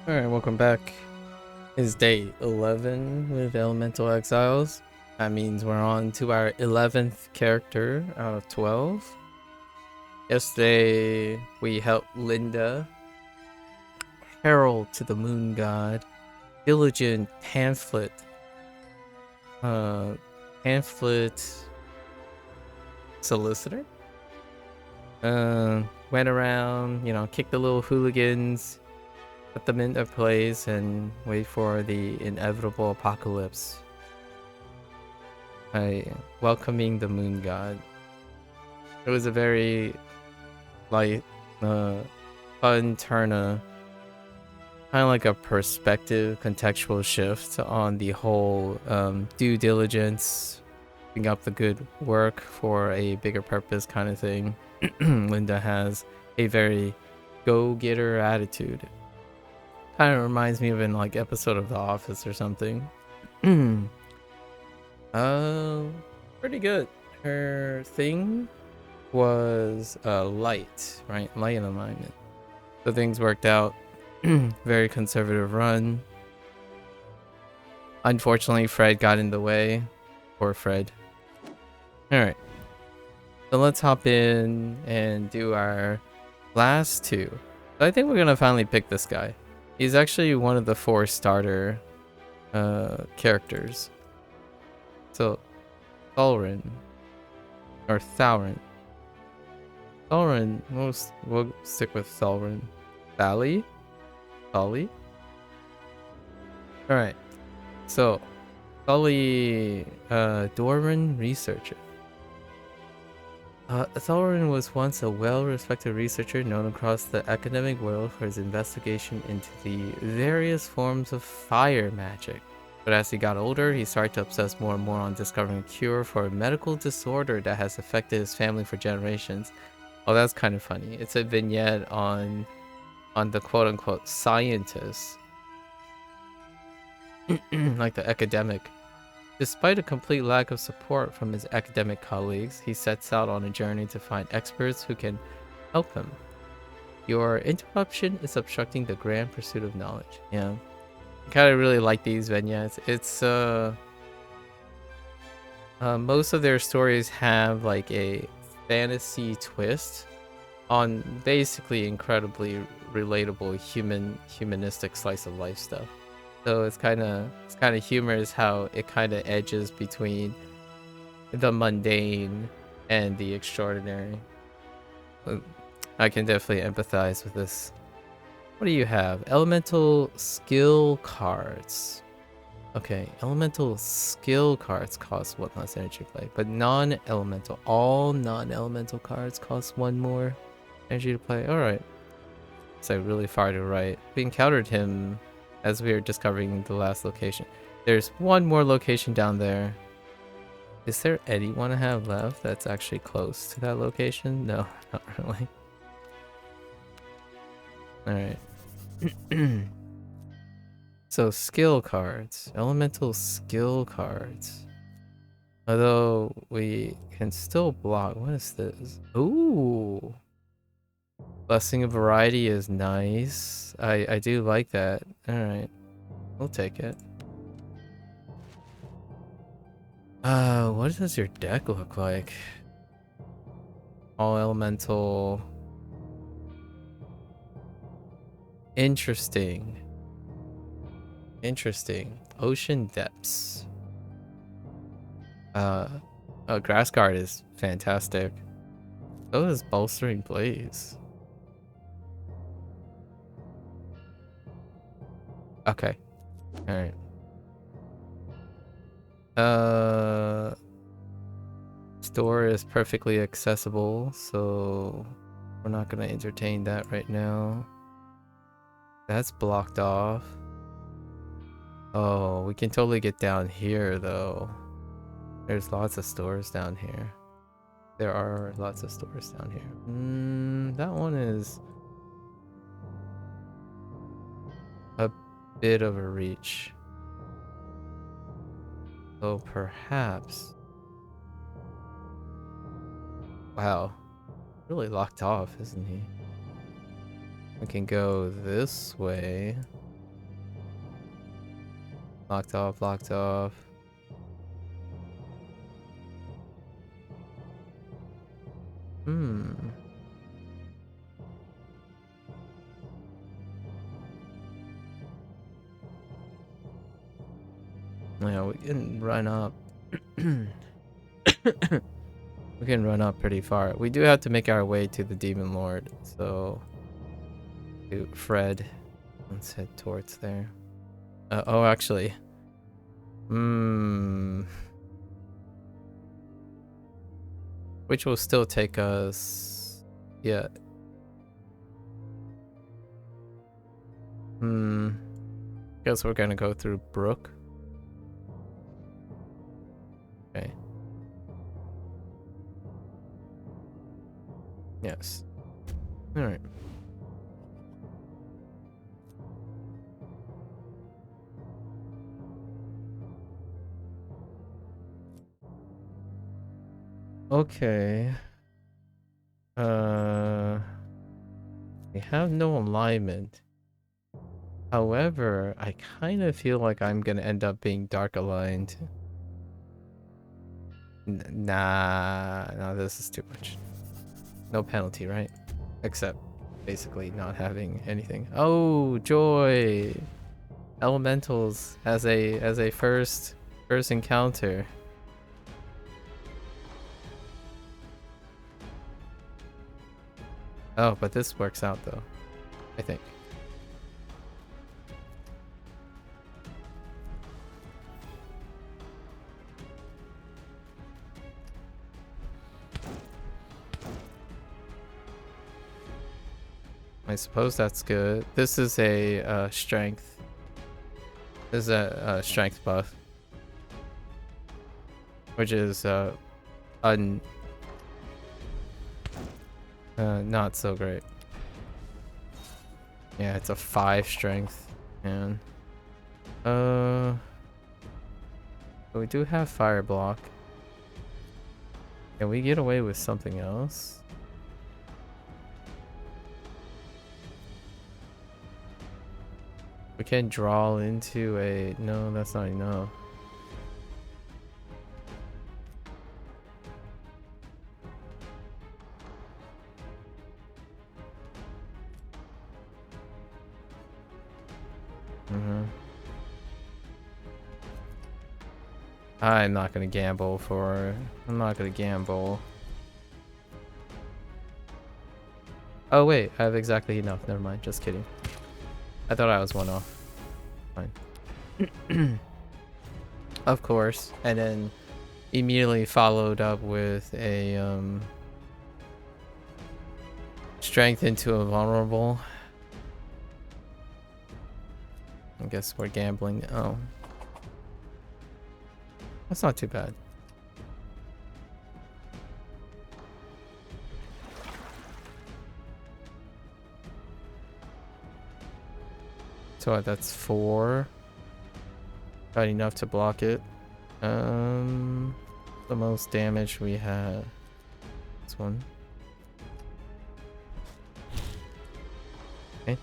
Alright, welcome back. It's day 11 with Elemental Exiles. That means we're on to our 11th character out of 12. Yesterday, we helped Linda, Herald to the Moon God, Diligent Pamphlet, Pamphlet Solicitor. Went around, kicked the little hooligans, put them in their place, and wait for the inevitable apocalypse by welcoming the Moon God. It was a very fun turn, kind of like a perspective, contextual shift on the whole due diligence, picking up the good work for a bigger purpose kind of thing. Linda has a very go-getter attitude. Kind of reminds me of an episode of The Office or something. Pretty good. Her thing was light, right? Light and alignment. So things worked out. Very conservative run. Unfortunately, Fred got in the way. Poor Fred. Alright. So let's hop in and do our last two. So I think we're gonna finally pick this guy. He's actually one of the 4 starter characters. So, Thalrin. Or Thalrin. Thalrin, we'll stick with Thalrin. Thali? Thali? Alright. So, Thali, Doran researcher. Thalrin was once a well-respected researcher known across the academic world for his investigation into the various forms of fire magic. But as he got older, he started to obsess more and more on discovering a cure for a medical disorder that has affected his family for generations. Oh, that's kind of funny. It's a vignette on the quote-unquote scientists, like the academic. Despite a complete lack of support from his academic colleagues, he sets out on a journey to find experts who can help him. Your interruption is obstructing the grand pursuit of knowledge. Yeah. I kind of really like these vignettes. It's most of their stories have like a fantasy twist on basically incredibly relatable humanistic slice of life stuff. So it's kind of humorous how it kind of edges between the mundane and the extraordinary. I can definitely empathize with this. What do you have? Elemental skill cards. Okay, elemental skill cards cost 1 less energy to play, but all non-elemental cards cost 1 more energy to play. Alright. It's like really far to right. We encountered him as we were discovering the last location. There's 1 more location down there. Is there anyone I have left that's actually close to that location? No, not really. Alright. So skill cards. Elemental skill cards. Although we can still block. What is this? Ooh. Blessing of Variety is nice. I do like that. Alright. We'll take it. What does your deck look like? All elemental. Interesting. Ocean Depths. Grass Guard is fantastic. So is Bolstering Blaze. Okay. Alright. Store is perfectly accessible, so we're not gonna entertain that right now. That's blocked off. Oh, we can totally get down here though. There's lots of stores down here. There are lots of stores down here. That one is a bit of a reach. So perhaps. Wow. Really locked off, isn't he? We can go this way. Locked off, locked off. Hmm. Yeah, we can run up. We can run up pretty far. We do have to make our way to the Demon Lord, so to Fred. Let's head towards there. Oh, actually. Which will still take us... Yeah. Guess we're gonna go through Brook. Okay. Yes. Alright. Okay. We have no alignment. However, I kind of feel like I'm gonna end up being dark aligned. Nah, this is too much. No penalty, right? Except basically not having anything. Oh, joy! Elementals as a first encounter. Oh, but this works out though, I think. I suppose that's good. This is a strength. This is a strength buff, which is not so great. Yeah, it's a 5 strength, and we do have fire block. Can we get away with something else? We can draw into a... No, that's not enough. I'm not gonna gamble for... I'm not gonna gamble. Oh wait, I have exactly enough. Never mind, just kidding. I thought I was one off. Fine. Of course. And then immediately followed up with a strength into a vulnerable. I guess we're gambling. Oh. That's not too bad. So that's 4. Got enough to block it. The most damage we have. This one. Okay.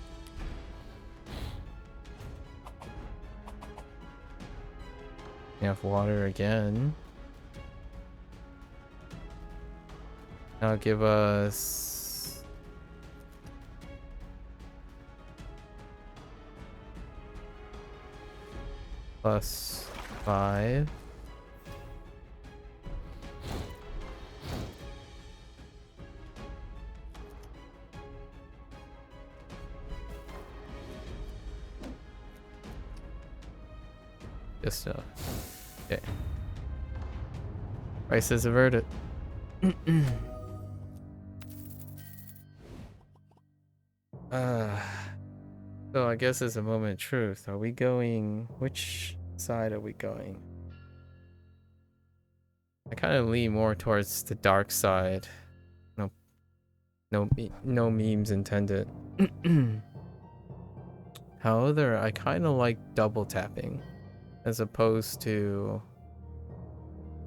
We have water again. That'll give us +5. Just okay. Crisis averted. So I guess it's a moment of truth. Are we going... Which side are we going? I kind of lean more towards the dark side. No memes intended. However, I kind of like double tapping as opposed to...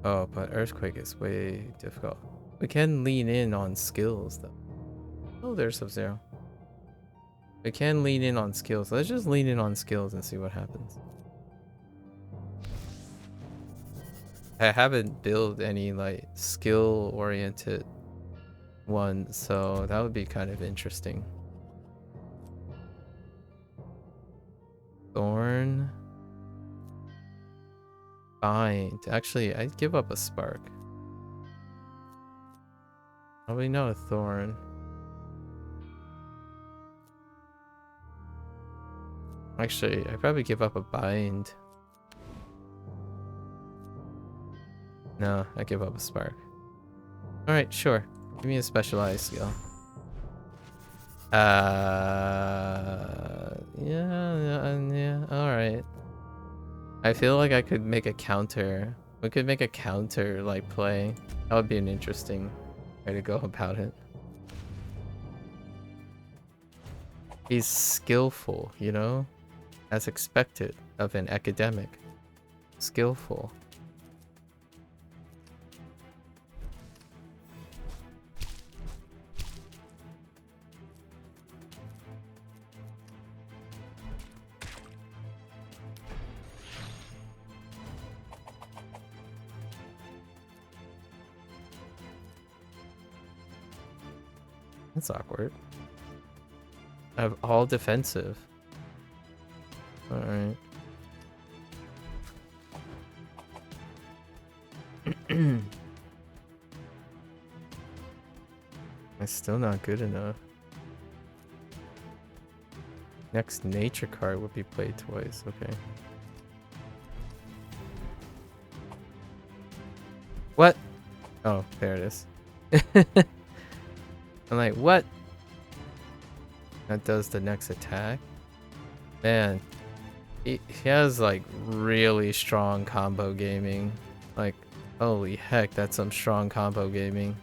Oh, but Earthquake is way difficult. We can lean in on skills though. Oh, there's Sub-Zero. We can lean in on skills. Let's just lean in on skills and see what happens. I haven't built any like skill oriented one, so that would be kind of interesting. Thorn. Bind. Actually, I'd give up a spark. Probably not a thorn. Actually, I'd probably give up a bind. No, I give up a spark. Alright, sure. Give me a specialized skill. Yeah, alright. I feel like I could make a counter. We could make a counter, like, play. That would be an interesting way to go about it. He's skillful, you know? As expected of an academic. Skillful. That's awkward. I have all defensive. Alright. It's still not good enough. Next nature card would be played twice, okay. What? Oh, there it is. I'm like, what? That does the next attack? Man, he has like really strong combo gaming. Like, holy heck, that's some strong combo gaming.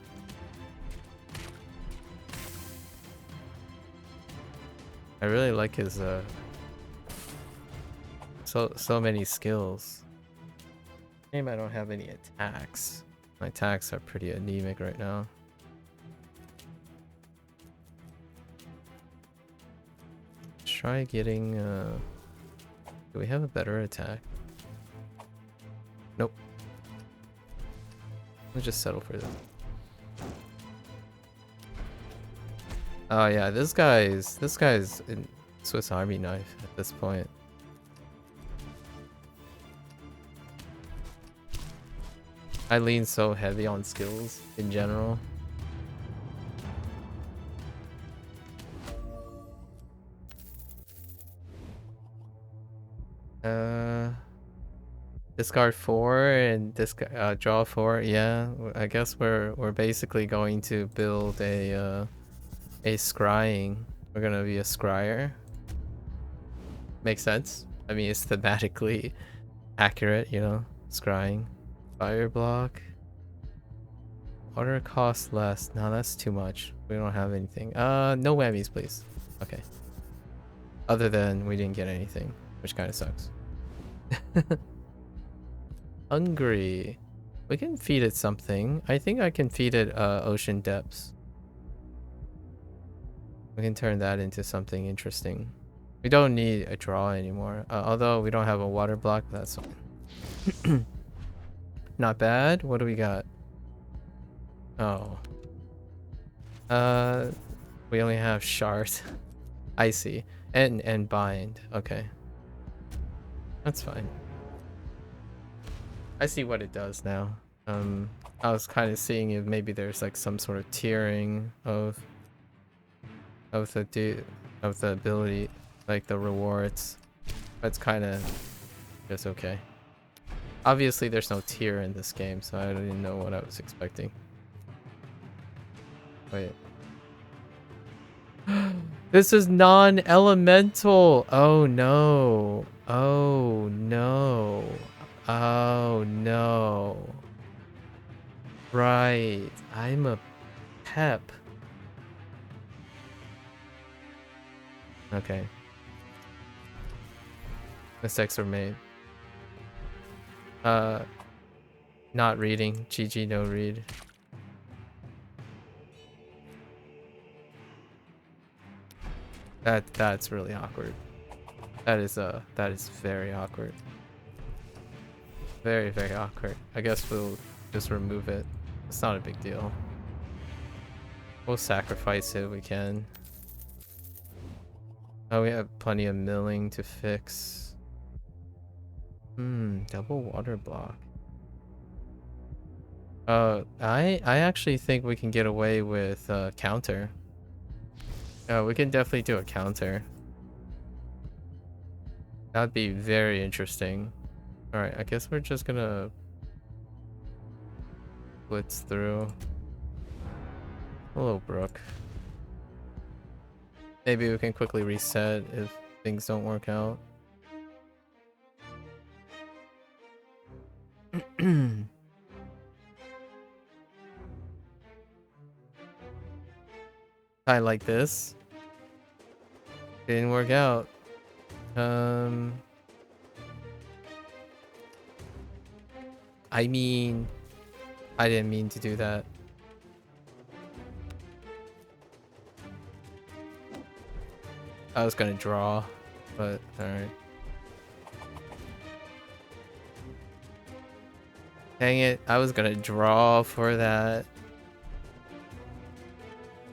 I really like his so many skills. Shame I don't have any attacks. My attacks are pretty anemic right now. Let's try getting do we have a better attack? Nope. Let's just settle for this. Oh yeah, this guy's in Swiss Army knife at this point. I lean so heavy on skills in general. Discard 4 and draw 4. Yeah, I guess we're basically going to build a scrying. We're gonna be a scryer. Makes sense. I mean, it's thematically accurate, you know. Scrying. Fire block. Water costs less. No, that's too much. We don't have anything. No whammies, please. Okay. Other than we didn't get anything, which kind of sucks. Hungry. We can feed it something. I think I can feed it ocean depths. We can turn that into something interesting. We don't need a draw anymore. Although we don't have a water block, that's fine. Not bad. What do we got? Oh. We only have shard. I see. And bind. Okay. That's fine. I see what it does now. I was kind of seeing if maybe there's like some sort of tiering of the ability, like the rewards. That's kind of just okay. Obviously, there's no tier in this game, so I don't even know what I was expecting. Wait. This is non-elemental. Oh no. Oh no. Oh no. Right. I'm a pep. Okay. Mistakes were made. Not reading. GG no read. That's really awkward. That is very awkward. Very, very awkward. I guess we'll just remove it. It's not a big deal. We'll sacrifice it if we can. Oh, we have plenty of milling to fix. Double water block. I actually think we can get away with counter. We can definitely do a counter. That'd be very interesting. Alright, I guess we're just gonna blitz through. Hello, Brooke. Maybe we can quickly reset if things don't work out. I like this. Didn't work out. I mean, I didn't mean to do that. I was gonna draw, but alright. Dang it, I was gonna draw for that.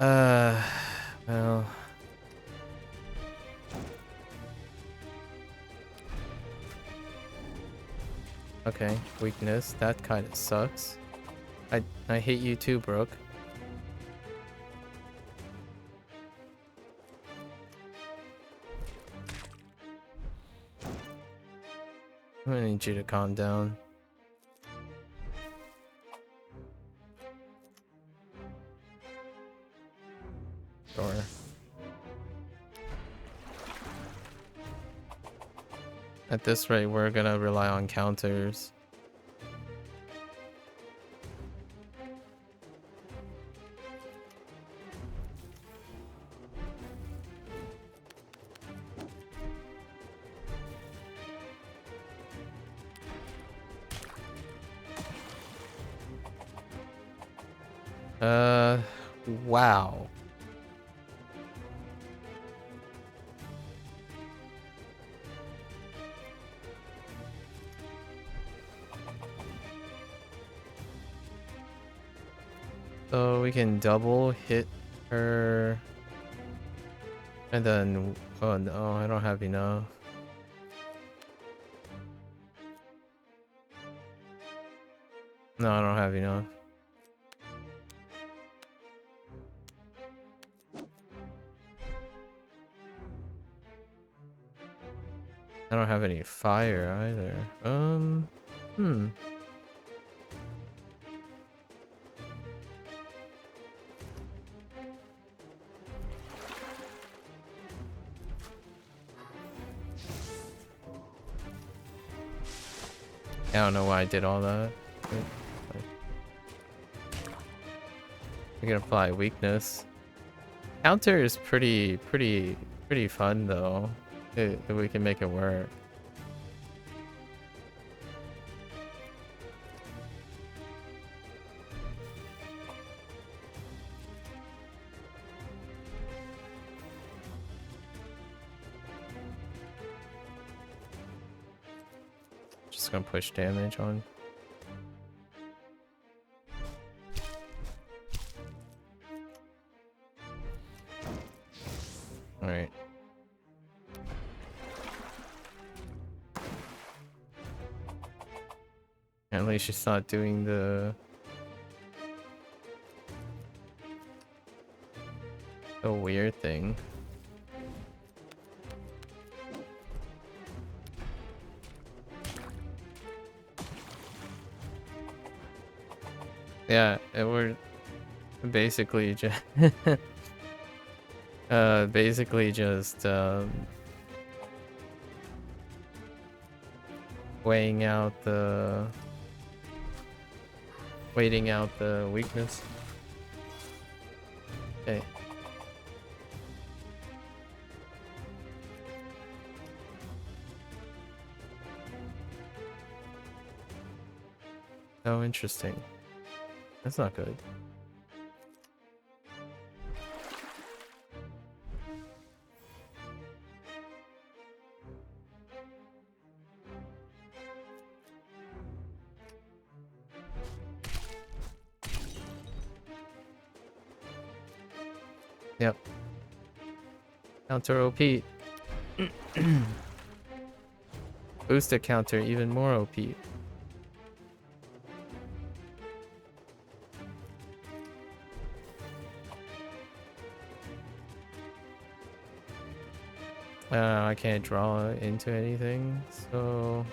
Well. Okay, weakness. That kind of sucks. I hate you too, Brooke. I'm gonna need you to calm down. Sure. At this rate, we're gonna rely on counters. Wow. So we can double hit her. And then, oh no, I don't have enough. No, I don't have enough. I don't have any fire either. I don't know why I did all that. We can apply weakness. Counter is pretty fun though. If we can make it work. Just gonna push damage on. Alright. At least she's not doing the weird thing. Yeah, and we're basically just waiting out the weakness. Okay. Oh, interesting. That's not good. Yep. Counter OP. Boosted counter even more OP. I can't draw into anything, so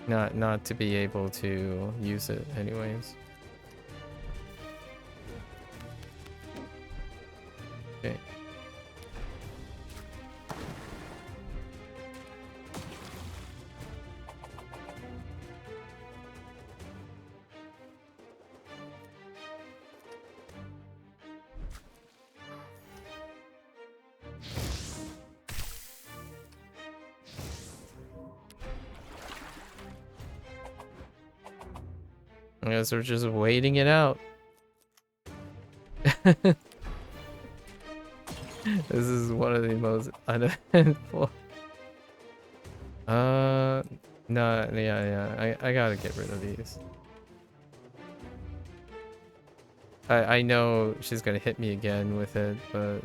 not to be able to use it anyways. Okay. I guess we're just waiting it out. This is one of the most uneventful. No, yeah. I gotta get rid of these. I know she's gonna hit me again with it, but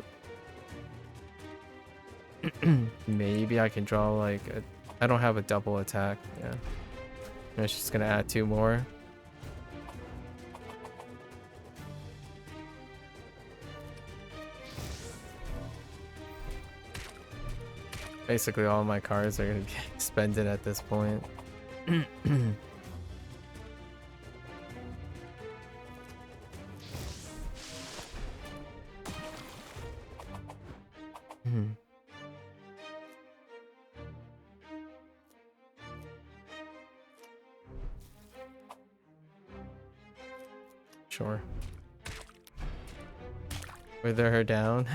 maybe I can draw like I don't have a double attack. Yeah, and she's gonna add 2 more. Basically, all my cards are gonna be expended at this point. Sure. Wither her down.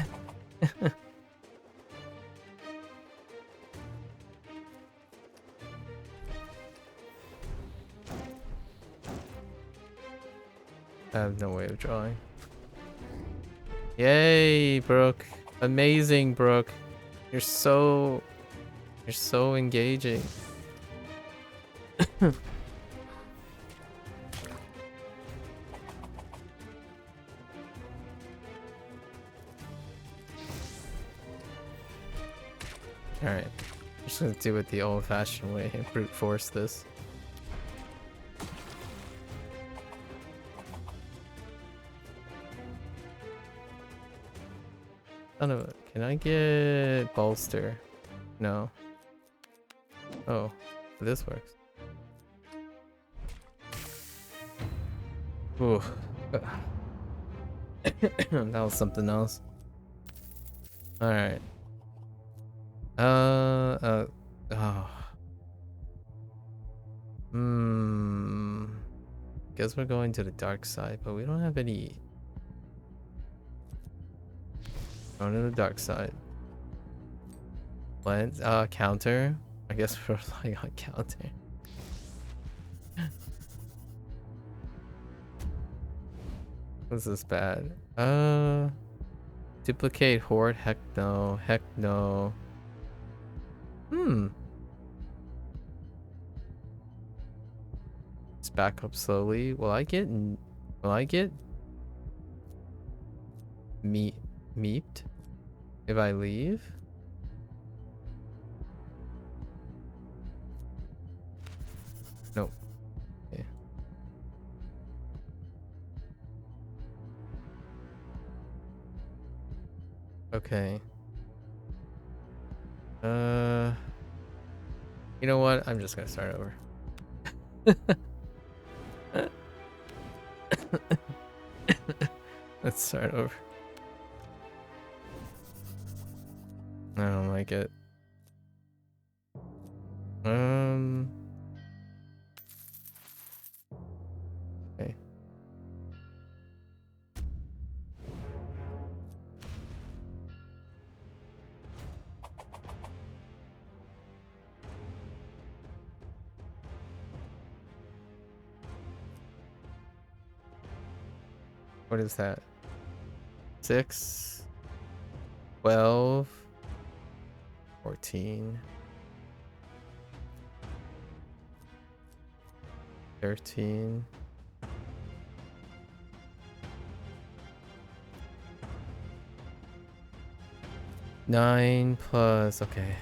I have no way of drawing. Yay, Brooke. Amazing, Brooke. You're so engaging. Alright. I'm just gonna do it the old-fashioned way and brute force this. Son of a... Can I get bolster? No. Oh, this works. Ooh. That was something else. Alright. Oh. Guess we're going to the dark side, but we don't have any. Going to the dark side. Lens, counter. I guess we're relying on counter. This is bad. Duplicate horde. Heck no. Heck no. Let's back up slowly. Will I get meeped if I leave? Nope. Okay. Okay. You know what? I'm just gonna start over. Let's start over. I don't like it. Okay. What is that? 6, 12, 14, 13, 9 plus, okay.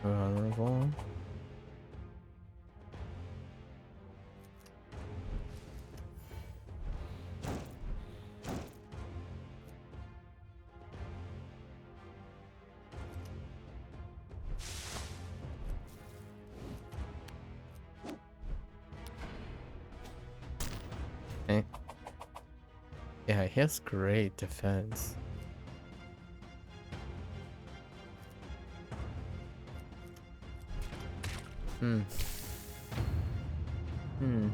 Honorable. Okay. Yeah, he has great defense. Hmm. Hmm.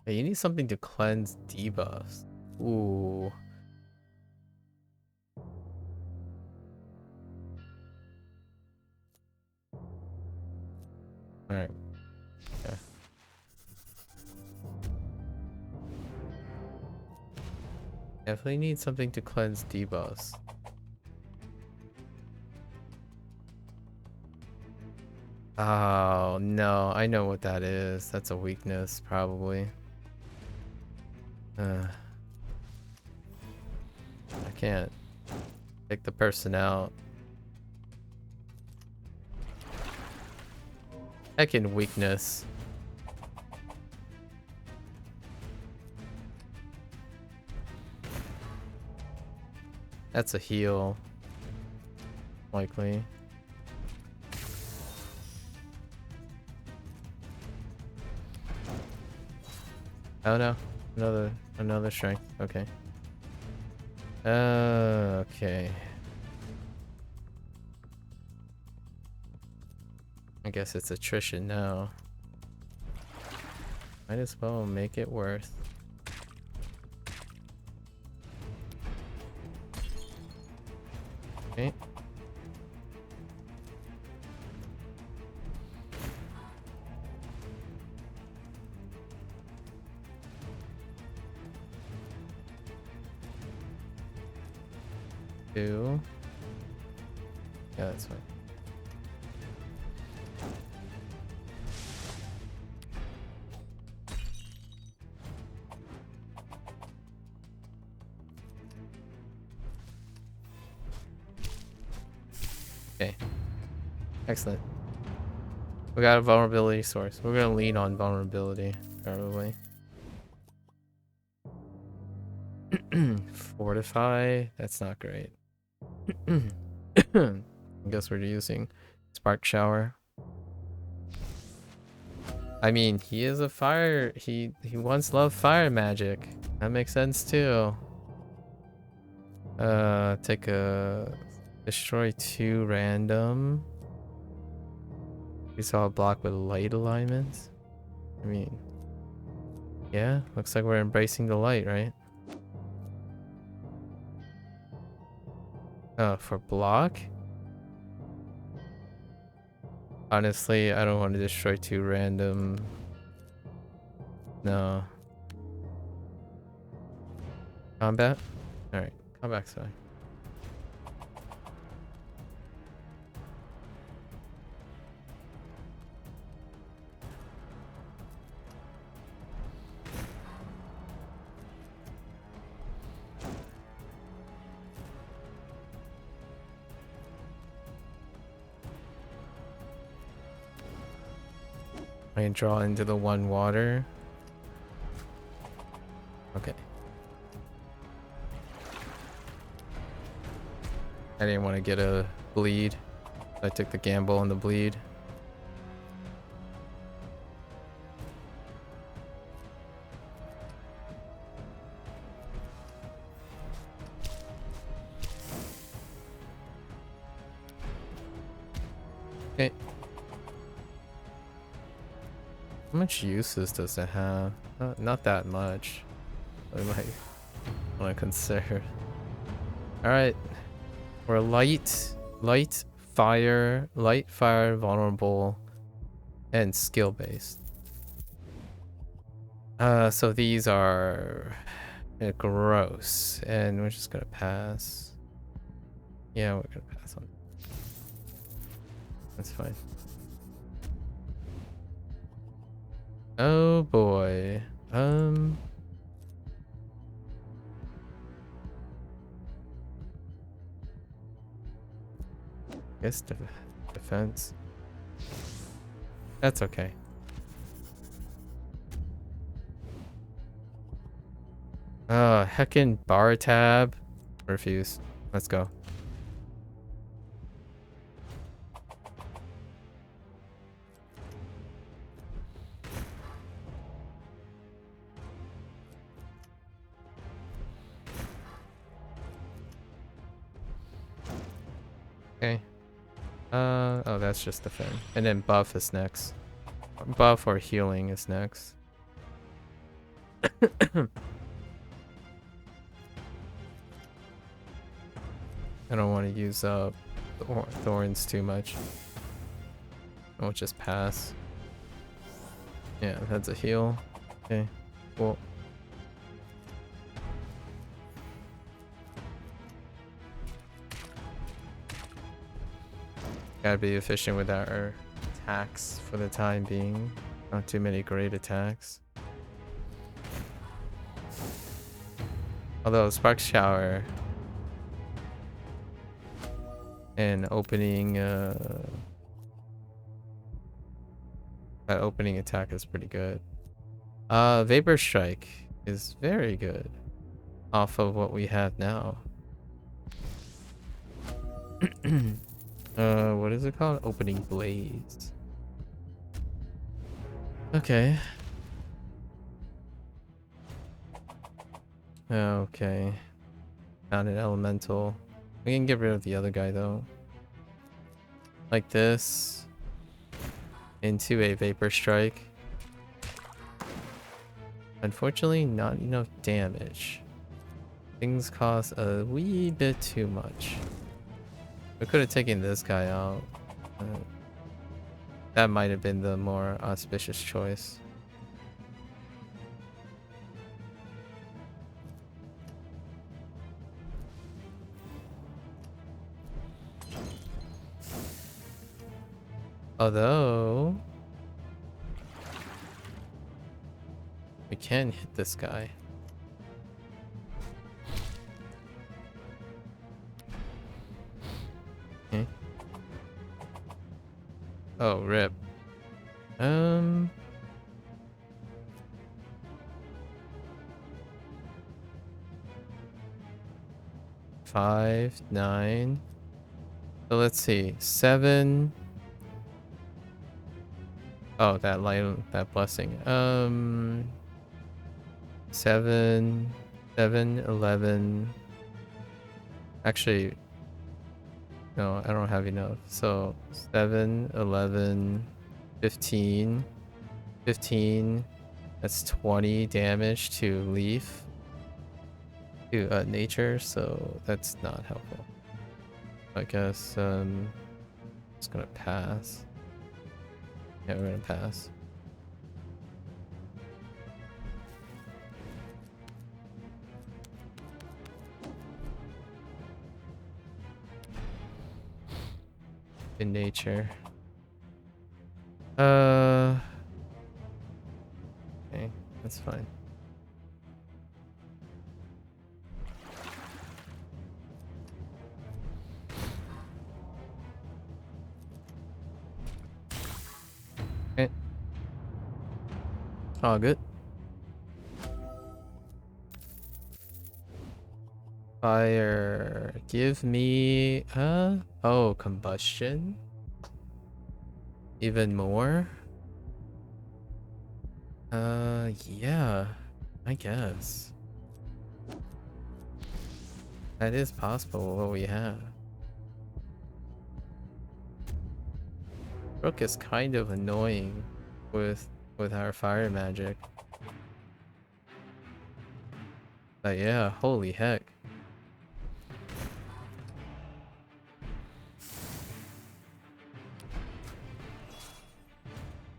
Hey, you need something to cleanse debuffs. Ooh. Alright. Yeah. Definitely need something to cleanse debuffs. Oh, no. I know what that is. That's a weakness, probably. I can't take the person out. Heckin' weakness. That's a heal. Likely. Oh no. Another strength. Okay. Okay. I guess it's attrition now. Might as well make it worth. Okay. Two. Yeah, that's fine. Okay. Excellent. We got a vulnerability source. We're gonna lean on vulnerability, probably. Fortify? That's not great. I guess we're using Spark Shower. I mean, he is a fire. He once loved fire magic. That makes sense too. Take a destroy 2 random. We saw a block with light alignments. I mean, yeah, looks like we're embracing the light, right? For block? Honestly, I don't want to destroy 2 random. No. Combat? Alright, combat's fine. I can draw into the 1 water. Okay. I didn't want to get a bleed. I took the gamble on the bleed. Okay. How much uses does it have? Not that much. I might want to consider. Alright. We're light, fire, vulnerable, and skill based. So these are gross, and we're just gonna pass. Yeah, we're gonna pass on. That's fine. Oh boy. Guess defense. That's okay. Heckin' bar tab. Refuse. Let's go. Okay. Oh, that's just defend. And then buff is next. Buff or healing is next. I don't want to use up thorns too much. I'll just pass. Yeah, that's a heal. Okay, cool. Gotta be efficient with our attacks for the time being. Not too many great attacks. Although Spark Shower and opening that opening attack is pretty good. Vapor Strike is very good off of what we have now. What is it called? Opening Blaze. Okay. Okay. Found an elemental. We can get rid of the other guy though. Like this. Into a Vapor Strike. Unfortunately, not enough damage. Things cost a wee bit too much. We could have taken this guy out. That might have been the more auspicious choice. Although we can hit this guy. Okay. Oh, rip. 5, 9. So let's see. 7. Oh, that light, that blessing. 7, 11. Actually, no, I don't have enough. So 7, 11, 15. 15. That's 20 damage to leaf. To nature, so that's not helpful. I guess it's gonna pass. Yeah, we're gonna pass. In nature. Okay, that's fine. Okay. All good. Fire. Give me oh, combustion. Even more? Yeah, I guess. That is possible what we have. Rook is kind of annoying with our fire magic. But yeah, holy heck.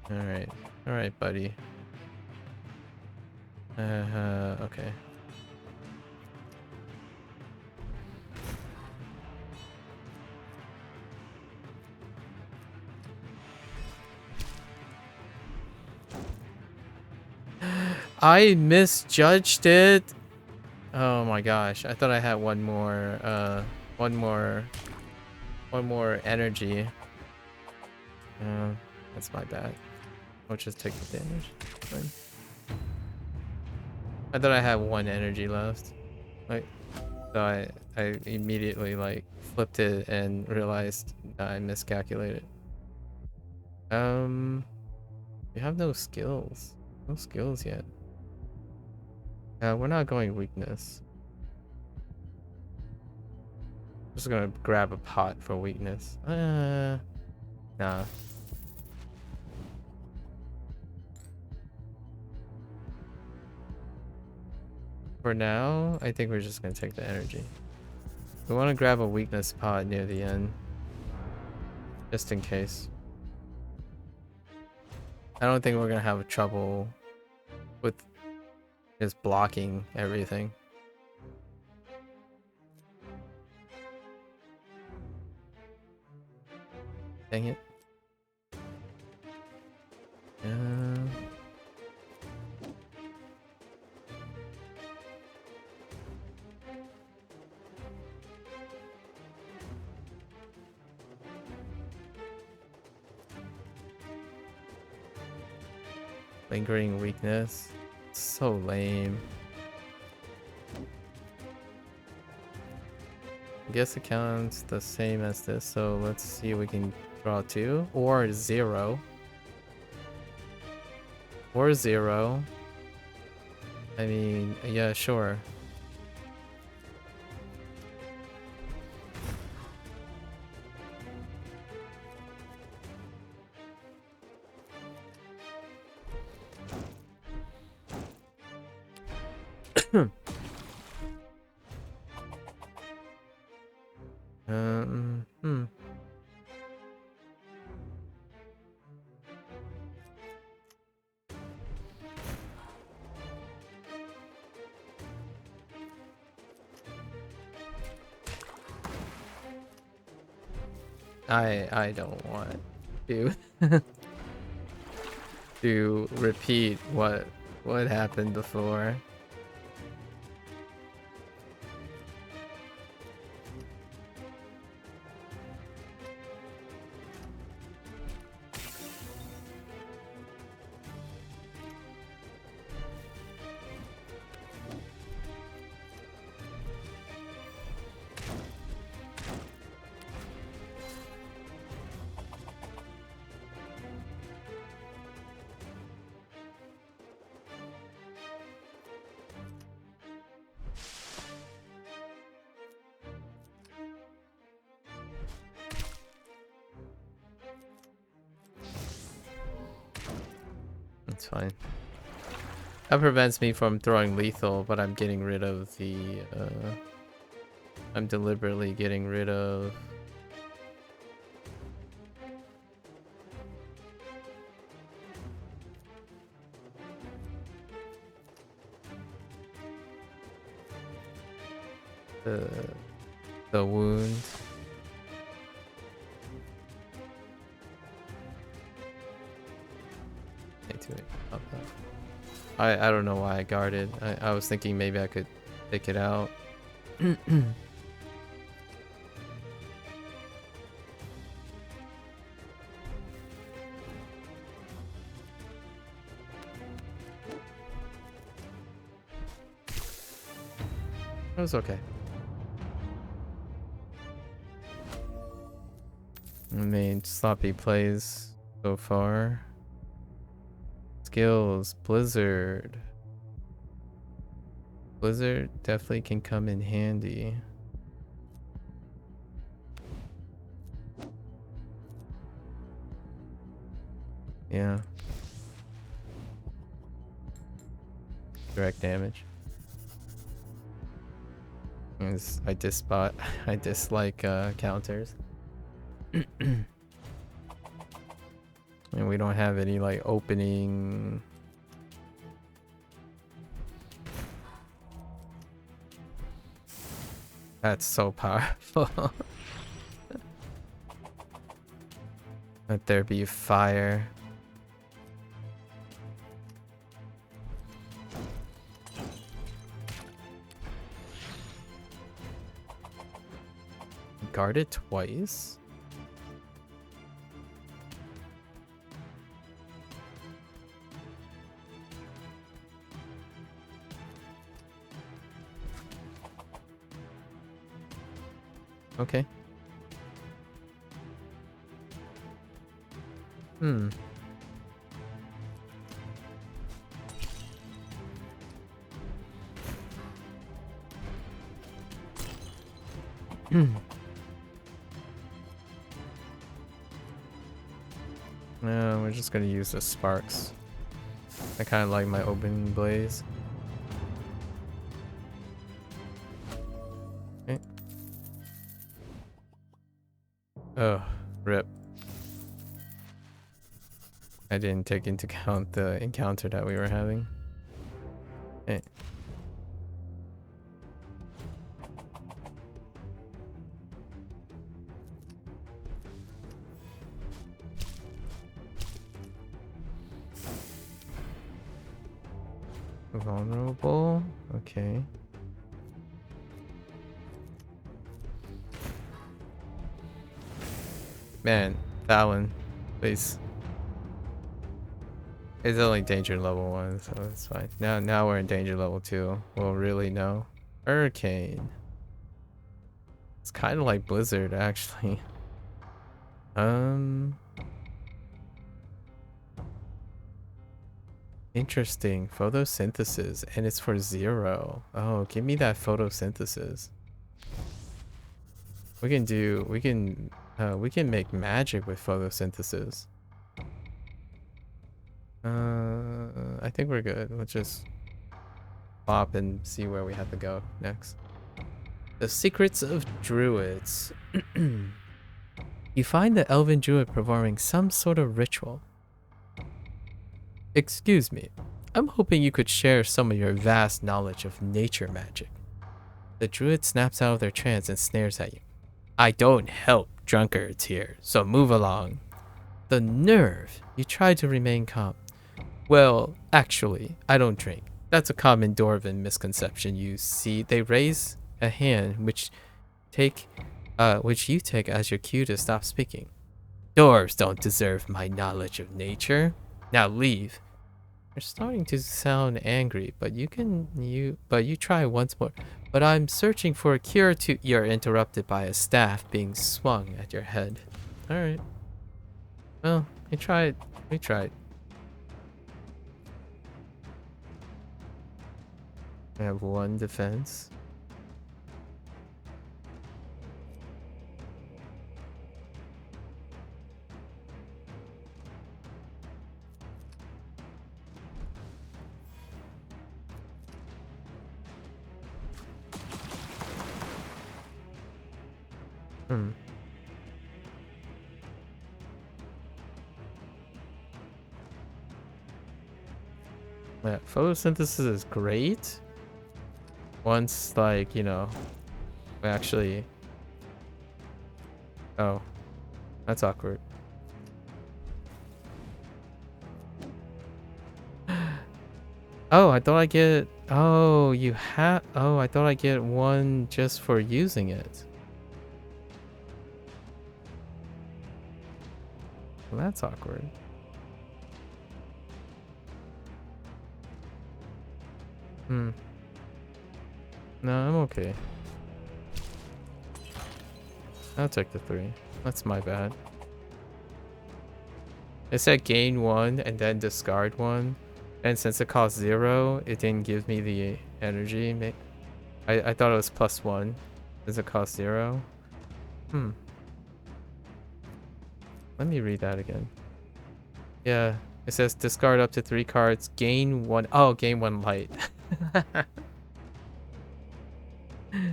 Alright. Alright, buddy. Okay. I misjudged it. Oh my gosh. I thought I had one more energy. That's my bad. I'll just take the damage. Fine. I thought I had one energy left. Like, so I immediately like flipped it and realized that I miscalculated. We have no skills. No skills yet. We're not going weakness. Just gonna grab a pot for weakness. Nah. For now, I think we're just gonna take the energy. We want to grab a weakness pot near the end. Just in case. I don't think we're gonna have trouble with just blocking everything. Dang it. Lingering weakness. So lame. I guess it counts the same as this, so let's see if we can draw 2 or 0. Or 0. I mean, yeah, sure. I don't want to to repeat what happened before. That's fine. That prevents me from throwing lethal, but I'm getting rid of the I'm deliberately getting rid of the wound. I don't know why I guarded. I was thinking maybe I could take it out. It was okay. I mean, sloppy plays so far. Skills, Blizzard. Blizzard definitely can come in handy. Yeah. Direct damage. I dislike counters. And we don't have any like opening. That's so powerful. Let there be fire. Guard it twice? Okay. Hmm. No, we're just gonna use the sparks. I kind of like my open blaze. Okay. Oh, rip. I didn't take into account the encounter that we were having. Okay. Vulnerable. Okay. Man, that one, please. It's only danger level 1, so it's fine. Now we're in danger level 2. We'll really know. Hurricane. It's kind of like Blizzard, actually. Interesting. Photosynthesis, and it's for 0. Oh, give me that photosynthesis. We can make magic with photosynthesis. I think we're good. Let's just pop and see where we have to go next. The secrets of druids. You find the elven druid performing some sort of ritual. Excuse me. I'm hoping you could share some of your vast knowledge of nature magic. The druid snaps out of their trance and snares at you. I don't help drunkards here, so move along. The nerve! You try to remain calm. Well, actually, I don't drink. That's a common Dwarven misconception. You see, they raise a hand which you take as your cue to stop speaking. Dwarves don't deserve my knowledge of nature. Now leave. You're starting to sound angry, but you try once more. But I'm searching for a cure to. You're interrupted by a staff being swung at your head. All right. Well, we tried. We tried. I have 1 defense. Yeah, photosynthesis is great. Once, like, you know, we actually... Oh, that's awkward. Oh, I thought I get... Oh, you have... Oh, I thought I get 1 just for using it. Well, that's awkward. No, I'm okay. I'll take the 3. That's my bad. It said gain 1 and then discard 1. And since it cost 0, it didn't give me the energy. I thought it was +1. Does it cost 0? Let me read that again. Yeah, it says discard up to 3 cards, gain 1. Oh, gain 1 light.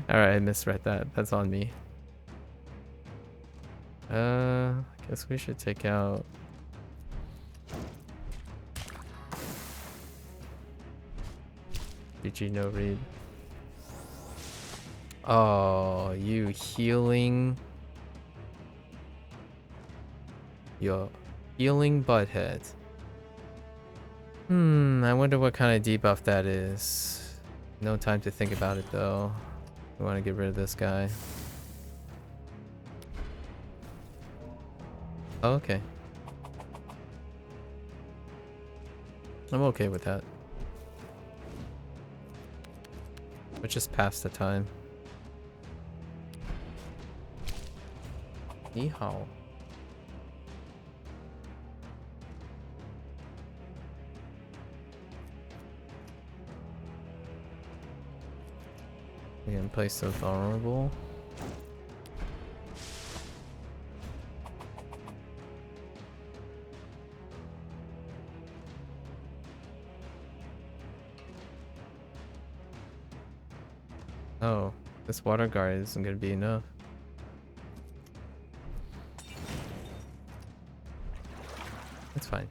Alright, I misread that. That's on me. I guess we should take out GG, no read. Oh, you healing. Yo, healing butthead. I wonder what kind of debuff that is. No time to think about it though. We want to get rid of this guy. Oh, okay. I'm okay with that. Let's just pass the time. Ni hao. We can place the vulnerable. Oh, this water guard isn't gonna be enough. That's fine.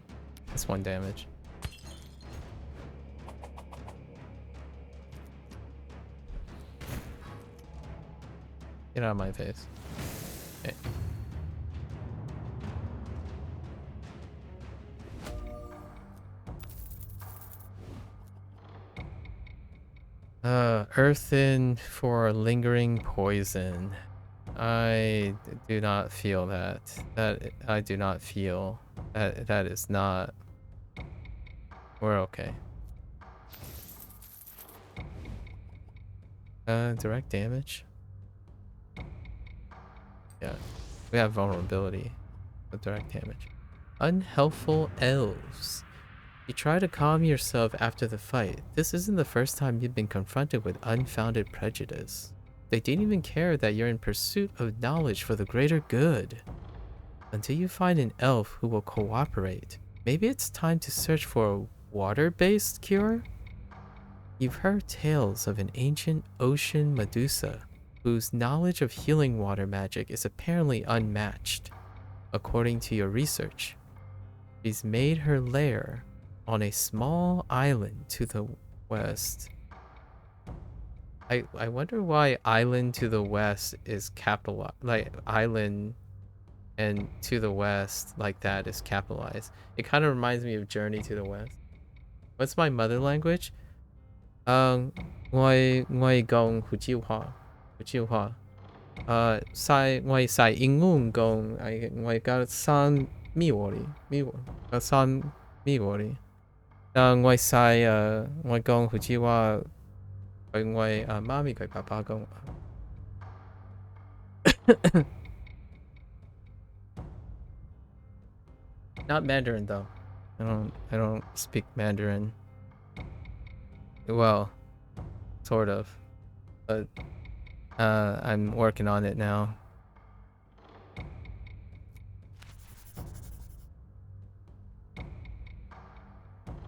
That's 1 damage. Get out of my face. Okay. Earthen for lingering poison. I do not feel that. I do not feel that. That is not. We're okay. Direct damage. Yeah, we have vulnerability with direct damage. Unhelpful elves. You try to calm yourself after the fight. This isn't the first time you've been confronted with unfounded prejudice. They didn't even care that you're in pursuit of knowledge for the greater good. Until you find an elf who will cooperate, maybe it's time to search for a water-based cure? You've heard tales of an ancient ocean Medusa whose knowledge of healing water magic is apparently unmatched. According to your research, she's made her lair on a small island to the west. I wonder why island to the west is capitalized, like island and to the west like that is capitalized. It kind of reminds me of Journey to the West. What's my mother language? Tôi講福州話，福州話。我係英文講，我教三米喎哩，三米喎哩。我講福州話，我媽咪佢爸爸講。Not Mandarin though. I don't speak Mandarin. Well, sort of. But I'm working on it now.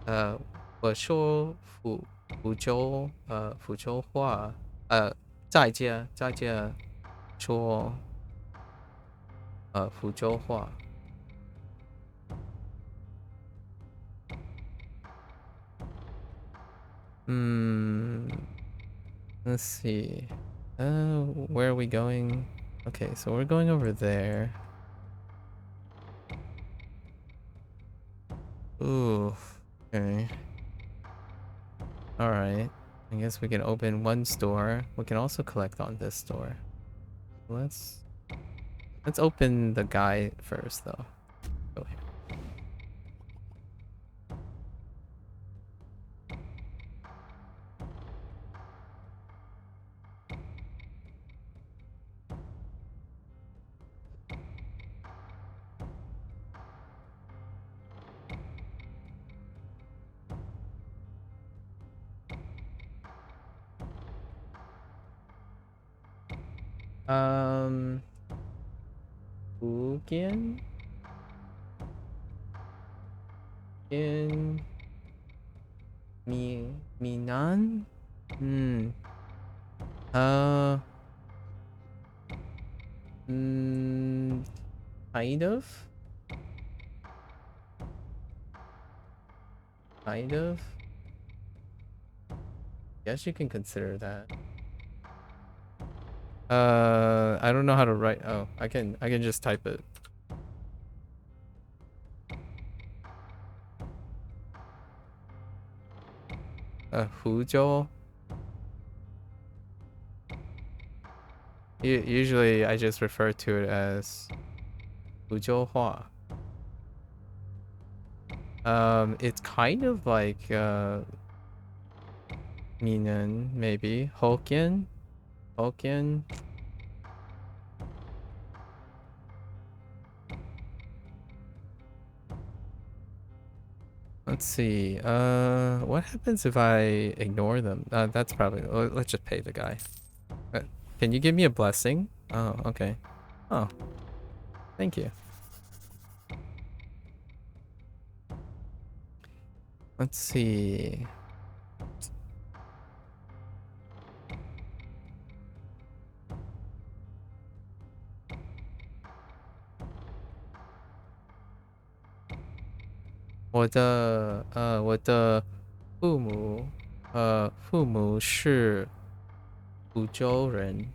Uh, 我说福州话，在家说福州话。Let's see. Where are we going? Okay, so we're going over there. Ooh, okay. Alright. I guess we can open one store. We can also collect on this store. Let's open the guy first though. Go here. Fujian? In Minan? Kind of? Kind of? Guess you can consider that. I don't know how to write. Oh, I can just type it. Huzhou. Usually I just refer to it as Huzhou Hua. It's kind of like Minnan, maybe. Hokkien? Hokkien? Let's see. What happens if I ignore them? That's probably... Let's just pay the guy. Can you give me a blessing? Oh, okay. Oh. Thank you. Let's see.我的父母是福州人。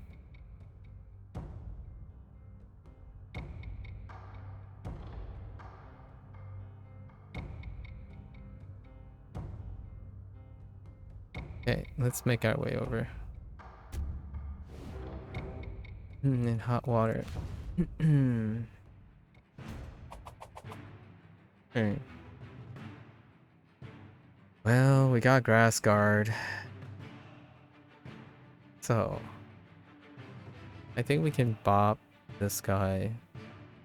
Okay, let's make our way over. In hot water. Alright. Well, we got grass guard. So I think we can bop this guy.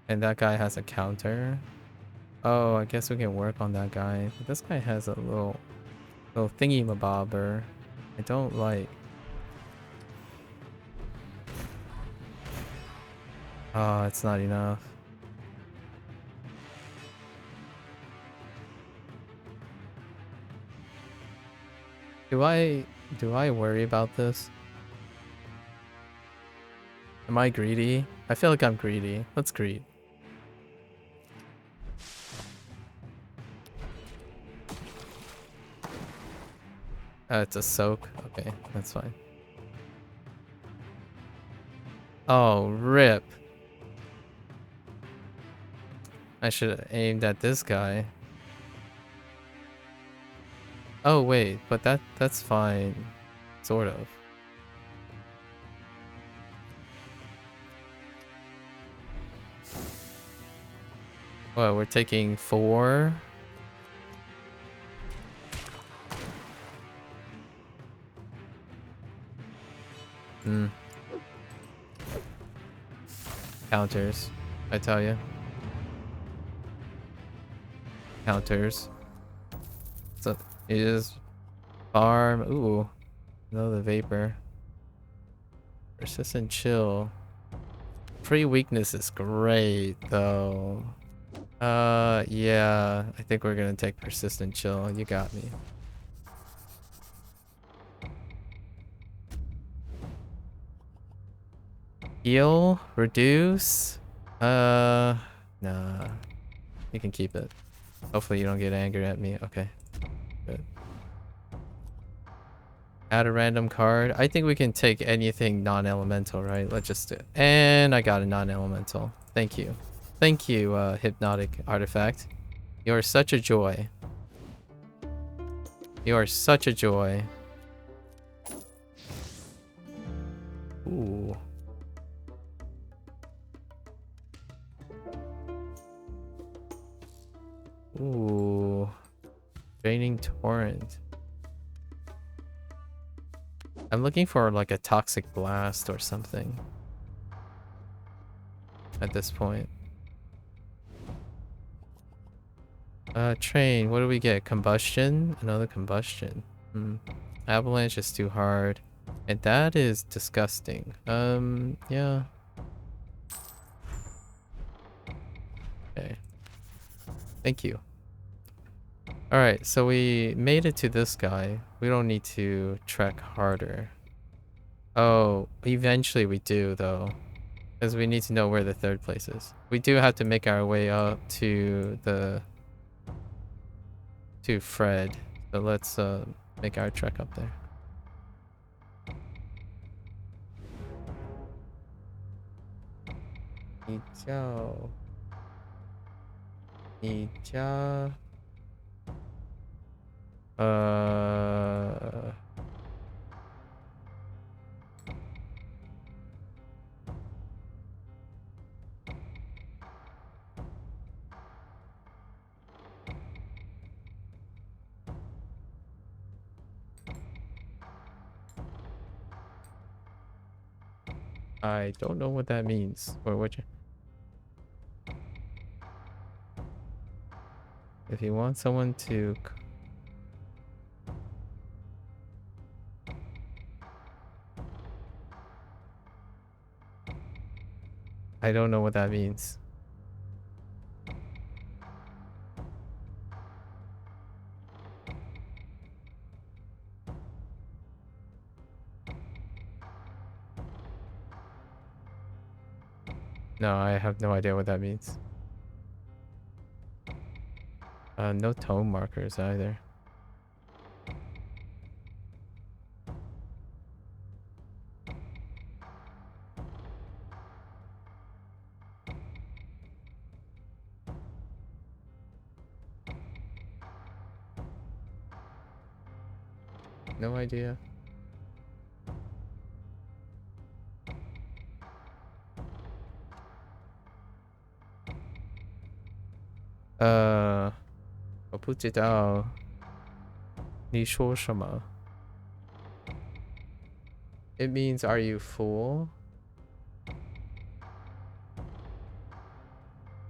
And that guy has a counter. Oh, I guess we can work on that guy. But this guy has a little thingy mabobber. I don't like. Oh, it's not enough. Do I worry about this? Am I greedy? I feel like I'm greedy. Let's greed. It's a soak. Okay, that's fine. Oh, rip. I should have aimed at this guy. Oh wait, but that's fine. Sort of. Well, we're taking 4. Counters, I tell you. Counters. So it is farm. Ooh, another vapor. Persistent chill. Free weakness is great though. Yeah, I think we're gonna take persistent chill. You got me. Heal, reduce. Nah. You can keep it. Hopefully you don't get angry at me. Okay. Good. Add a random card. I think we can take anything non-elemental, right? Let's just do it. And I got a non-elemental. Thank you. Thank you, hypnotic artifact. You are such a joy. You are such a joy. Ooh. Ooh. Draining torrent. I'm looking for like a toxic blast or something. At this point. Train, what do we get? Combustion? Another combustion. Avalanche is too hard. And that is disgusting. Yeah. Okay. Thank you. Alright, so we made it to this guy. We don't need to trek harder. Oh, eventually we do though. Because we need to know where the third place is. We do have to make our way up to Fred. So let's make our trek up there. 你叫你家I don't know what that means. Or what you... If you want someone to... I don't know what that means. No, I have no idea what that means. No tone markers either. No idea. Uh, 我不知道你说什么. It means, are you full?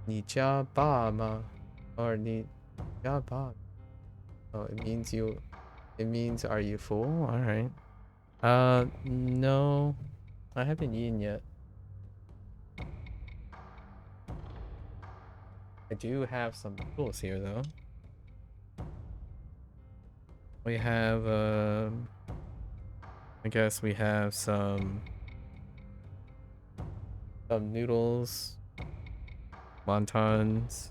你家爸吗? Or 你家爸? Oh, it means you... It means, are you full? Alright. No. I haven't eaten yet. I do have some tools here, though. We have, I guess we have some noodles, wontons,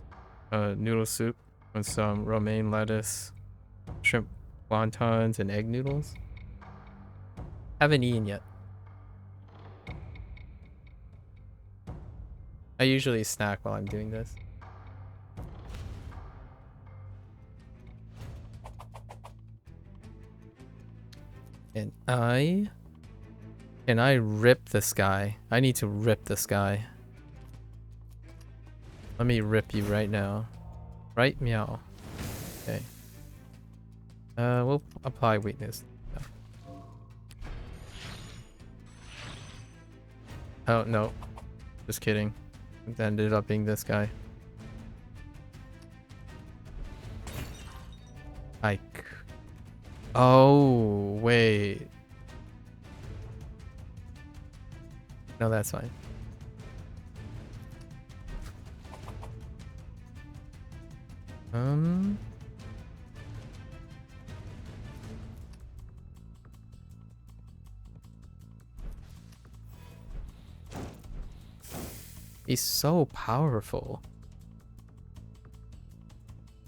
noodle soup with some romaine lettuce, shrimp wontons, and egg noodles. Haven't eaten yet. I usually snack while I'm doing this. Can I rip this guy? I need to rip this guy. Let me rip you right now. Right, meow. Okay. We'll apply weakness. Oh, no. Just kidding. It ended up being this guy. Ike. Oh, wait. No, that's fine. He's so powerful.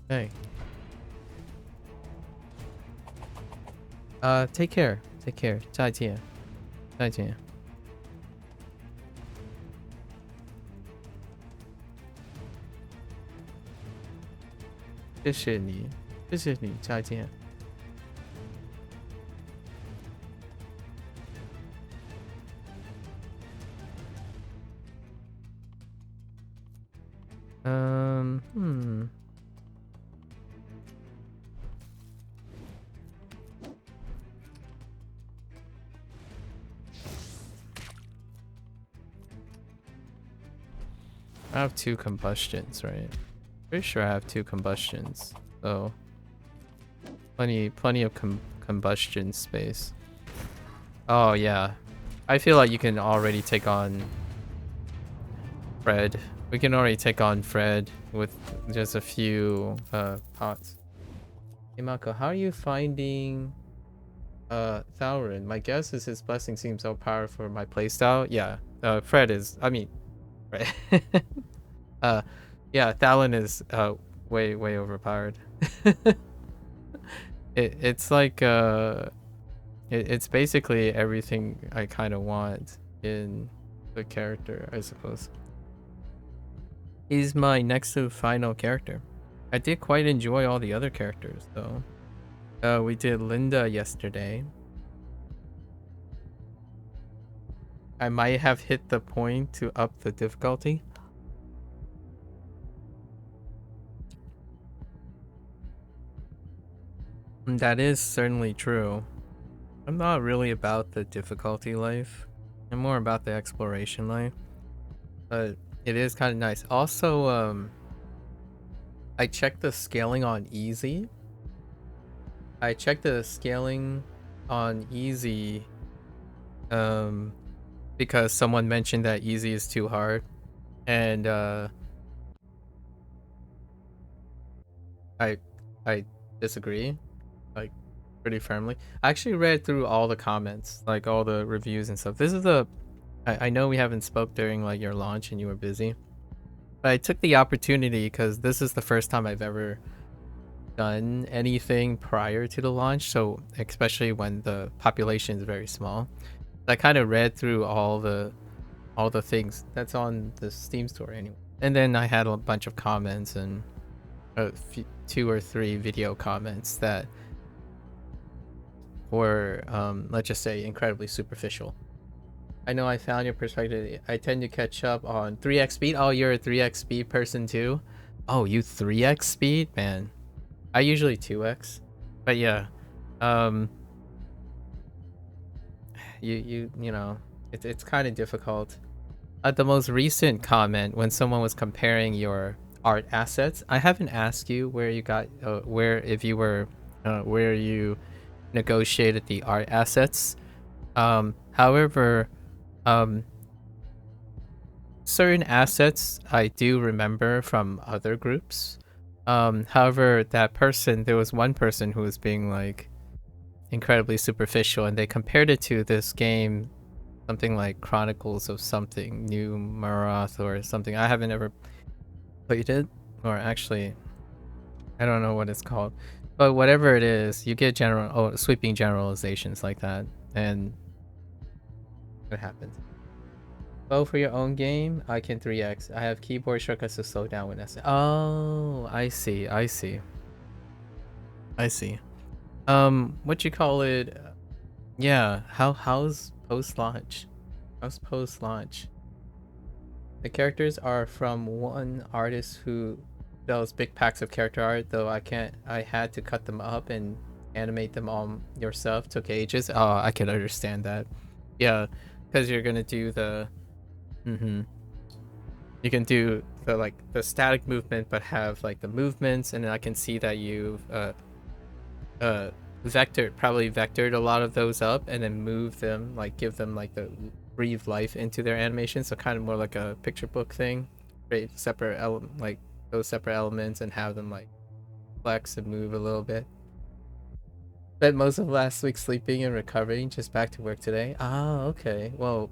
Hey. Take care. Take care. 再见. 再见.谢谢你. 谢谢你. 再见. I have 2 combustions, right? Pretty sure I have 2 combustions, so plenty of combustion space. Oh yeah, I feel like you can already take on Fred. We can already take on Fred with just a few pots. Hey MAKU, how are you finding Thaurin? My guess is his blessing seems so powerful for my playstyle. Yeah, Fred is. I mean, right. Yeah, Thalon is way overpowered. It's like it's basically everything I kind of want in the character, I suppose. He's my next to final character. I did quite enjoy all the other characters though. We did Linda yesterday. I might have hit the point to up the difficulty. That is certainly true. I'm not really about the difficulty life. I'm more about the exploration life. But it is kind of nice. Also, I checked the scaling on easy. I checked the scaling on easy because someone mentioned that easy is too hard. And I disagree, like, pretty firmly. I actually read through all the comments, like all the reviews and stuff. This is I know we haven't spoke during like your launch and you were busy, but I took the opportunity because this is the first time I've ever done anything prior to the launch, so especially when the population is very small. I kind of read through all the things that's on the Steam store anyway, and then I had a bunch of comments and two or three video comments that were let's just say incredibly superficial. I know I found your perspective. I tend to catch up on 3x speed. Oh, you're a 3x speed person too? Oh, you 3x speed? Man, I usually 2x. But yeah, you know, it's kind of difficult. The most recent comment when someone was comparing your art assets, I haven't asked you where you got where if you were where you negotiated the art assets. However, certain assets I do remember from other groups. However, there was one person who was being like incredibly superficial, and they compared it to this game, something like Chronicles of something, New Marath or something. I haven't ever played it, or actually, I don't know what it's called. But whatever it is, you get sweeping generalizations like that, and what happens? Oh, for your own game, I can 3x. I have keyboard shortcuts to slow down when necessary. Oh, I see. What you call it? Yeah, how's post-launch? How's post-launch? The characters are from one artist who sells big packs of character art, though I had to cut them up and animate them all yourself. Took ages. Oh, I can understand that. Yeah, because you're gonna do the you can do the static movement, but have like the movements, and then I can see that you've vectored a lot of those up, and then move them, like give them like the breathe life into their animation. So kind of more like a picture book thing, create separate like those separate elements and have them like flex and move a little bit. Spent most of last week sleeping and recovering, just back to work today. Ah, okay. Well,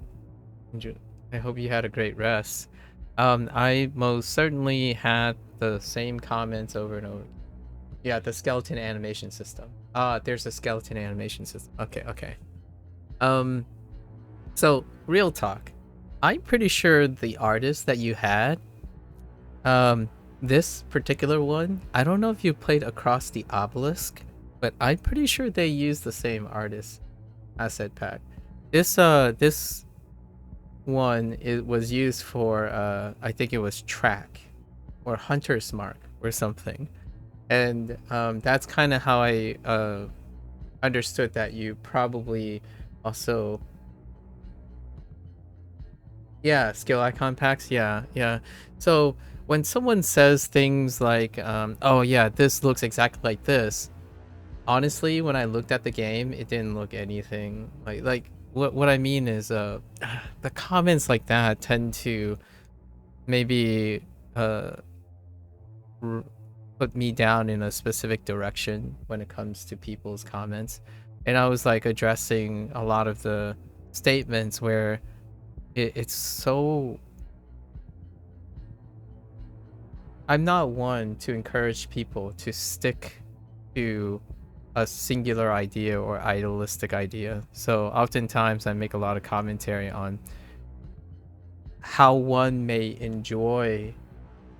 I hope you had a great rest. I most certainly had the same comments over and over. Yeah, the skeleton animation system. There's a skeleton animation system. Okay. So real talk. I'm pretty sure the artist that you had, this particular one, I don't know if you played Across the Obelisk, but I'm pretty sure they used the same artist asset pack. This one, it was used for I think it was Track or Hunter's Mark or something. And that's kind of how I understood that you probably also, yeah, skill icon packs. Yeah. So when someone says things like oh yeah, this looks exactly like this, honestly, when I looked at the game, it didn't look anything like what I mean is the comments like that tend to maybe put me down in a specific direction when it comes to people's comments. And I was like addressing a lot of the statements where it's so, I'm not one to encourage people to stick to a singular idea or idealistic idea. So oftentimes I make a lot of commentary on how one may enjoy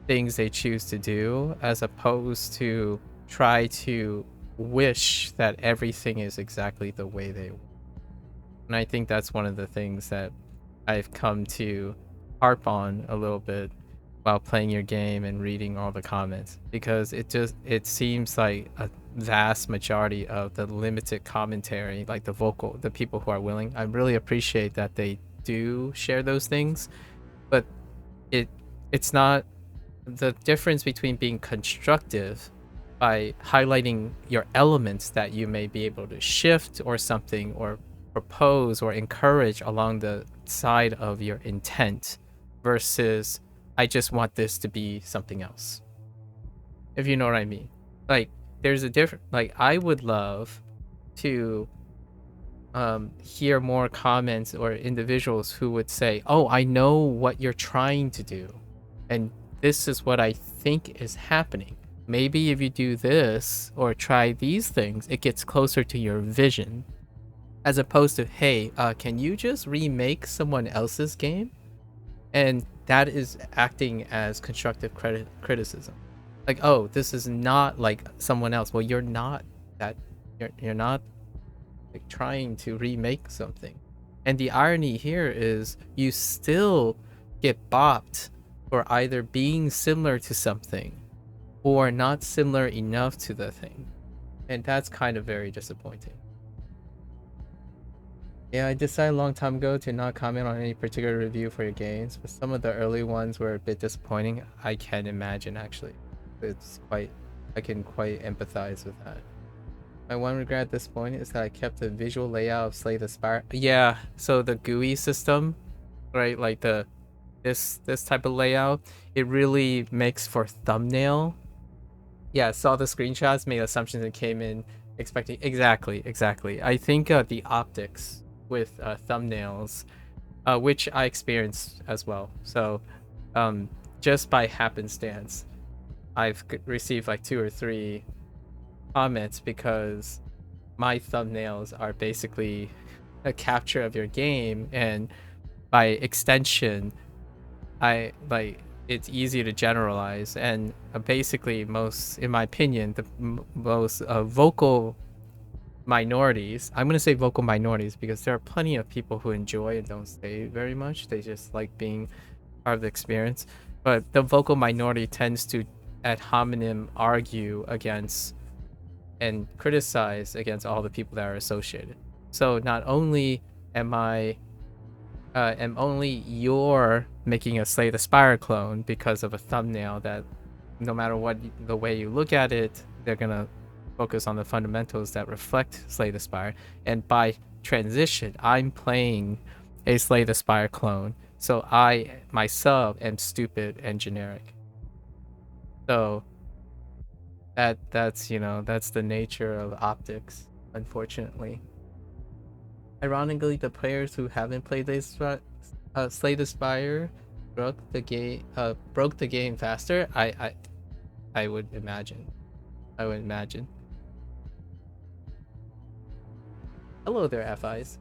things they choose to do, as opposed to try to wish that everything is exactly the way they want. And I think that's one of the things that I've come to harp on a little bit while playing your game and reading all the comments, because it seems like a vast majority of the limited commentary, like the people who are willing, I really appreciate that they do share those things, but it it's not the difference between being constructive by highlighting your elements that you may be able to shift or something, or propose or encourage along the side of your intent, versus I just want this to be something else. If you know what I mean. Like, there's a different, like, I would love to hear more comments or individuals who would say, oh, I know what you're trying to do, and this is what I think is happening. Maybe if you do this or try these things, it gets closer to your vision. As opposed to, hey, can you just remake someone else's game? And that is acting as constructive criticism. Like, oh, this is not like someone else. Well, you're not that. You're not like trying to remake something. And the irony here is you still get bopped for either being similar to something or not similar enough to the thing. And that's kind of very disappointing. Yeah, I decided a long time ago to not comment on any particular review for your games, but some of the early ones were a bit disappointing. I can imagine, actually. I can quite empathize with that. My one regret at this point is that I kept the visual layout of Slay the Spire. Yeah, so the GUI system, right? Like this type of layout, it really makes for thumbnail. Yeah, saw the screenshots, made assumptions, and came in expecting exactly. I think the optics with thumbnails, which I experienced as well. So just by happenstance, I've received like 2 or 3 comments because my thumbnails are basically a capture of your game, and by extension, it's easy to generalize. And basically, most, in my opinion, the most vocal minorities, I'm going to say vocal minorities because there are plenty of people who enjoy and don't say very much. They just like being part of the experience. But the vocal minority tends to ad hominem argue against and criticize against all the people that are associated. So not only am only you're making a Slay the Spire clone because of a thumbnail that, no matter what the way you look at it, they're gonna focus on the fundamentals that reflect Slay the Spire. And by transition, I'm playing a Slay the Spire clone, so I myself am stupid and generic. So that's the nature of optics, unfortunately. Ironically, the players who haven't played Slay the Spire broke the game faster. I would imagine. Hello there, FIs.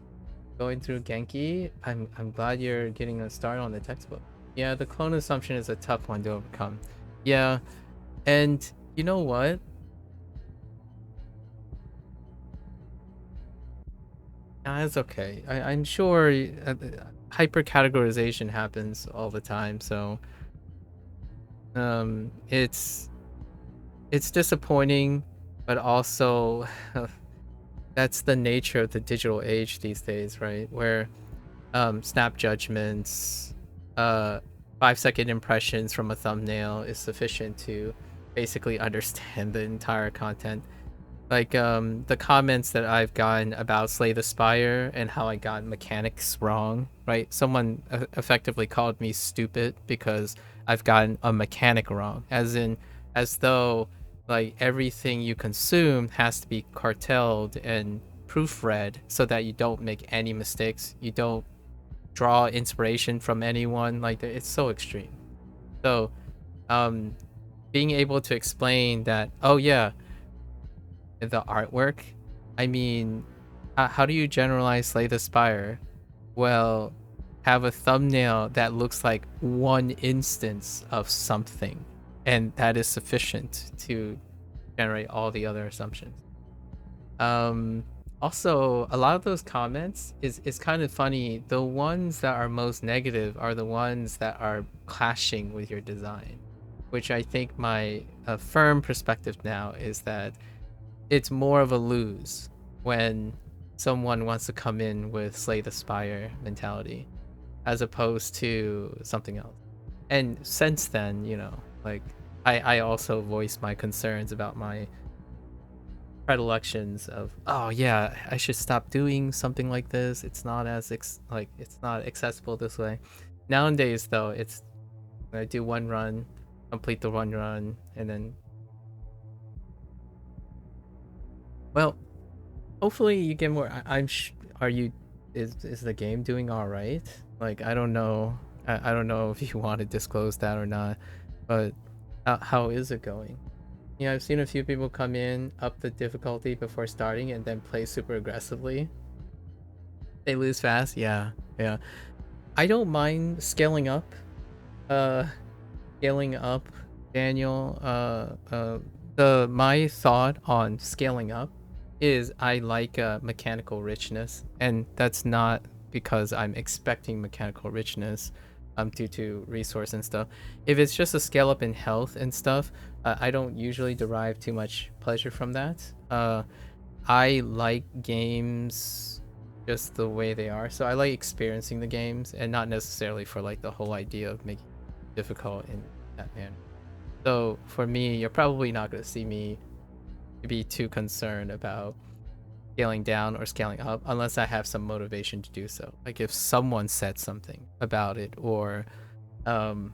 Going through Genki. I'm glad you're getting a start on the textbook. Yeah, the clone assumption is a tough one to overcome. Yeah, and you know what? It's okay. I'm sure hyper categorization happens all the time, so it's disappointing, but also that's the nature of the digital age these days, right? Where snap judgments, 5-second impressions from a thumbnail is sufficient to basically understand the entire content. Like the comments that I've gotten about Slay the Spire and how I got mechanics wrong, right? Someone effectively called me stupid because I've gotten a mechanic wrong, as though like everything you consume has to be cartelled and proofread so that you don't make any mistakes, you don't draw inspiration from anyone. Like, it's so extreme. So being able to explain that, oh yeah, the artwork, I mean, how do you generalize Slay the Spire? Well, have a thumbnail that looks like one instance of something. and that is sufficient to generate all the other assumptions. Also, a lot of those comments is kind of funny. The ones that are most negative are the ones that are clashing with your design, which I think my firm perspective now is that it's more of a lose when someone wants to come in with slay the spire mentality as opposed to something else. And since then, like I also voiced my concerns about my predilections of, oh yeah, I should stop doing something like this. It's not as it's not accessible this way. Nowadays though, it's I do one run, complete the one run, and then, well, hopefully you get more. Are you, is the game doing all right? Like, I don't know. I don't know if you want to disclose that or not, but how is it going? Yeah, I've seen a few people come in, up the difficulty before starting, and then play super aggressively. They lose fast. Yeah, yeah. I don't mind scaling up. Uh, Scaling up, Daniel. My thought on scaling up is I like mechanical richness, and that's not because I'm expecting mechanical richness due to resource and stuff. If it's just a scale up in health and stuff, I don't usually derive too much pleasure from that. I like games just the way they are, so I like experiencing the games and not necessarily for like the whole idea of making it difficult in that manner. So for me, you're probably not going to see me be too concerned about scaling down or scaling up unless I have some motivation to do so. Like if someone said something about it, or I'm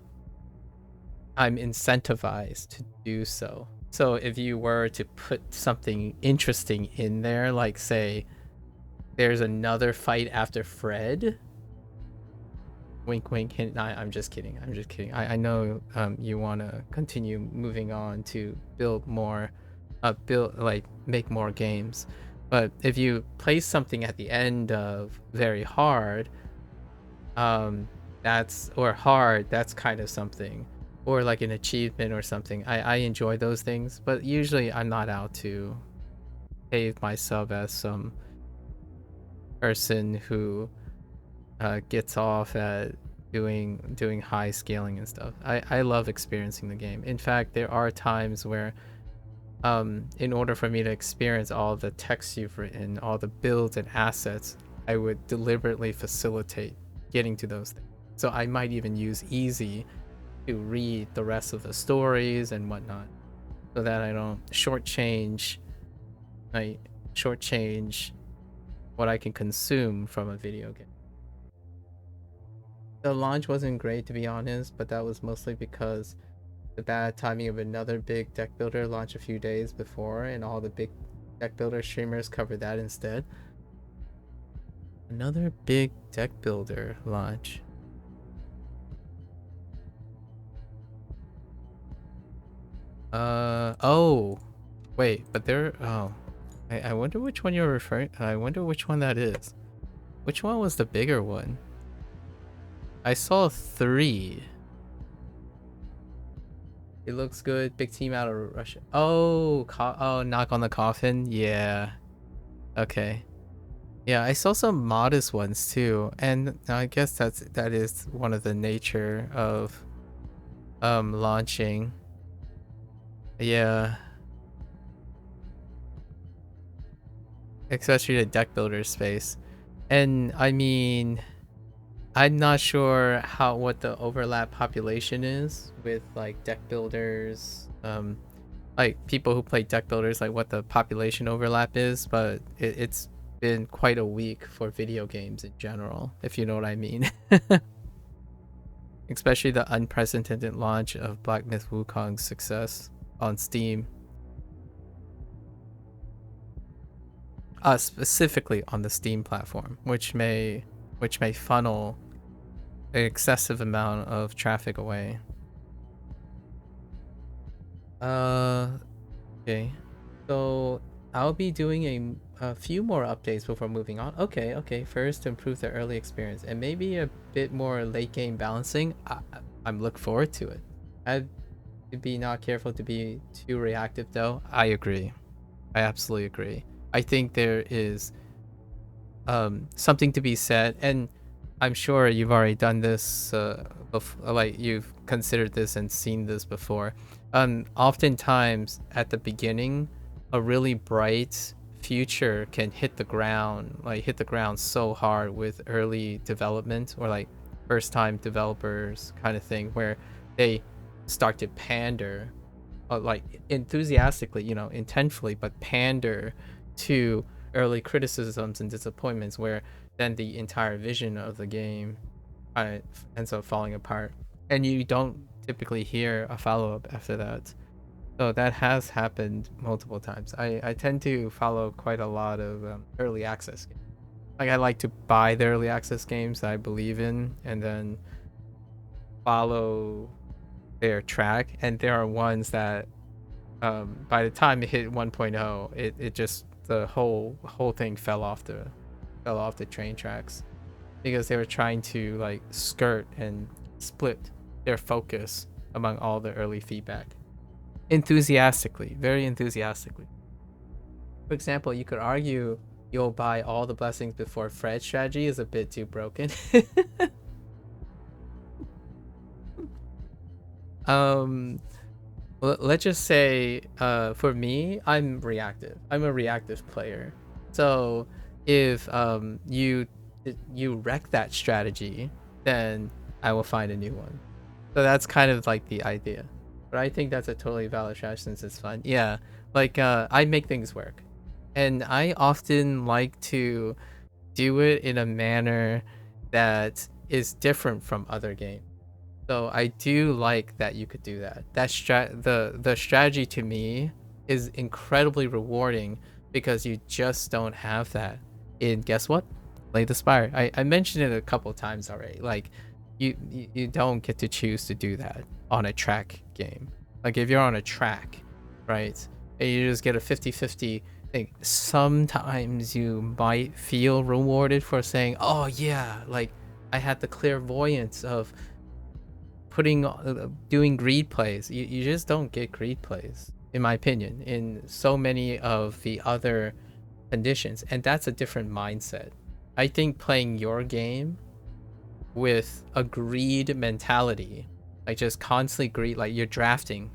incentivized to do so. So if you were to put something interesting in there, like say there's another fight after Fred, wink wink hint, I'm just kidding, I know you want to continue moving on to build more, make more games, but if you place something at the end of very hard, that's kind of something, or like an achievement or something. I enjoy those things, but usually I'm not out to pave myself as some person who gets off at doing high scaling and stuff. I love experiencing the game. In fact, there are times where in order for me to experience all the text you've written, all the builds and assets, I would deliberately facilitate getting to those things. So I might even use easy to read the rest of the stories and whatnot, so that I don't shortchange what I can consume from a video game. The launch wasn't great, to be honest, but that was mostly because the bad timing of another big deck builder launch a few days before, and all the big deck builder streamers covered that instead. Another big deck builder launch. Oh, wait, but I wonder which one you're referring. I wonder which one that is. Which one was the bigger one? I saw 3. It looks good. Big team out of Russia. Oh, knock on the coffin. Yeah. Okay. Yeah, I saw some modest ones too, and I guess that is one of the nature of launching. Yeah. Especially the deck builder space. And I mean, I'm not sure what the overlap population is with like deck builders, like people who play deck builders, like what the population overlap is, but it's been quite a week for video games in general, if you know what I mean. Especially the unprecedented launch of Black Myth Wukong's success on Steam. Specifically on the Steam platform, which may funnel an excessive amount of traffic away. Okay. So I'll be doing a few more updates before moving on. Okay. First, to improve the early experience and maybe a bit more late game balancing. I'm looking forward to it. to be not careful, to be too reactive, though. I agree. I absolutely agree. I think there is something to be said, and I'm sure you've already done this, like you've considered this and seen this before. Oftentimes at the beginning, a really bright future can hit the ground, so hard with early development or like first time developers kind of thing, where they start to pander, like enthusiastically, intentionally, but pander to early criticisms and disappointments, where then the entire vision of the game ends up falling apart, and you don't typically hear a follow-up after that. So that has happened multiple times. I tend to follow quite a lot of early access games. Like, I like to buy the early access games that I believe in and then follow their track. And there are ones that by the time it hit 1.0, it just, the whole thing fell off the train tracks, because they were trying to like skirt and split their focus among all the early feedback enthusiastically, very enthusiastically. For example, you could argue you'll buy all the blessings before Fred strategy is a bit too broken. Let's just say, for me, I'm reactive. I'm a reactive player. So if you wreck that strategy, then I will find a new one. So that's kind of like the idea. But I think that's a totally valid strategy since it's fun. Yeah, like I make things work, and I often like to do it in a manner that is different from other games. So I do like that you could do that. The strategy to me is incredibly rewarding, because you just don't have that in, guess what? Slay the Spire. I mentioned it a couple times already. Like, you don't get to choose to do that on a track game. Like, if you're on a track, right, and you just get a 50-50 thing, sometimes you might feel rewarded for saying, oh yeah, like I had the clairvoyance of doing greed plays. You just don't get greed plays, in my opinion, in so many of the other conditions, and that's a different mindset. I think playing your game with a greed mentality, like just constantly greed, like you're drafting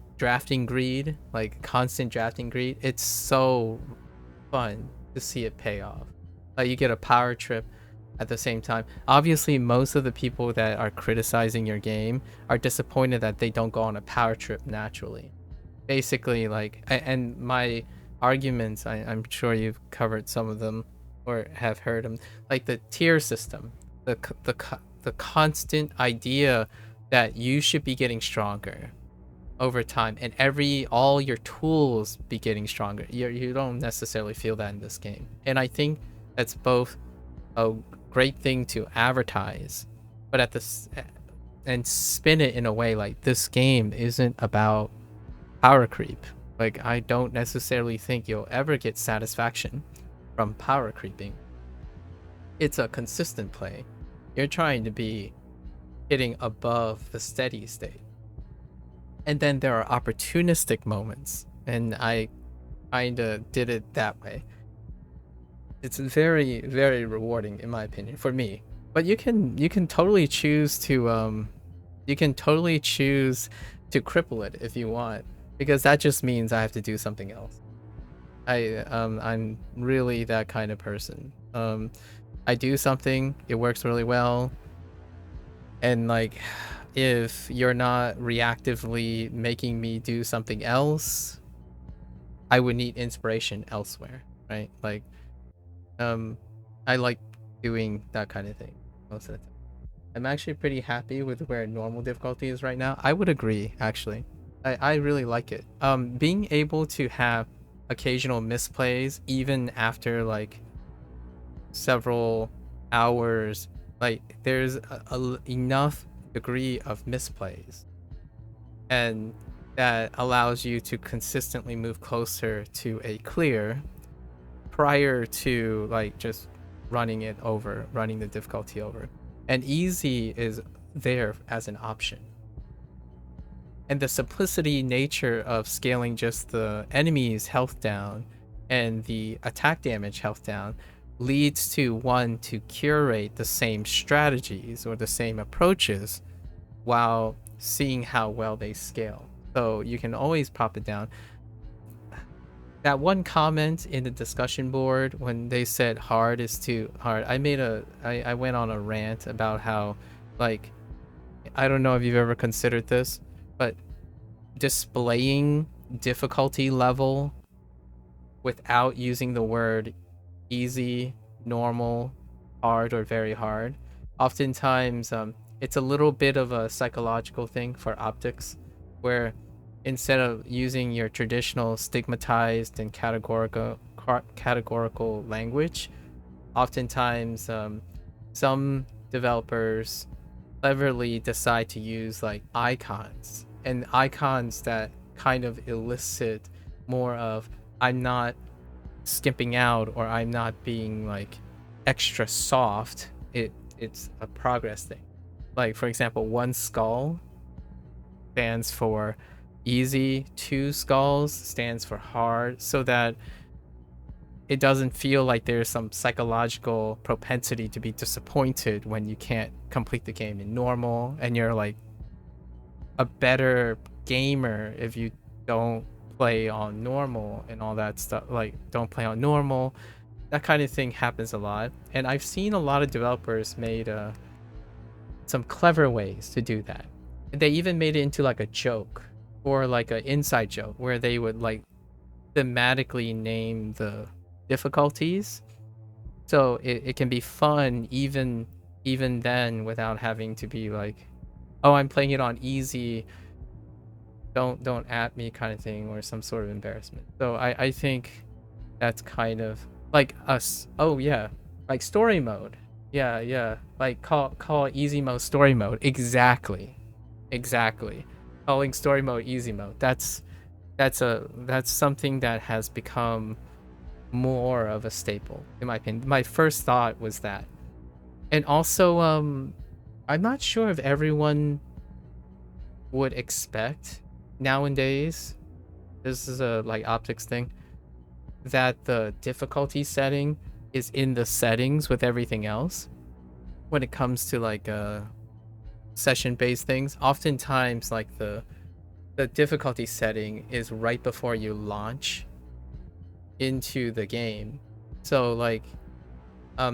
greed, like constant drafting greed, it's so fun to see it pay off. Like, you get a power trip at the same time. Obviously, most of the people that are criticizing your game are disappointed that they don't go on a power trip naturally. Basically, like, and my arguments, I'm sure you've covered some of them or have heard them, like the tier system, the constant idea that you should be getting stronger over time, and all your tools be getting stronger. You don't necessarily feel that in this game, and I think that's both a great thing to advertise, but and spin it in a way like, this game isn't about power creep. Like, I don't necessarily think you'll ever get satisfaction from power creeping. It's a consistent play. You're trying to be hitting above the steady state. And then there are opportunistic moments, and I kinda did it that way. It's very, very rewarding, in my opinion, for me. But you can totally choose to cripple it if you want, because that just means I have to do something else. I'm really that kind of person. I do something, it works really well, and like, if you're not reactively making me do something else, I would need inspiration elsewhere, right? Like, I like doing that kind of thing most of the time. I'm actually pretty happy with where normal difficulty is right now. I would agree, actually. I really like it. Being able to have occasional misplays, even after like several hours, like there's enough degree of misplays, and that allows you to consistently move closer to a clear, prior to like just running the difficulty over. And easy is there as an option. And the simplicity nature of scaling just the enemy's health down and the attack damage health down leads to one to curate the same strategies or the same approaches while seeing how well they scale. So you can always pop it down. That one comment in the discussion board when they said hard is too hard, I went on a rant about how, like, I don't know if you've ever considered this, but displaying difficulty level without using the word easy, normal, hard, or very hard. Oftentimes, it's a little bit of a psychological thing for optics, where instead of using your traditional stigmatized and categorical language, oftentimes some developers cleverly decide to use like icons, and icons that kind of elicit more of I'm not skimping out or I'm not being like extra soft. It's a progress thing. Like for example, one skull stands for easy, two skulls stands for hard, so that it doesn't feel like there's some psychological propensity to be disappointed when you can't complete the game in normal, and you're like a better gamer if you don't play on normal and all that stuff. Like don't play on normal, that kind of thing happens a lot, and I've seen a lot of developers made some clever ways to do that. They even made it into like a joke or like an inside joke where they would like thematically name the difficulties, so it can be fun even then without having to be like, oh, I'm playing it on easy, don't at me kind of thing, or some sort of embarrassment. So I think that's kind of like us. Oh yeah, like story mode. Yeah, like call easy mode story mode. Exactly calling story mode easy mode. That's something that has become more of a staple in my opinion. My first thought was that. And also I'm not sure if everyone would expect nowadays, this is a like optics thing, that the difficulty setting is in the settings with everything else when it comes to like session based things. Oftentimes like the difficulty setting is right before you launch into the game. So like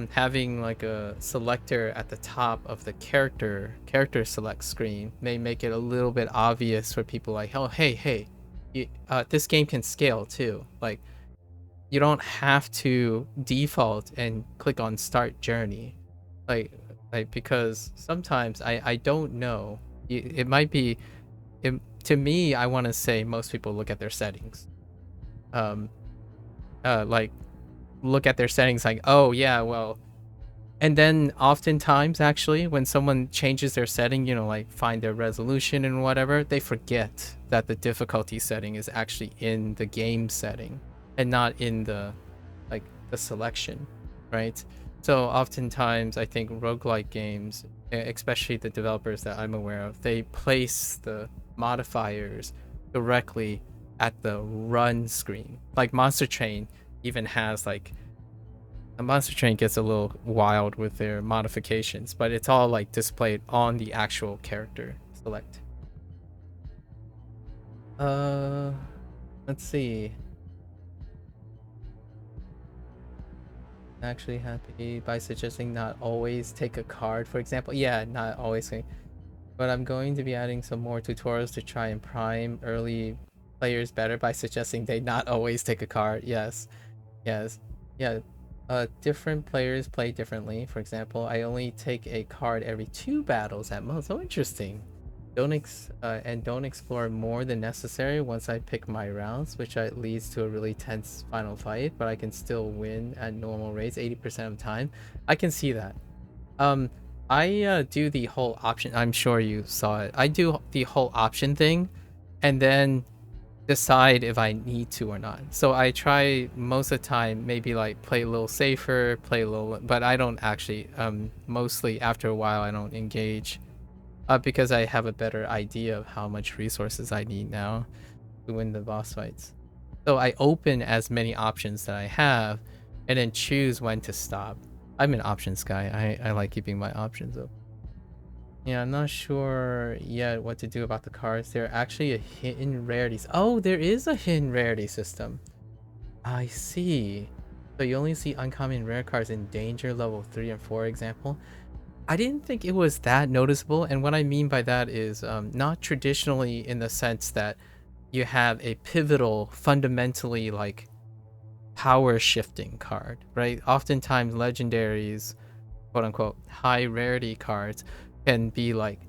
having like a selector at the top of the character select screen may make it a little bit obvious for people like, oh hey, this game can scale too. Like you don't have to default and click on start journey, like because sometimes I don't know, it might be to me, I want to say most people look at their settings, like look at their settings like, oh yeah, well, and then oftentimes actually when someone changes their setting, you know, like find their resolution and whatever, they forget that the difficulty setting is actually in the game setting and not in the like the selection, right? So oftentimes I think roguelike games, especially the developers that I'm aware of, they place the modifiers directly at the run screen. Like Monster Train even has like, a Monster Train gets a little wild with their modifications, but it's all like displayed on the actual character select. Let's see. Actually happy by suggesting not always take a card, for example. Yeah, not always. But I'm going to be adding some more tutorials to try and prime early players better by suggesting they not always take a card. Yes. Yeah. Different players play differently. For example, I only take a card every 2 battles at most. So interesting. Don't explore more than necessary once I pick my rounds, which leads to a really tense final fight, but I can still win at normal rates 80% of the time. I can see that. I do the whole option. I'm sure you saw it. I do the whole option thing and then decide if I need to or not. So I try most of the time, maybe like play a little safer, play a little, but I don't actually, mostly after a while, I don't engage Because I have a better idea of how much resources I need now to win the boss fights. So I open as many options that I have and then choose when to stop. I'm an options guy. I like keeping my options open. Yeah, I'm not sure yet what to do about the cards. They're actually a hidden rarities. Oh, there is a hidden rarity system. I see. So you only see uncommon rare cards in danger level 3 and 4 example. I didn't think it was that noticeable, and what I mean by that is not traditionally in the sense that you have a pivotal, fundamentally like power shifting card, right? Oftentimes legendaries, quote unquote, high rarity cards can be like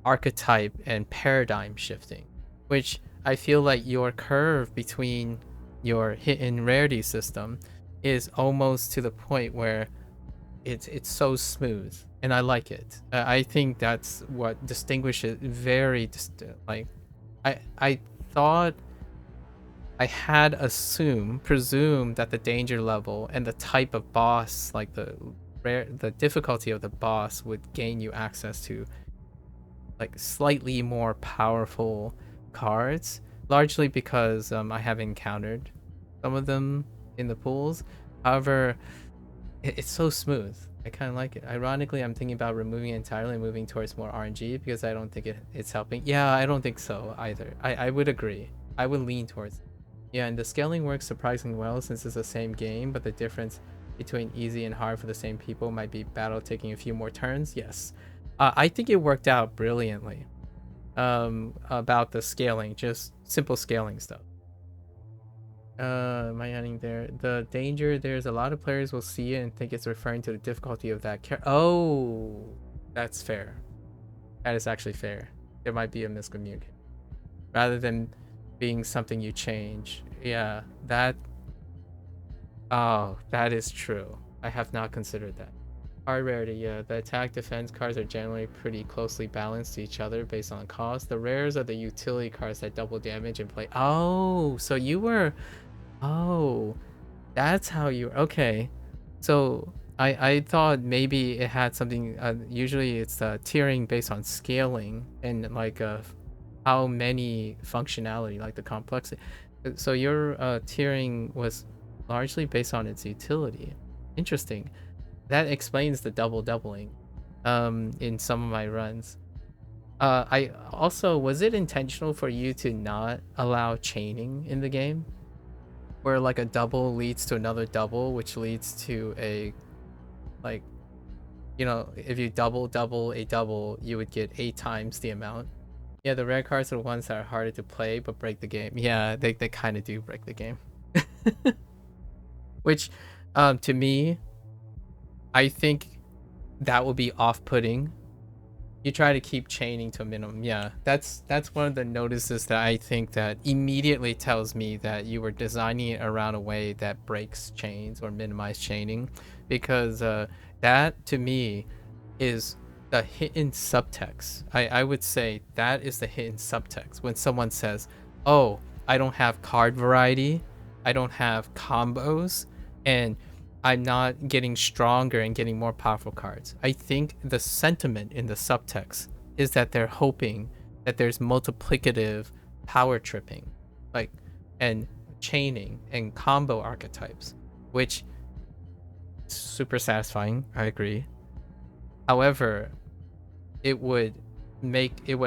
archetype and paradigm shifting, which I feel like your curve between your hidden rarity system is almost to the point where it's so smooth, and I like it. I think that's what distinguishes very like I thought I had presumed that the danger level and the type of boss, like the difficulty of the boss, would gain you access to like slightly more powerful cards, largely because I have encountered some of them in the pools. However, it's so smooth. I kind of like it. Ironically, I'm thinking about removing it entirely and moving towards more RNG because I don't think it's helping. Yeah, I don't think so either. I would agree. I would lean towards it. Yeah, and the scaling works surprisingly well since it's the same game, but the difference between easy and hard for the same people might be battle taking a few more turns. Yes. I think it worked out brilliantly about the scaling, just simple scaling stuff. Am I adding there? The danger, there's a lot of players will see it and think it's referring to the difficulty of that Oh, that's fair. That is actually fair. There might be a miscommunication. Rather than being something you change. Yeah, that... Oh, that is true. I have not considered that. Card rarity, yeah. The attack defense cards are generally pretty closely balanced to each other based on cost. The rares are the utility cards that double damage and play. Oh, so you were... Oh, that's how you... Okay. So I thought maybe it had something... usually it's tiering based on scaling and like how many functionality, like the complexity. So your tiering was largely based on its utility. Interesting. That explains the doubling in some of my runs. I also, was it intentional for you to not allow chaining in the game, where like a double leads to another double, which leads to a, like, if you double a double, you would get 8 times the amount? Yeah, the rare cards are the ones that are harder to play but break the game. Yeah, they kind of do break the game. Which to me, I think that would be off-putting. You try to keep chaining to a minimum. Yeah, that's one of the notices that I think that immediately tells me that you were designing it around a way that breaks chains or minimize chaining, because that to me is the hidden subtext. I would say that is the hidden subtext when someone says, oh, I don't have card variety, I don't have combos, and I'm not getting stronger and getting more powerful cards. I think the sentiment in the subtext is that they're hoping that there's multiplicative power tripping, like, and chaining and combo archetypes, which is super satisfying. I agree. However, it would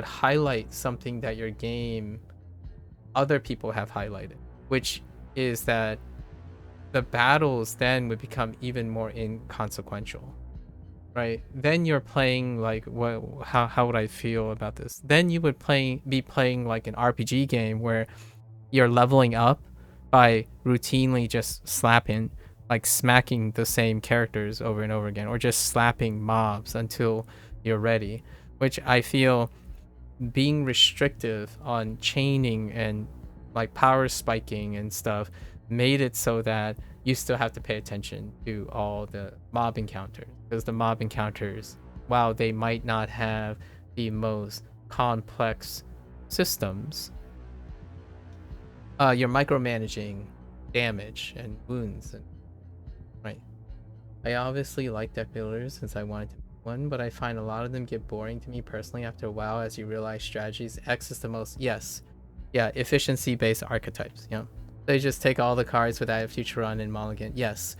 highlight something that your game, other people have highlighted, which is that the battles then would become even more inconsequential, right? Then you're playing like, how would I feel about this? Then you would be playing like an RPG game where you're leveling up by routinely just smacking the same characters over and over again, or just slapping mobs until you're ready, which I feel being restrictive on chaining and like power spiking and stuff made it so that you still have to pay attention to all the mob encounters, because the mob encounters, while they might not have the most complex systems, you're micromanaging damage and wounds, and right. I obviously like deck builders since I wanted to one, but I find a lot of them get boring to me personally after a while as you realize strategies. X is the most, yes. Yeah, efficiency-based archetypes, yeah. They just take all the cards with Add Future Run and Mulligan, yes.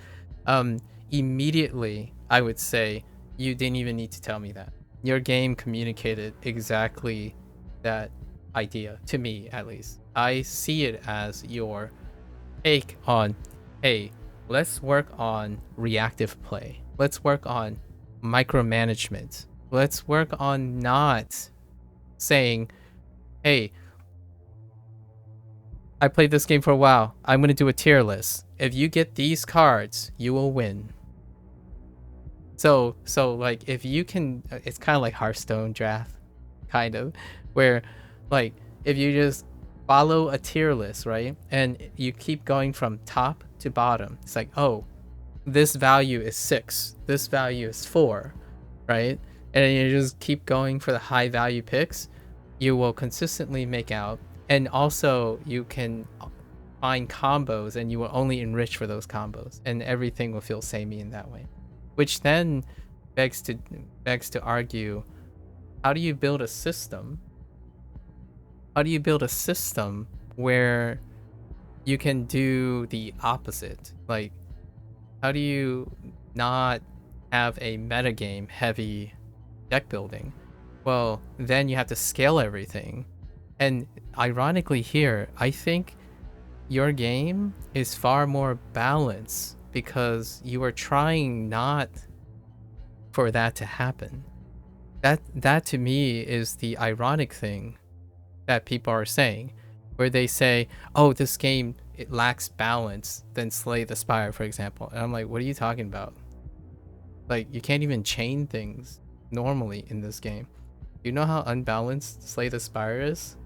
Immediately, I would say, you didn't even need to tell me that. Your game communicated exactly that idea, to me at least. I see it as your take on, hey, let's work on reactive play. Let's work on micromanagement. Let's work on not saying, hey, I played this game for a while. I'm going to do a tier list. If you get these cards, you will win. So like if you can, it's kind of like Hearthstone draft, kind of, where like if you just follow a tier list, right? And you keep going from top to bottom. It's like, oh, this value is 6, this value is 4, right? And you just keep going for the high value picks, you will consistently make out. And also you can find combos and you will only enrich for those combos, and everything will feel samey in that way. Which then begs to argue, how do you build a system? How do you build a system where you can do the opposite? Like, how do you not have a metagame heavy deck building? Well, then you have to scale everything. And ironically here, I think your game is far more balanced because you are trying not for that to happen. That to me is the ironic thing that people are saying, where they say, oh, this game, it lacks balance than Slay the Spire, for example. And I'm like, what are you talking about? Like, you can't even chain things normally in this game. You know how unbalanced Slay the Spire is?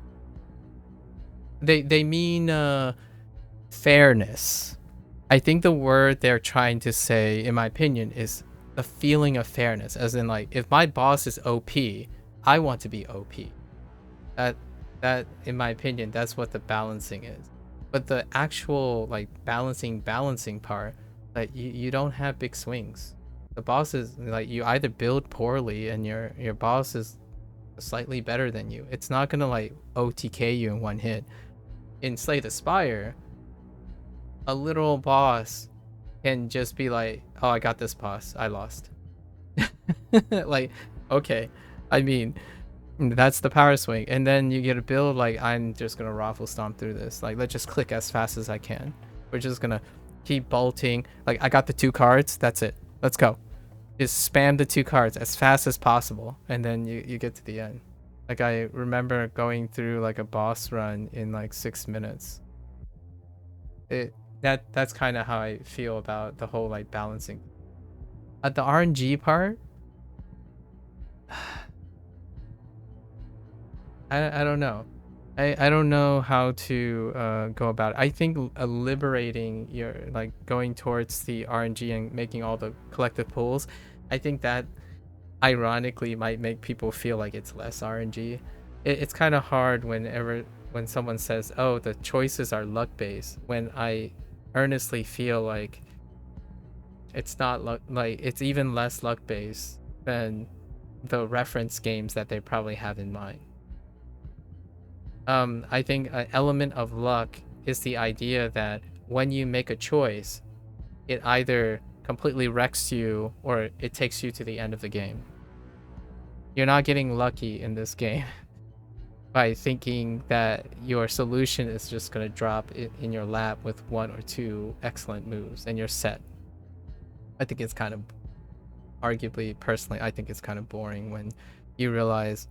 They mean fairness. I think the word they're trying to say, in my opinion, is the feeling of fairness. As in, like, if my boss is OP, I want to be OP. That, in my opinion, that's what the balancing is. But the actual like balancing part, like you don't have big swings. The boss is like, you either build poorly and your boss is slightly better than you. It's not gonna like OTK you in one hit. In Slay the Spire, a literal boss can just be like, oh, I got this boss, I lost. Like, okay, I mean, that's the power swing. And then you get a build like, I'm just gonna raffle stomp through this, like, let's just click as fast as I can. We're just gonna keep bolting. Like, I got the 2 cards, that's it, let's go. Just spam the 2 cards as fast as possible, and then you get to the end. Like, I remember going through like a boss run in like 6 minutes. That's kind of how I feel about the whole like balancing. At the RNG part, I don't know. I don't know how to go about it. I think liberating your, like, going towards the RNG and making all the collective pools, I think that ironically might make people feel like it's less RNG. It's kind of hard when someone says, oh, the choices are luck based, when I earnestly feel like it's not luck, like it's even less luck based than the reference games that they probably have in mind. I think an element of luck is the idea that when you make a choice, it either completely wrecks you or it takes you to the end of the game. You're not getting lucky in this game by thinking that your solution is just going to drop it in your lap with 1 or 2 excellent moves and you're set. I think it's kind of, arguably, personally, I think it's kind of boring when you realize,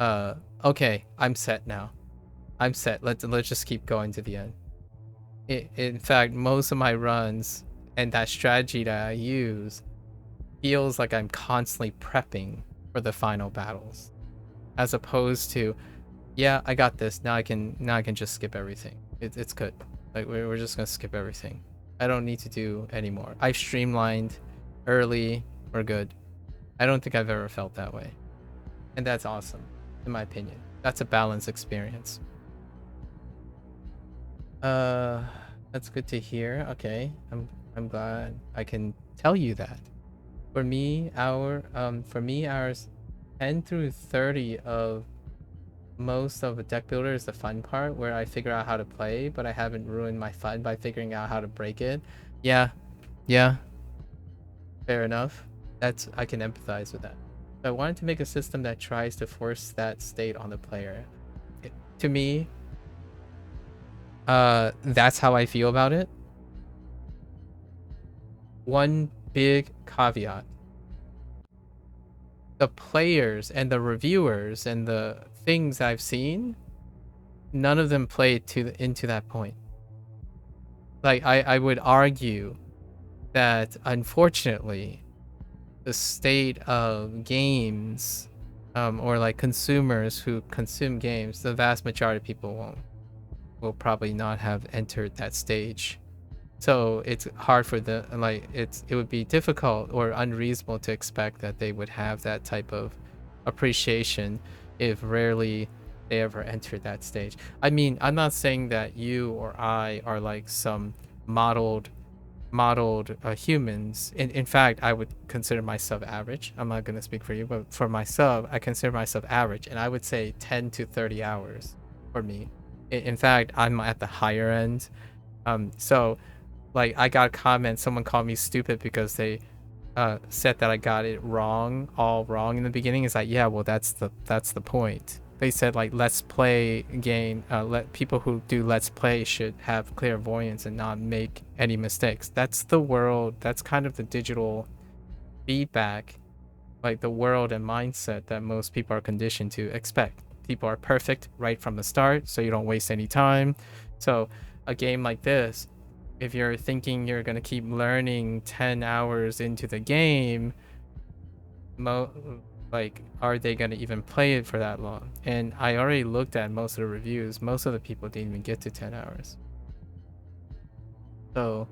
okay, I'm set now. I'm set. Let's just keep going to the end. In fact, most of my runs and that strategy that I use feels like I'm constantly prepping for the final battles, as opposed to, yeah, I got this. Now I can just skip everything. It's good. Like, we're just gonna skip everything. I don't need to do anymore. I've streamlined early. We're good. I don't think I've ever felt that way, and that's awesome, in my opinion. That's a balanced experience. That's good to hear. Okay, I'm glad I can tell you that. For me, hours 10 through 30 of most of a deck builder is the fun part where I figure out how to play, but I haven't ruined my fun by figuring out how to break it. Yeah, yeah, fair enough. I can empathize with that. So I wanted to make a system that tries to force that state on the player. To me, that's how I feel about it. One big caveat: the players and the reviewers and the things I've seen, none of them played into that point. Like I would argue that unfortunately the state of games, or like consumers who consume games, the vast majority of people will probably not have entered that stage. So it's hard for the it would be difficult or unreasonable to expect that they would have that type of appreciation if rarely they ever entered that stage. I mean, I'm not saying that you or I are like some modeled humans. In fact, I would consider myself average. I'm not going to speak for you, but for myself, I consider myself average, and I would say 10 to 30 hours for me. In fact, I'm at the higher end. So like I got a comment, someone called me stupid because they said that I got it all wrong in the beginning. It's like, yeah, well, that's the point. They said like let's play game, let people who do let's play should have clairvoyance and not make any mistakes. That's the world. That's kind of the digital feedback, like the world and mindset that most people are conditioned to expect. People are perfect right from the start, so you don't waste any time. So a game like this, if you're thinking you're gonna keep learning 10 hours into the game, like, are they gonna even play it for that long? And I already looked at most of the reviews. Most of the people didn't even get to 10 hours. So,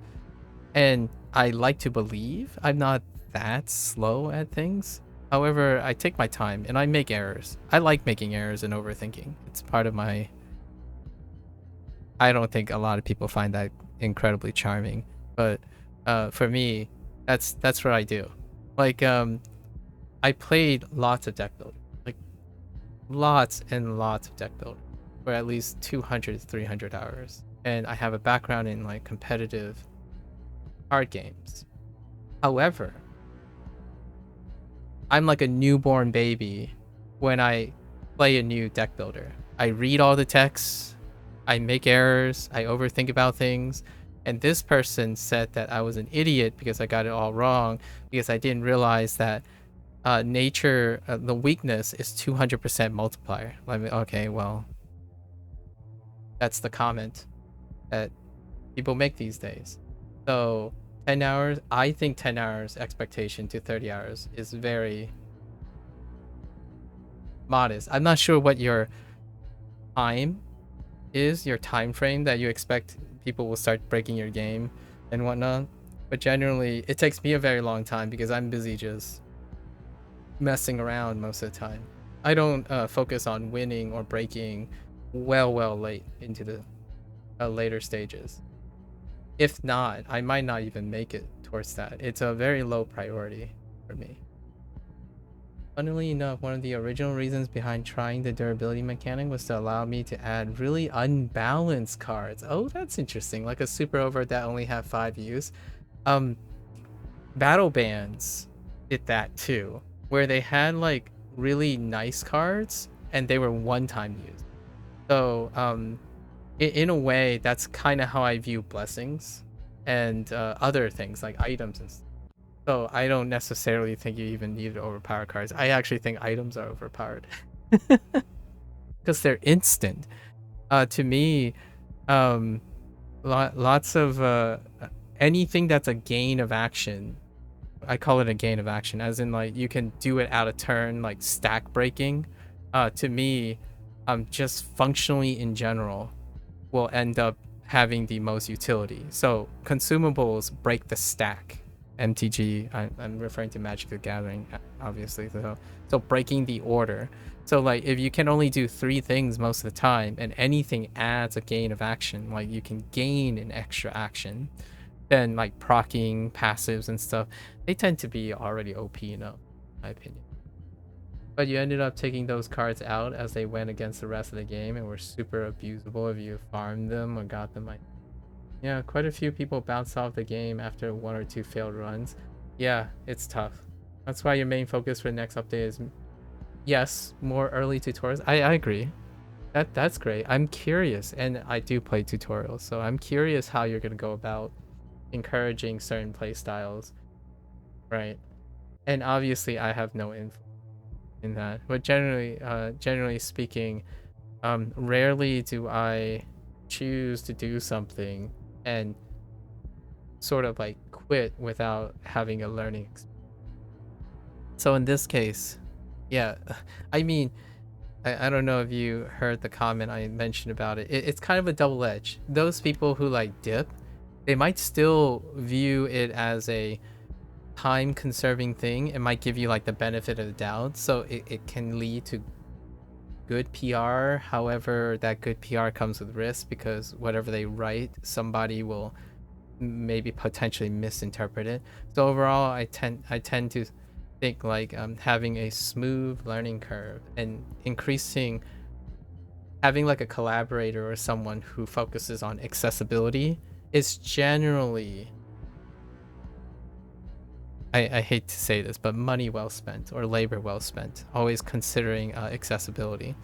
and I like to believe I'm not that slow at things. However, I take my time and I make errors. I like making errors and overthinking. It's part of my... I don't think a lot of people find that incredibly charming, but for me, that's what I do. Like, I played lots of deck building, like lots and lots of deck building for at least 200 to 300 hours, and I have a background in like competitive card games. However, I'm like a newborn baby when I play a new deck builder. I read all the texts, I make errors, I overthink about things, and this person said that I was an idiot because I got it all wrong because I didn't realize that nature, the weakness is 200% multiplier. I mean, okay, well, that's the comment that people make these days. So 10 hours, I think 10 hours expectation to 30 hours is very modest. I'm not sure what your time is, your time frame that you expect people will start breaking your game and whatnot, but generally it takes me a very long time because I'm busy just messing around most of the time. I don't focus on winning or breaking well late into the later stages. If not, I might not even make it towards that. It's a very low priority for me. Funnily enough, one of the original reasons behind trying the durability mechanic was to allow me to add really unbalanced cards. Oh, that's interesting. Like a super over that only have 5 use. Battle bands did that too, where they had like really nice cards and they were one-time use. So in a way, that's kind of how I view blessings and other things like items and stuff. So I don't necessarily think you even need to overpower cards. I actually think items are overpowered because they're instant. To me, lots of anything that's a gain of action, I call it a gain of action, as in like you can do it out of turn, like stack breaking. To me, just functionally in general, will end up having the most utility. So consumables break the stack. MTG, I'm referring to Magic the Gathering, obviously. So breaking the order. So like if you can only do 3 things most of the time and anything adds a gain of action, like you can gain an extra action, then like proccing passives and stuff, they tend to be already OP enough, in my opinion. But you ended up taking those cards out as they went against the rest of the game and were super abusable if you farmed them or got them. Like, yeah, quite a few people bounce off the game after 1 or 2 failed runs. Yeah, it's tough. That's why your main focus for the next update is, yes, more early tutorials. I agree. That's great. I'm curious, and I do play tutorials, so I'm curious how you're gonna go about encouraging certain play styles, right? And obviously, I have no influence in that. But generally speaking, rarely do I choose to do something and sort of like quit without having a learning experience. So in this case, yeah, I mean, I don't know if you heard the comment I mentioned about it. It's kind of a double edge. Those people who like dip, they might still view it as a time conserving thing. It might give you like the benefit of the doubt. So it can lead to good PR. However, that good PR comes with risk because whatever they write, somebody will maybe potentially misinterpret it. So overall, I tend to think like having a smooth learning curve and increasing having like a collaborator or someone who focuses on accessibility is generally, I hate to say this, but money well spent or labor well spent, always considering accessibility.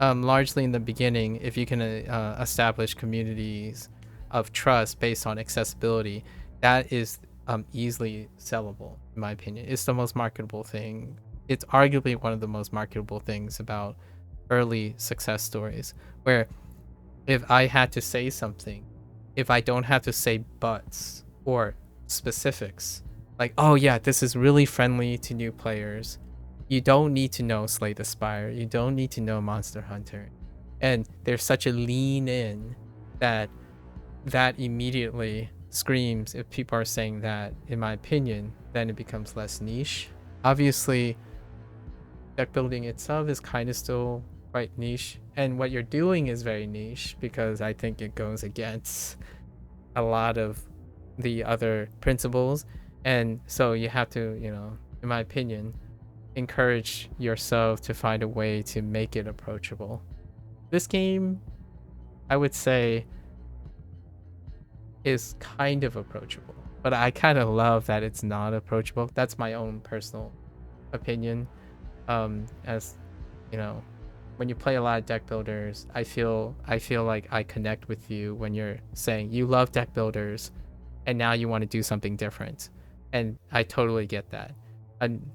Largely in the beginning, if you can establish communities of trust based on accessibility, that is easily sellable, in my opinion. It's the most marketable thing. It's arguably one of the most marketable things about early success stories, where if I had to say something, if I don't have to say buts or specifics, like, oh yeah, this is really friendly to new players. You don't need to know Slay the Spire. You don't need to know Monster Hunter. And there's such a lean in that that immediately screams, if people are saying that, in my opinion, then it becomes less niche. Obviously, deck building itself is kind of still quite niche, and what you're doing is very niche because I think it goes against a lot of the other principles. And so you have to, in my opinion, encourage yourself to find a way to make it approachable. This game, I would say, is kind of approachable, but I kind of love that it's not approachable. That's my own personal opinion. As you know, when you play a lot of deck builders, I feel like I connect with you when you're saying you love deck builders and now you want to do something different, and I totally get that. And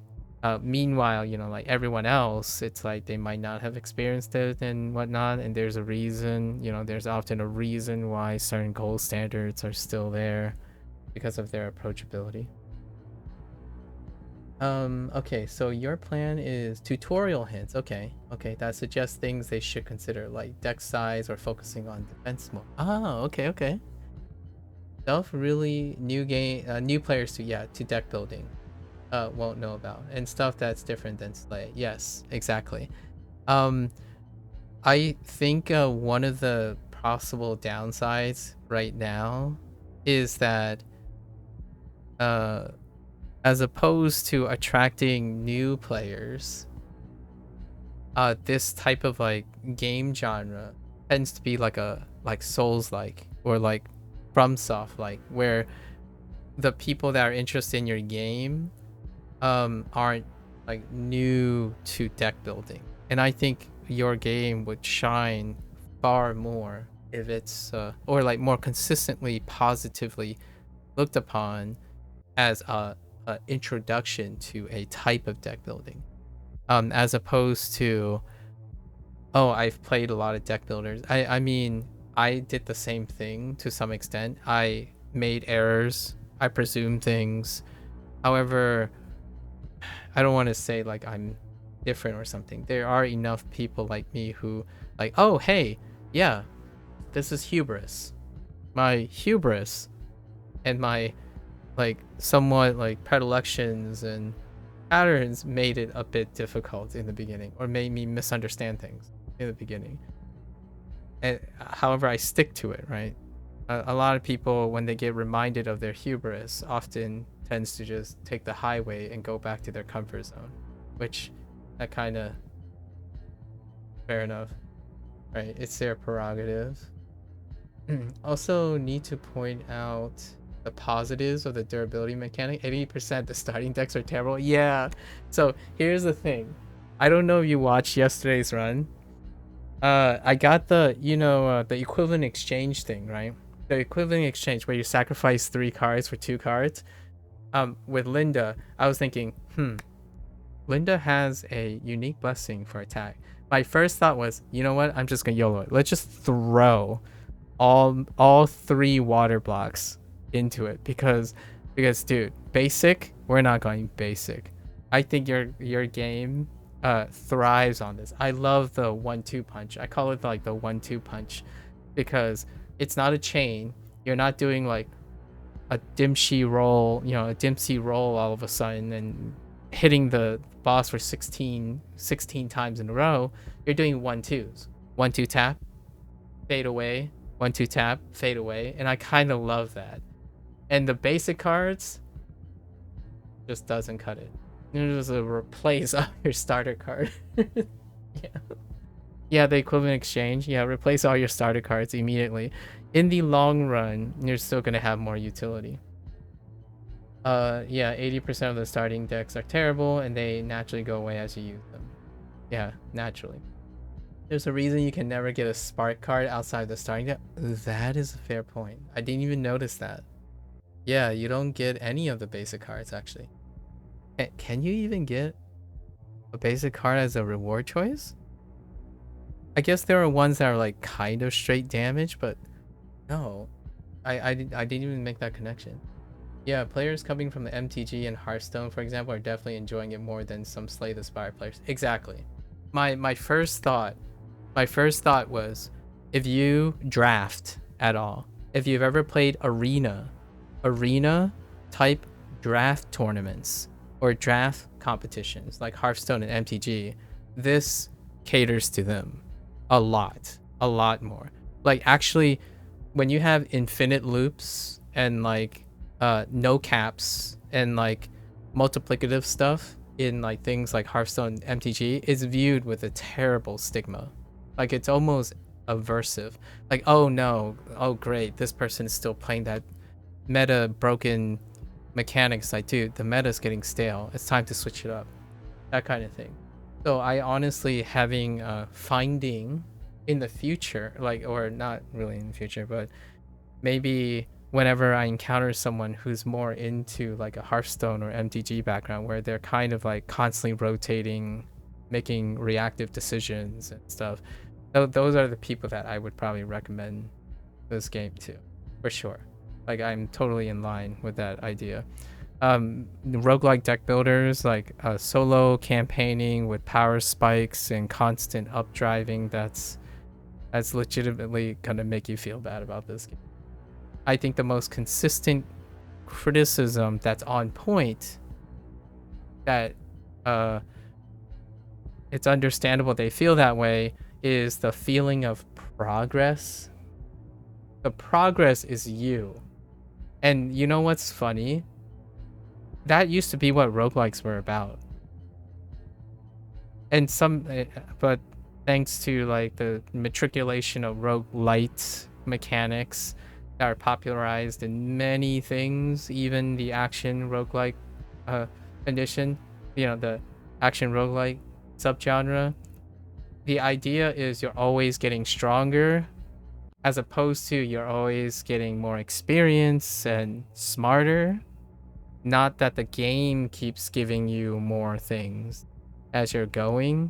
meanwhile, like everyone else, it's like they might not have experienced it and whatnot, and there's a reason. There's often a reason why certain gold standards are still there because of their approachability. Okay, so your plan is tutorial hints. Okay, that suggests things they should consider, like deck size or focusing on defense mode. Oh, okay. Stuff really new players to deck building won't know about, and stuff that's different than Slay. Yes, exactly. Um, I think one of the possible downsides right now is that uh as opposed to attracting new players, this type of like game genre tends to be like a like Souls like or like FromSoft like, where the people that are interested in your game aren't like new to deck building. And I think your game would shine far more if it's or like more consistently positively looked upon as a introduction to a type of deck building, as opposed to, oh, I've played a lot of deck builders. I mean, I did the same thing to some extent. I made errors, I presumed things. However, I don't want to say like I'm different or something. There are enough people like me who like, oh hey, yeah, this is hubris. My hubris and my like somewhat like predilections and patterns made it a bit difficult in the beginning, or made me misunderstand things in the beginning. And however, I stick to it, right? A lot of people, when they get reminded of their hubris, often tends to just take the highway and go back to their comfort zone, which that kind of fair enough, right? It's their prerogative. Also, need to point out the positives of the durability mechanic. 80% the starting decks are terrible. Yeah. So here's the thing. I don't know if you watched yesterday's run. I got the the equivalent exchange thing, right? The equivalent exchange where you sacrifice 3 cards for 2 cards. With Linda, I was thinking, Linda has a unique blessing for attack. My first thought was, you know what? I'm just gonna YOLO it. Let's just throw all 3 water blocks into it because dude, basic, we're not going basic. I think your game thrives on this. I love the 1-2 punch. I call it like the 1-2 punch because it's not a chain. You're not doing like a Dempsey roll, a Dempsey roll all of a sudden and hitting the boss for 16 times in a row. You're doing 1-2s. 1-2 tap, fade away, 1-2 tap, fade away, and I kind of love that. And the basic cards just doesn't cut it. You just replace your starter card. Yeah, the equivalent exchange. Yeah, replace all your starter cards immediately. In the long run, you're still gonna have more utility. Yeah, 80% of the starting decks are terrible, and they naturally go away as you use them. Yeah, naturally. There's a reason you can never get a spark card outside the starting deck. That is a fair point. I didn't even notice that. Yeah, you don't get any of the basic cards, actually. Can you even get a basic card as a reward choice? I guess there are ones that are like kind of straight damage, but no. I didn't even make that connection. Yeah, players coming from the MTG and Hearthstone, for example, are definitely enjoying it more than some Slay the Spire players. Exactly. My first thought was, if you draft at all, if you've ever played arena type draft tournaments or draft competitions like Hearthstone and MTG, this caters to them a lot more. Like, actually, when you have infinite loops and like no caps and like multiplicative stuff in like things like Hearthstone MTG, is viewed with a terrible stigma. Like, it's almost aversive. Like, oh no, oh great, this person is still playing that meta broken mechanics. Like, dude, the meta's getting stale. It's time to switch it up. That kind of thing. So I honestly having finding in the future, like, or not really in the future, but maybe whenever I encounter someone who's more into like a Hearthstone or MTG background, where they're kind of like constantly rotating, making reactive decisions and stuff, those are the people that I would probably recommend this game to, for sure. Like, I'm totally in line with that idea. Roguelike deck builders, like solo campaigning with power spikes and constant updriving, that's legitimately gonna make you feel bad about this game. I think the most consistent criticism that's on point, that it's understandable they feel that way, is the feeling of progress. The progress is you. And you know what's funny? That used to be what roguelikes were about. And but thanks to like the matriculation of roguelite mechanics that are popularized in many things, even the action roguelike edition, the action roguelike subgenre, the idea is you're always getting stronger, as opposed to you're always getting more experience and smarter. Not that the game keeps giving you more things as you're going.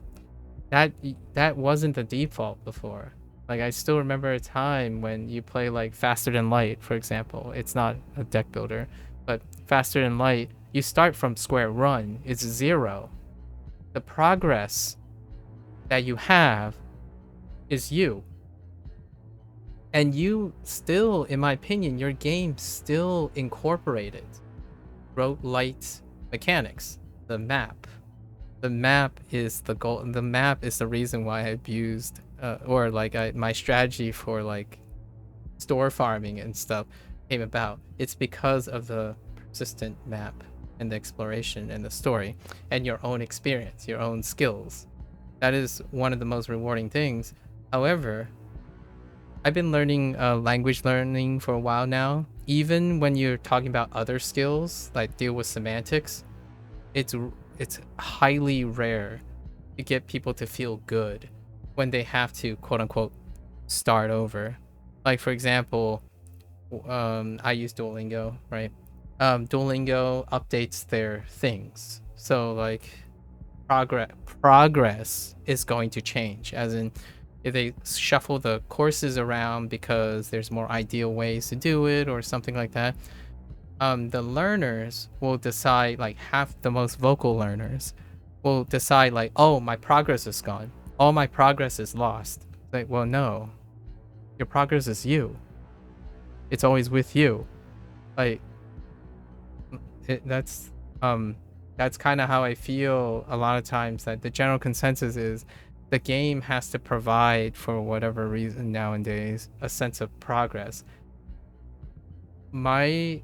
That wasn't the default before. Like, I still remember a time when you play like Faster Than Light, for example. It's not a deck builder, but Faster Than Light, you start from square one. It's 0. The progress that you have is you. And you still, in my opinion, your game still incorporated roguelite mechanics. The map is the goal. The map is the reason why I've used my strategy for like store farming and stuff came about. It's because of the persistent map and the exploration and the story and your own experience, your own skills. That is one of the most rewarding things. However, I've been learning language learning for a while now. Even when you're talking about other skills like deal with semantics, it's highly rare to get people to feel good when they have to quote unquote start over. Like for example, I use Duolingo, right? Duolingo updates their things, so like progress is going to change, as in if they shuffle the courses around because there's more ideal ways to do it or something like that. The learners will decide, like half the most vocal learners will decide like, oh, my progress is gone, all my progress is lost. Like, well, no, your progress is you, it's always with you. Like that's kind of how I feel a lot of times, that the general consensus is the game has to provide, for whatever reason nowadays, a sense of progress. My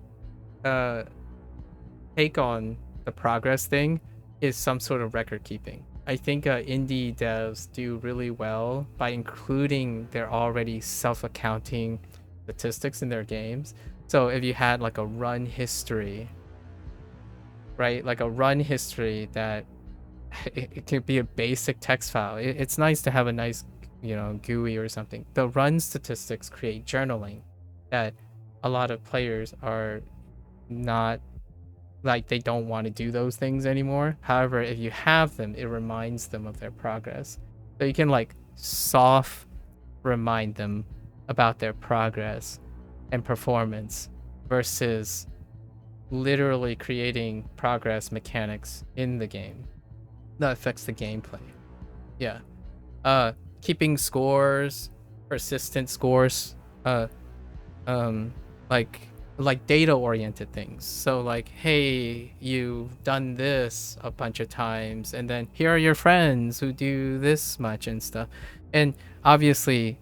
take on the progress thing is some sort of record keeping. I think indie devs do really well by including their already self-accounting statistics in their games. So if you had like a run history, right? Like a run history that it could be a basic text file. It's nice to have a nice, GUI or something. The run statistics create journaling that a lot of players are not, like, they don't want to do those things anymore. However, if you have them, it reminds them of their progress. So you can like soft remind them about their progress and performance versus literally creating progress mechanics in the game that affects the gameplay. Yeah. Keeping scores, persistent scores, like data oriented things. So like, hey, you've done this a bunch of times, and then here are your friends who do this much and stuff. And obviously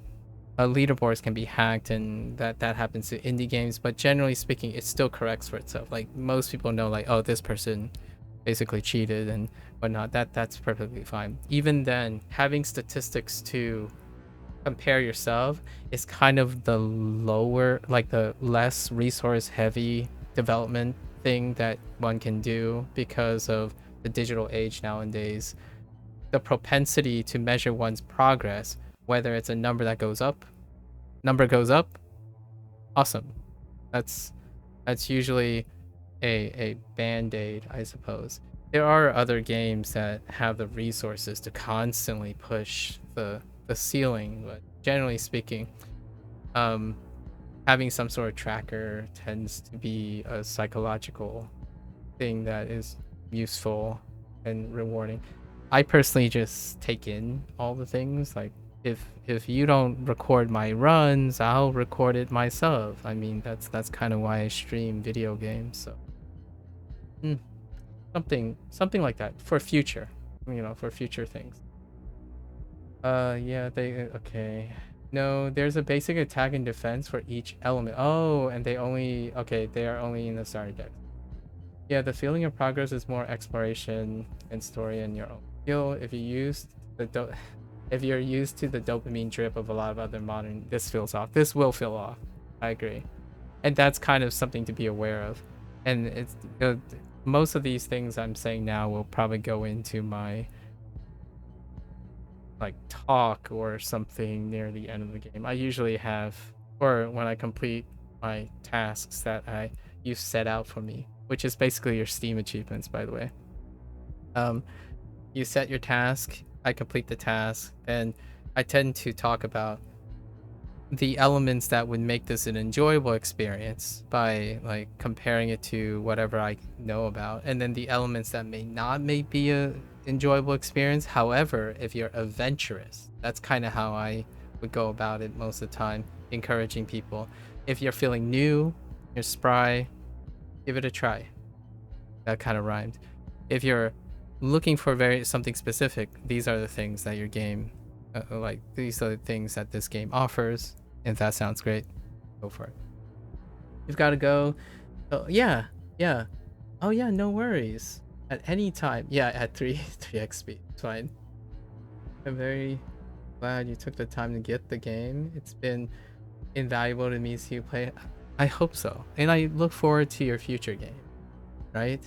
leaderboards can be hacked, and that happens to indie games, but generally speaking it still corrects for itself. Like most people know, like, oh, this person basically cheated and whatnot. That's perfectly fine. Even then, having statistics to compare yourself is kind of the lower, like the less resource heavy development thing that one can do because of the digital age nowadays. The propensity to measure one's progress, whether it's a number that goes up, awesome. That's usually a band-aid, I suppose. There are other games that have the resources to constantly push the ceiling, but generally speaking, having some sort of tracker tends to be a psychological thing that is useful and rewarding. I personally just take in all the things. Like if you don't record my runs, I'll record it myself. I mean, that's kind of why I stream video games. So something like that for future, for future things. Yeah, okay. No, there's a basic attack and defense for each element. Oh, and they are only in the starter deck. Yeah, the feeling of progress is more exploration and story in your own skill. If you're used to the dopamine drip of a lot of other modern, this will feel off. I agree. And that's kind of something to be aware of. And it's most of these things I'm saying now will probably go into my like talk or something near the end of the game. I usually have, or when I complete my tasks that you set out for me, which is basically your Steam achievements, by the way. You set your task, I complete the task, and I tend to talk about the elements that would make this an enjoyable experience by like comparing it to whatever I know about, and then the elements that may be a enjoyable experience. However, if you're adventurous, that's kind of how I would go about it most of the time, encouraging people. If you're feeling new, you're spry, give it a try. That kind of rhymed. If you're looking for something specific, these are the things that your game these are the things that this game offers, if that sounds great. Go for it. You've got to go. Oh yeah, yeah. Oh yeah, no worries. At any time. Yeah, at 3x speed. It's fine. I'm very glad you took the time to get the game. It's been invaluable to me see you play. I hope so. And I look forward to your future game. Right?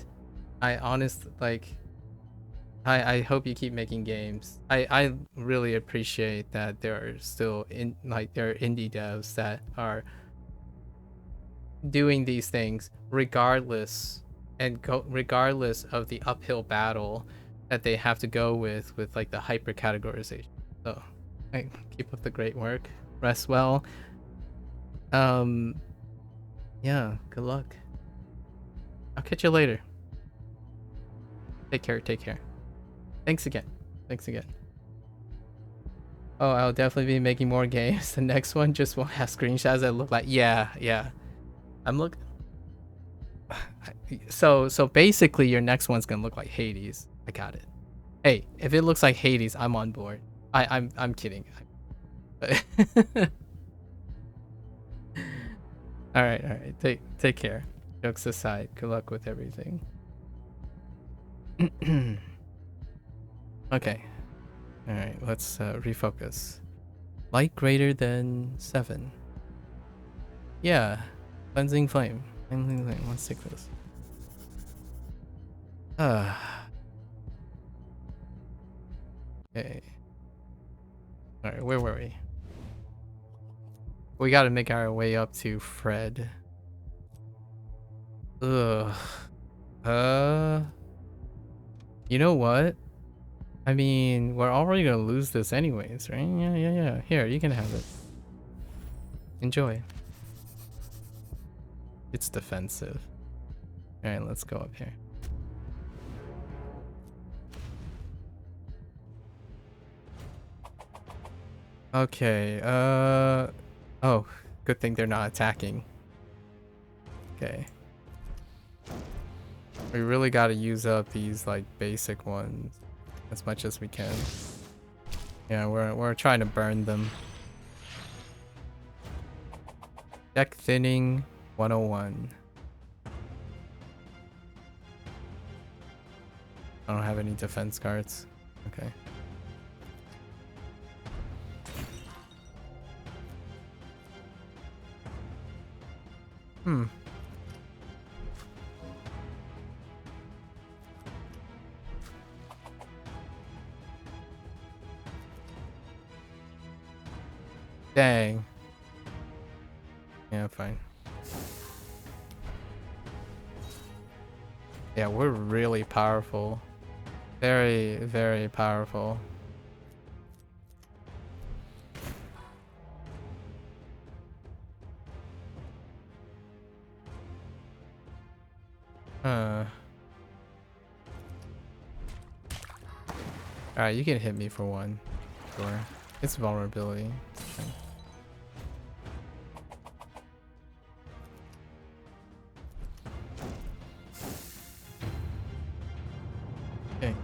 I hope you keep making games. I really appreciate that there are still there are indie devs that are doing these things regardless regardless of the uphill battle that they have to go with like the hyper categorization. So keep up the great work. Rest well. Yeah, good luck. I'll catch you later. Take care. Thanks again. Oh, I'll definitely be making more games. The next one just won't have screenshots that look like yeah. I'm looking. So basically your next one's gonna look like Hades. I got it. Hey, if it looks like Hades, I'm on board. I'm kidding. All right. Take care. Jokes aside, good luck with everything. Okay. All right, let's refocus. Light greater than 7. Yeah. Cleansing flame. Let's take this. Okay. All right, where were we? We got to make our way up to Fred. Ugh. You know what? I mean, we're already gonna lose this anyways, right? Yeah. Here, you can have it. Enjoy. It's defensive. Alright, let's go up here. Okay, oh, good thing they're not attacking. Okay. We really gotta use up these, like, basic ones as much as we can. Yeah, we're trying to burn them. Deck thinning 101. I don't have any defense cards. Okay. Dang. Yeah, fine. Yeah, we're really powerful. Very, very powerful. Alright, you can hit me for one. Sure. It's vulnerability. Okay. Okay.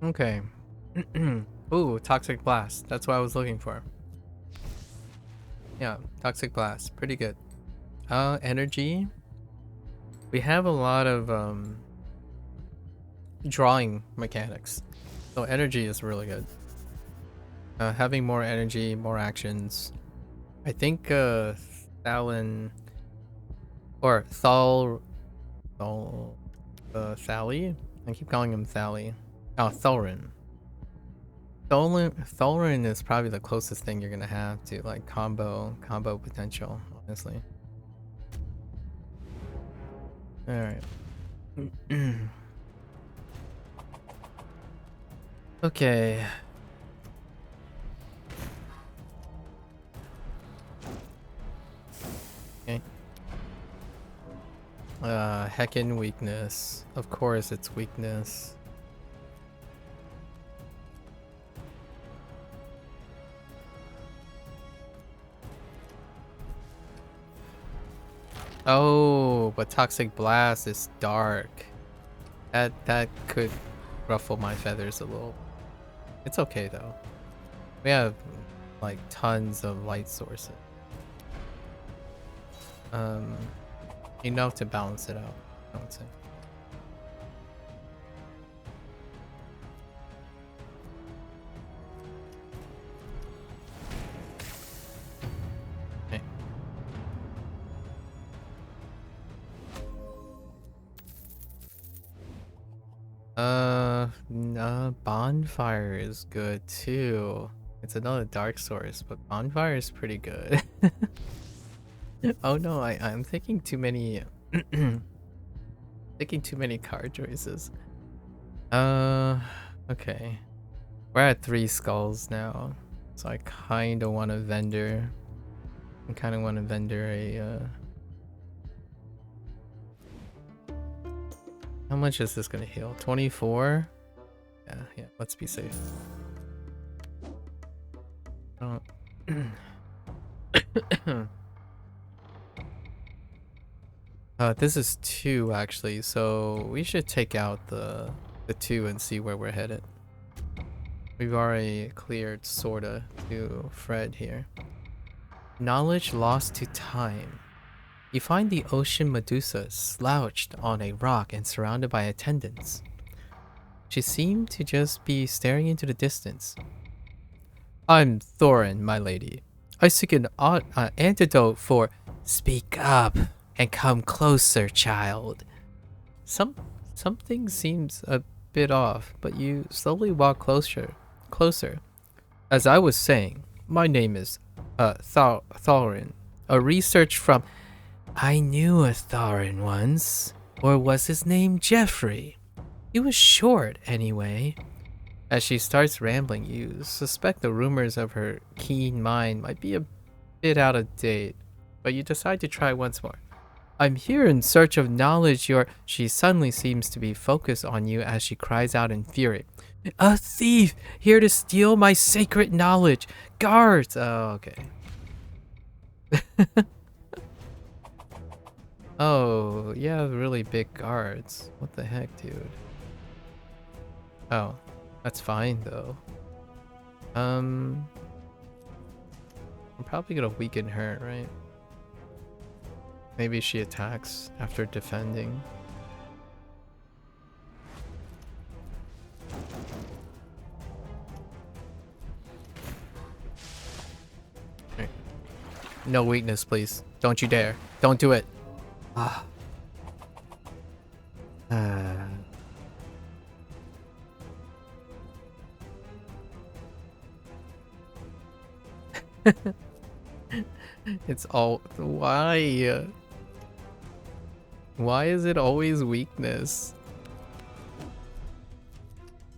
Okay. Ooh, Toxic Blast. That's what I was looking for. Yeah, Toxic Blast. Pretty good. Energy. We have a lot of drawing mechanics. So energy is really good. Having more energy, more actions. I think Thalen or Thali? I keep calling him Thali. Oh, Thorin. Thorin is probably the closest thing you're gonna have to like combo potential, honestly. Alright. Okay. Okay. Heckin' weakness. Of course it's weakness. Oh, but Toxic Blast is dark. That could ruffle my feathers a little. It's okay though. We have like tons of light sources. Enough to balance it out, I would say. Bonfire is good too. It's another dark source, but bonfire is pretty good. Oh no, I'm thinking too many thinking too many card choices. Okay. We're at 3 skulls now. So I kinda want a vendor. I kinda want a vendor a how much is this gonna heal? 24? Yeah, let's be safe. Oh. This is 2 actually, so we should take out the 2 and see where we're headed. We've already cleared sorta to Fred here. Knowledge lost to time. You find the ocean Medusa slouched on a rock and surrounded by attendants. She seemed to just be staring into the distance. I'm Thorin, my lady. I seek an antidote for... Speak up and come closer, child. Something seems a bit off, but you slowly walk closer. As I was saying, my name is Thorin. A research from... I knew a Thorin once. Or was his name Jeffrey? He was short, anyway. As she starts rambling, you suspect the rumors of her keen mind might be a bit out of date, but you decide to try once more. I'm here in search of knowledge. She suddenly seems to be focused on you as she cries out in fury. A thief! Here to steal my sacred knowledge! Guards! Oh, okay. Oh, yeah, really big guards. What the heck, dude? Oh, that's fine, though. I'm probably gonna weaken her, right? Maybe she attacks after defending. Right. No weakness, please. Don't you dare. Don't do it. Ah. It's all... Why? Why is it always weakness?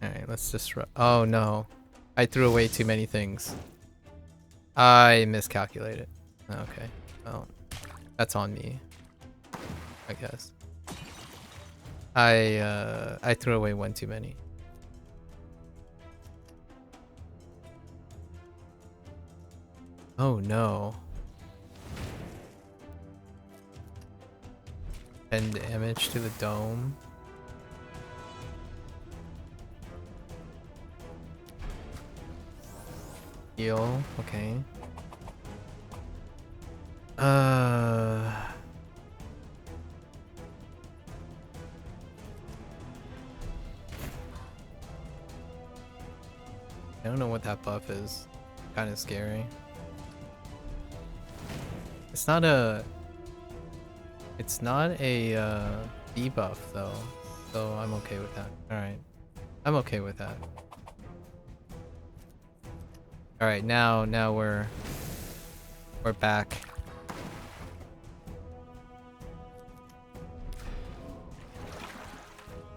Alright, let's just... Oh no. I threw away too many things. I miscalculated. Okay. Well, that's on me, I guess. I threw away one too many. Oh no. 10 damage to the dome. Heal, okay. I don't know what that buff is. Kind of scary. It's not a debuff though, so I'm okay with that. Alright. I'm okay with that. Alright, now we're back.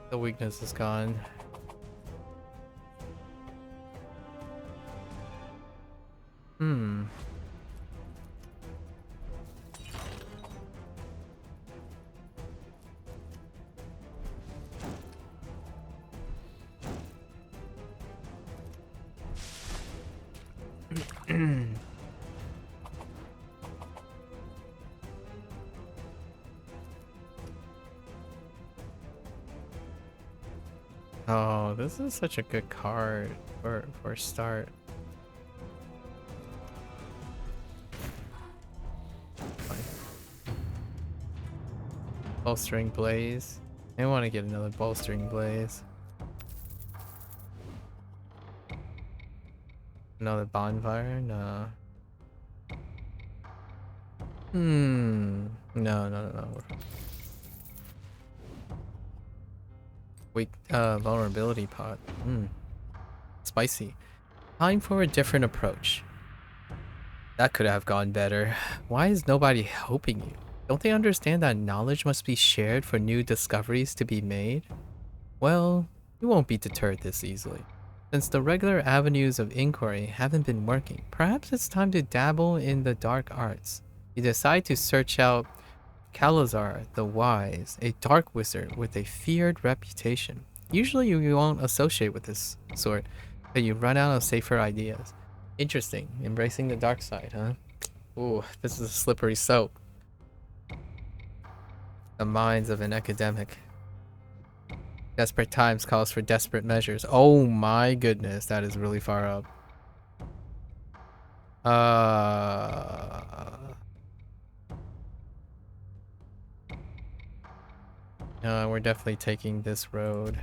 The weakness is gone. Oh, this is such a good card for a start. Bolstering Blaze. I want to get another Bolstering Blaze. Another Bonfire? No. No. Weak vulnerability pot. Spicy. Time for a different approach. That could have gone better. Why is nobody helping you? Don't they understand that knowledge must be shared for new discoveries to be made? Well, you won't be deterred this easily. Since the regular avenues of inquiry haven't been working, perhaps it's time to dabble in the dark arts. You decide to search out Kalazar the Wise, a dark wizard with a feared reputation. Usually you won't associate with this sort, but you run out of safer ideas. Interesting. Embracing the dark side, huh? Ooh, this is a slippery slope. The minds of an academic. Desperate times calls for desperate measures. Oh my goodness, that is really far up. We're definitely taking this road.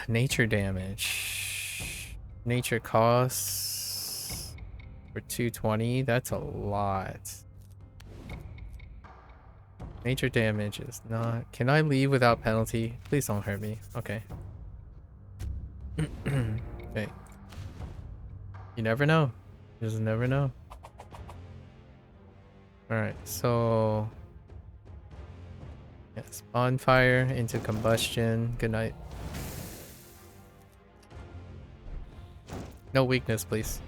Nature damage. Nature costs for 220. That's a lot. Nature damage is not... Can I leave without penalty? Please don't hurt me. Okay. Okay. You never know. You just never know. Alright, so... Yes, bonfire into combustion. Good night. No weakness, please.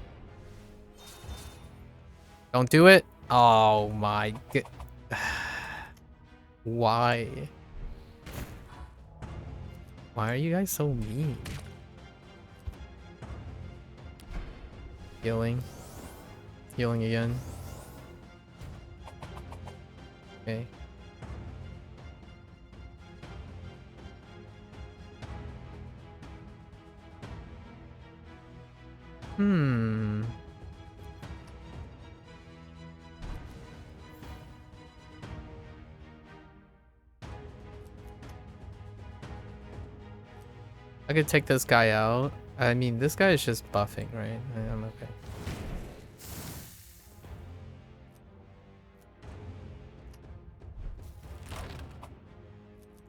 Don't do it. Oh my god. Why? Why are you guys so mean? Healing. Healing again. Okay. I could take this guy out. I mean, this guy is just buffing, right? I'm okay.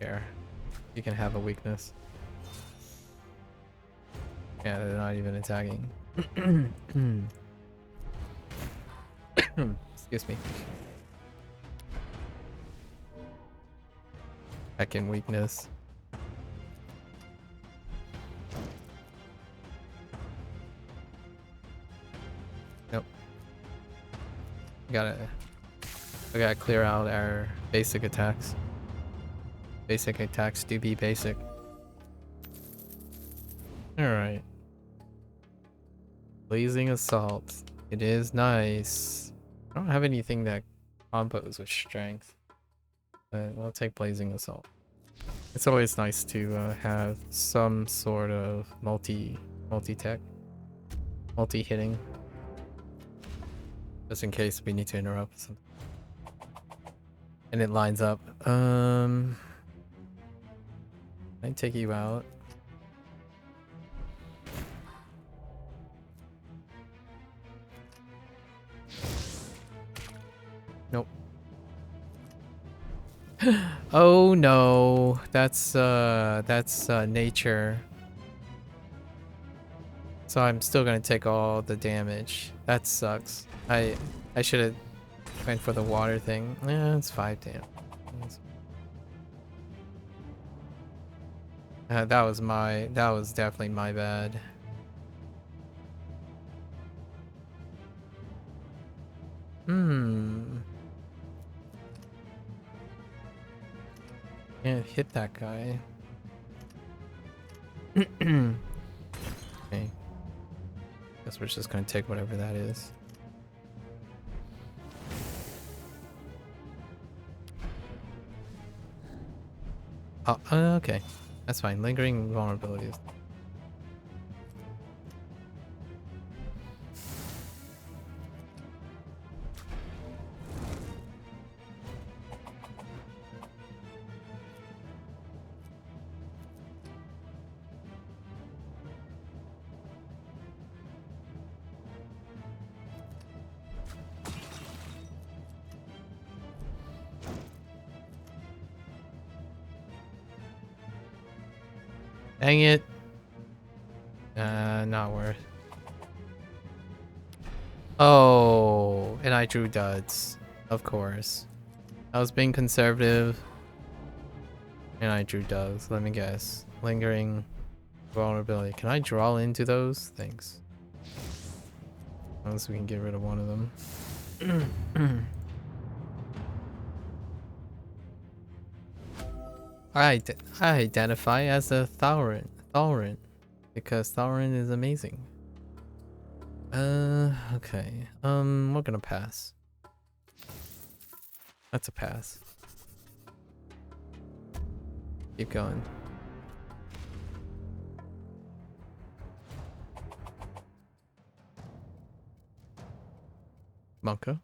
Here. You can have a weakness. Yeah, they're not even attacking. Excuse me. Second weakness. Nope. We gotta clear out our basic attacks. Basic attacks do be basic. Alright. Blazing Assault. It is nice. I don't have anything that combos with strength. But we'll take Blazing Assault. It's always nice to have some sort of multi-tech. Multi-hitting. Just in case we need to interrupt something. And it lines up. I take you out. Nope. Oh no, that's nature. So I'm still gonna take all the damage. That sucks. I should have went for the water thing. Yeah, it's 5 damage. That was definitely my bad. Can't hit that guy. Okay. Guess we're just gonna take whatever that is. Oh, okay. That's fine. Lingering vulnerabilities. Dang it. Not worth. Oh, and I drew duds. Of course. I was being conservative. And I drew duds. Let me guess. Lingering vulnerability. Can I draw into those? Thanks. Unless we can get rid of one of them. I identify as a Thalrent. Because Thalrent is amazing. Okay. We're gonna pass. That's a pass. Keep going. MAKU.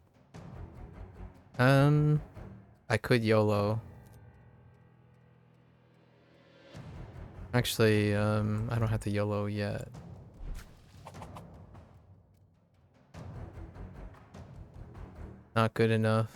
I could YOLO. Actually, I don't have to YOLO yet. Not good enough.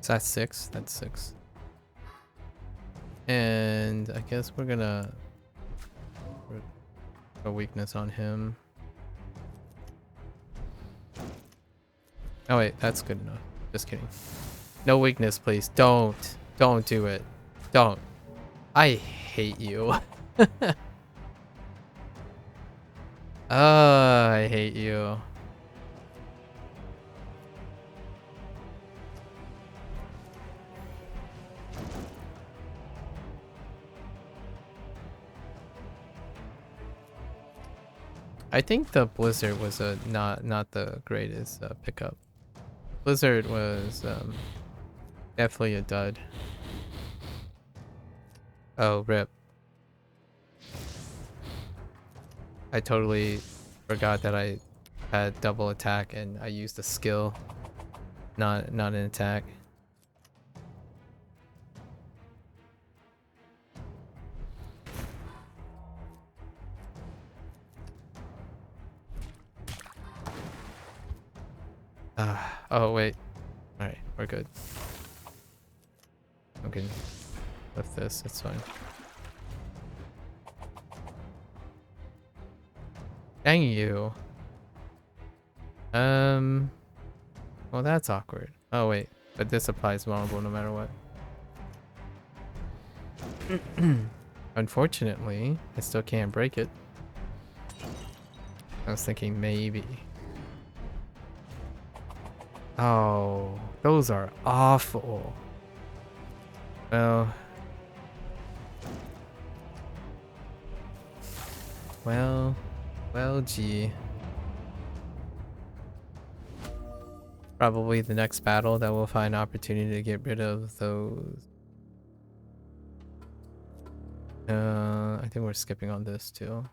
So that's 6. That's 6. And I guess we're gonna put a weakness on him. Oh wait, that's good enough. Just kidding. No weakness, please. Don't. Don't do it. Don't. I hate you. I hate you. I think the Blizzard was not the greatest pickup. Blizzard was definitely a dud. Oh, rip. I totally forgot that I had double attack and I used a skill, not an attack. Oh wait. Alright, we're good. I can lift this, it's fine. Dang you. Well that's awkward. Oh wait, but this applies vulnerable no matter what. Unfortunately, I still can't break it. I was thinking maybe. Oh, those are awful. Well, gee. Probably the next battle that we'll find opportunity to get rid of those. I think we're skipping on this too.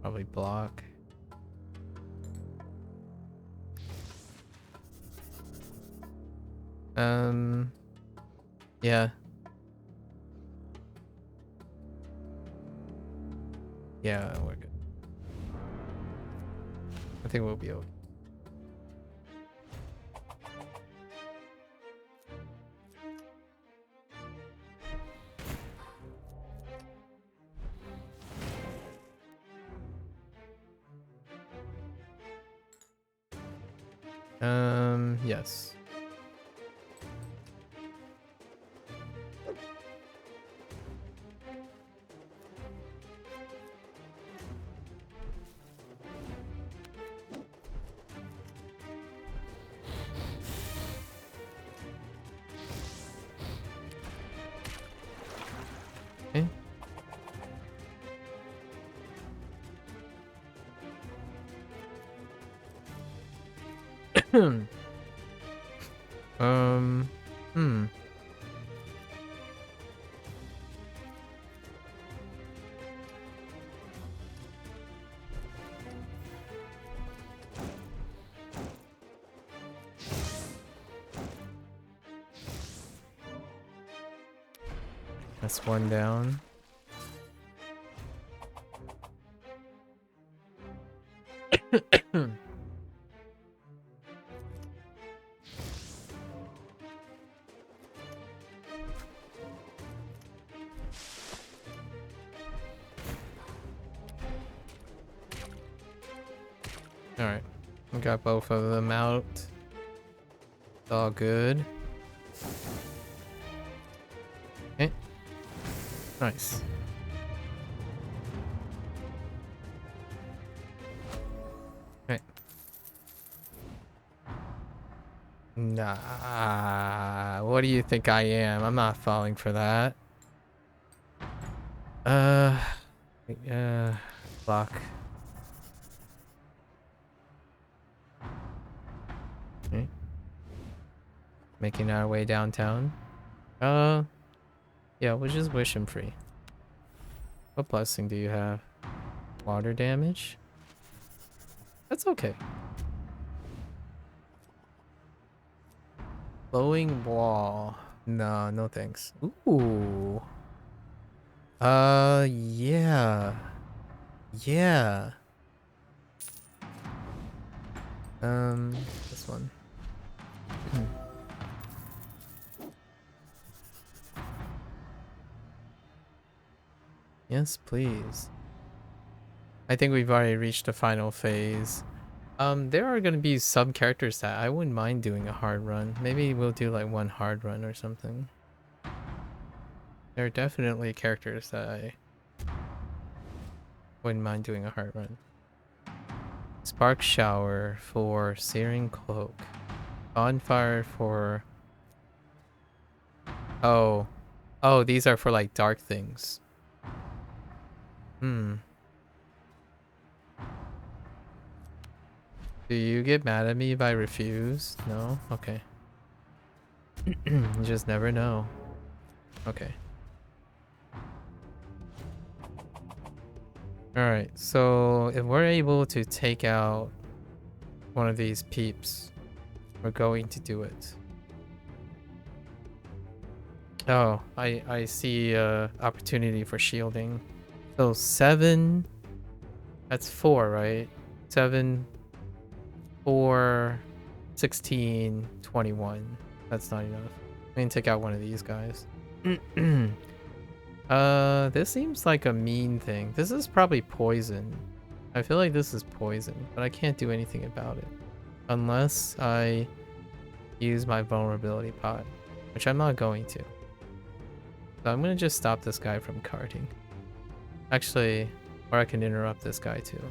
Probably block. Yeah. Yeah, we're good. I think we'll be okay. Yes. Hmm. That's one down. Alright. We got both of them out. It's all good. Okay. Nice. Okay. Nah. What do you think I am? I'm not falling for that. Uh. Block. Okay. Making our way downtown. Yeah, we'll just wish him free. What blessing do you have? Water damage? That's okay. Blowing wall. No, no thanks. Ooh. Yeah. Yeah. This one. Yes, please. I think we've already reached the final phase. There are gonna be some characters that I wouldn't mind doing a hard run. Maybe we'll do like one hard run or something. There are definitely characters that I wouldn't mind doing a hard run. Spark Shower for Searing Cloak. Bonfire for... Oh. Oh, these are for like dark things. Hmm. Do you get mad at me if I refuse? No? Okay. You just never know. Okay. Alright, so if we're able to take out one of these peeps, we're going to do it. Oh, I see opportunity for shielding. So 7, that's 4, right? 7, 4, 16, 21. That's not enough. I mean, take out one of these guys. This seems like a mean thing. This is probably poison. I feel like this is poison, but I can't do anything about it. Unless I use my vulnerability pot, which I'm not going to. So I'm gonna just stop this guy from carding. Actually, or I can interrupt this guy too.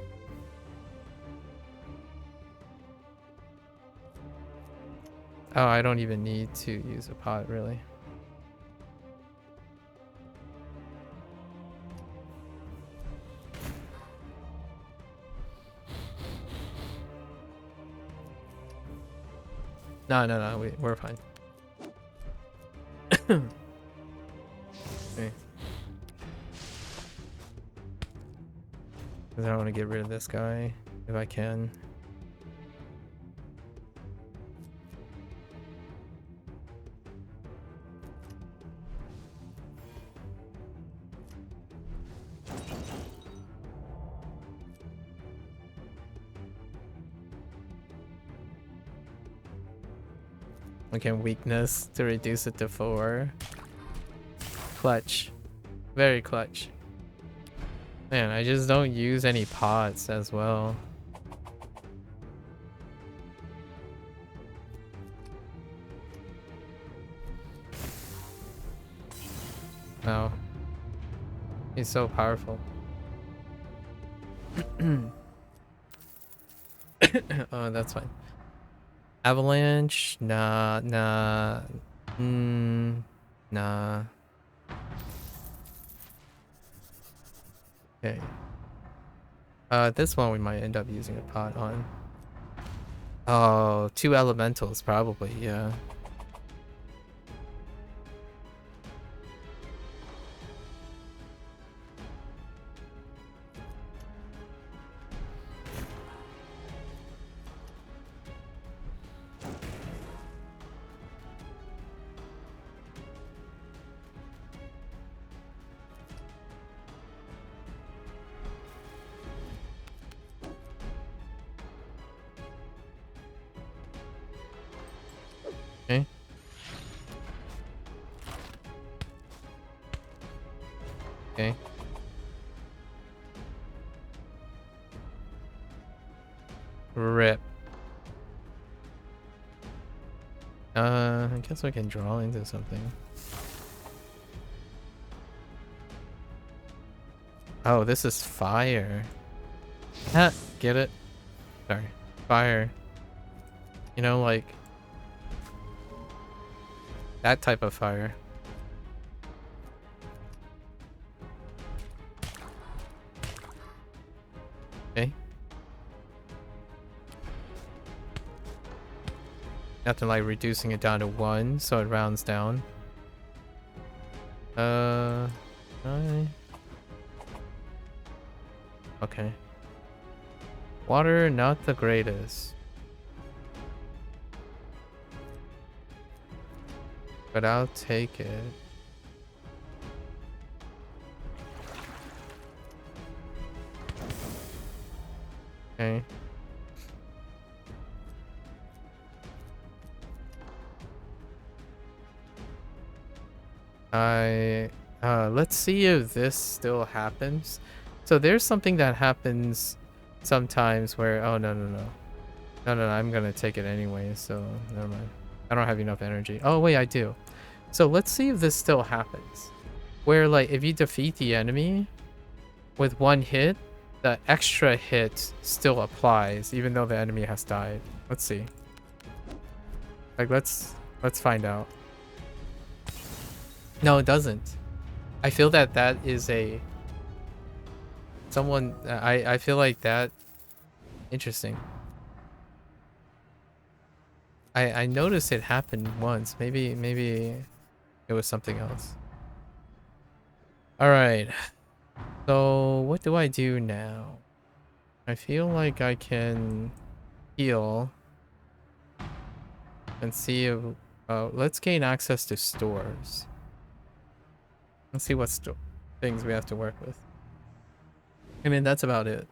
Oh, I don't even need to use a pot, really. No, we're fine. Okay. Because I want to get rid of this guy if I can. Okay, weakness to reduce it to 4. Clutch. Very clutch. Man, I just don't use any pots as well. No. He's so powerful. Oh, that's fine. Avalanche? Nah. Nah. Okay. This one we might end up using a pot on. Oh, 2 elementals probably, yeah. Okay. Okay. Rip. I guess we can draw into something. Oh, this is fire. Ha! Get it? Sorry. Fire. You know, like... that type of fire. Okay. Nothing like reducing it down to 1, so it rounds down. I- Okay. Water, not the greatest. But I'll take it. Okay. Let's see if this still happens. So there's something that happens sometimes where, oh, no, I'm gonna take it anyway, so never mind. I don't have enough energy. Oh, wait, I do. So let's see if this still happens. Where, like, if you defeat the enemy with 1 hit, the extra hit still applies, even though the enemy has died. Let's see. Like, let's find out. No, it doesn't. I feel that that is a... someone... I feel like that... Interesting. I noticed it happened once. Maybe it was something else. Alright. So, what do I do now? I feel like I can heal and see if... let's gain access to stores. Let's see what things we have to work with. I mean, that's about it.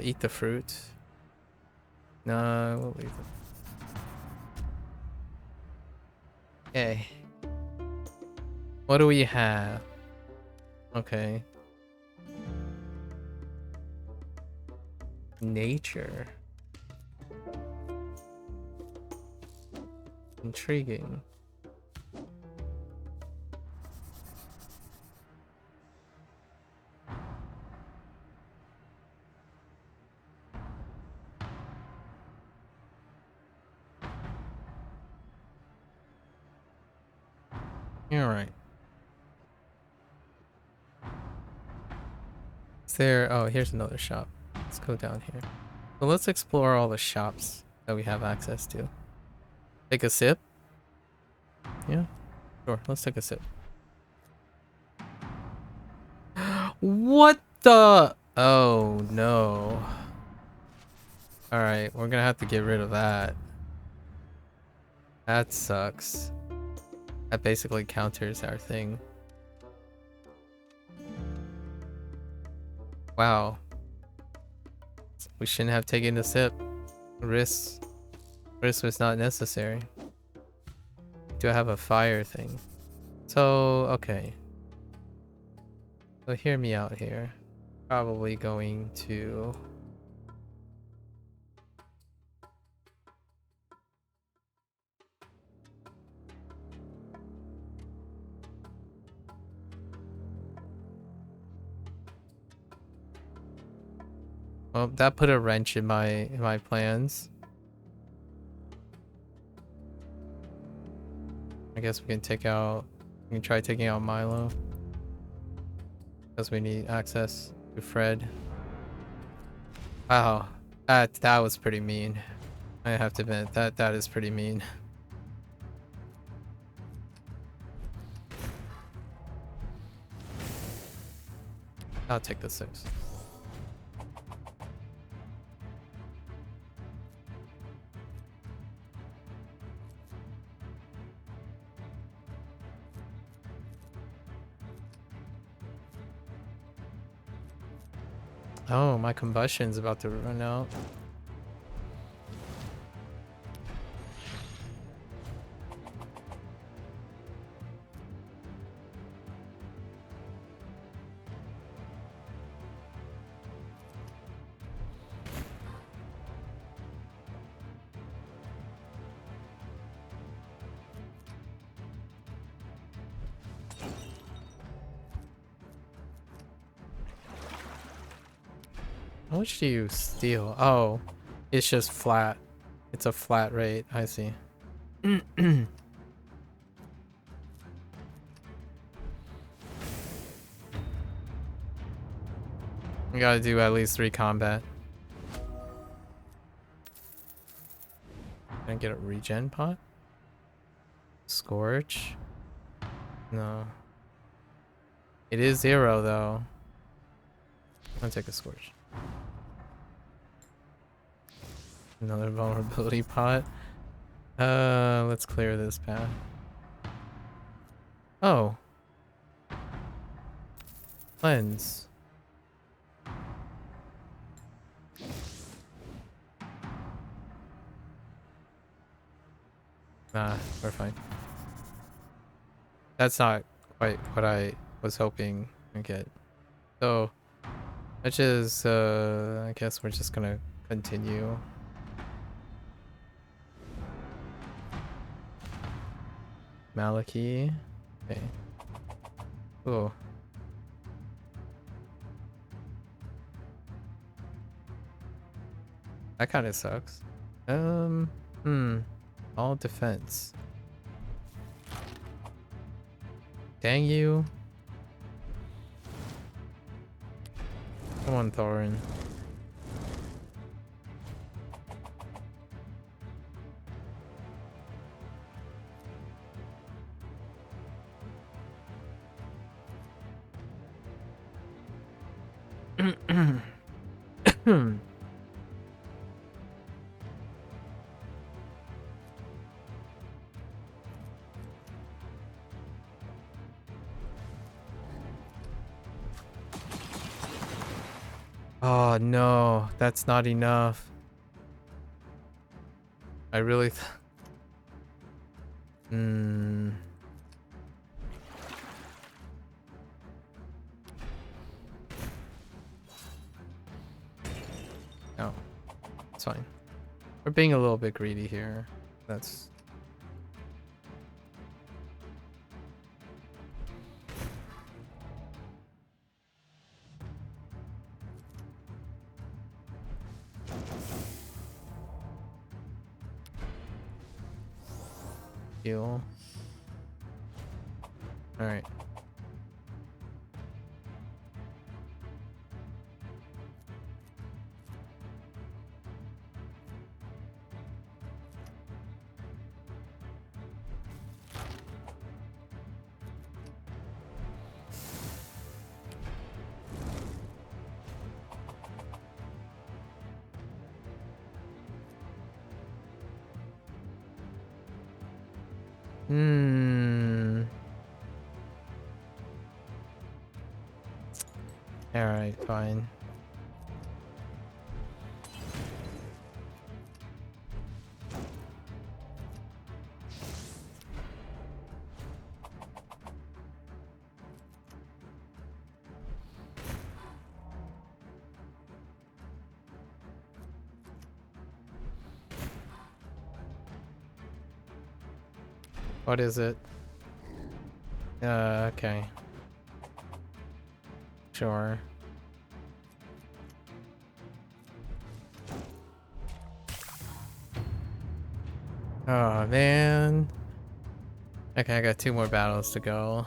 Eat the fruit. No, we'll leave it. Okay. What do we have? Okay. Nature. Intriguing. Alright. Is there... oh, here's another shop. Let's go down here. So let's explore all the shops that we have access to. Take a sip? Yeah, sure. Let's take a sip. What the... oh, no. Alright, we're gonna have to get rid of that. That sucks. That basically counters our thing. Wow. We shouldn't have taken the sip. Risk was not necessary. Do I have a fire thing? So, okay. So hear me out here. Probably going to... well, that put a wrench in my plans. I guess we can try taking out Milo. Because we need access to Fred. Wow. That was pretty mean. I have to admit that is pretty mean. I'll take the 6. Oh, my combustion's about to run out. How much do you steal? Oh, it's just flat. It's a flat rate. I see. We gotta do at least 3 combat. Can I get a regen pot? Scorch? No. It is 0 though. I'll take a Scorch. Another vulnerability pot. Let's clear this path. Oh. Cleanse. Nah, we're fine. That's not quite what I was hoping to get. So, which is, I guess we're just gonna continue. Maliki. Okay. Cool. That kind of sucks. All defense. Dang you. Come on, Thorin. Oh no, that's not enough. I really No, it's fine. We're being a little bit greedy here. That's heal. All right. Alright, fine. What is it? Okay. Sure. Oh man. Okay, I got 2 more battles to go.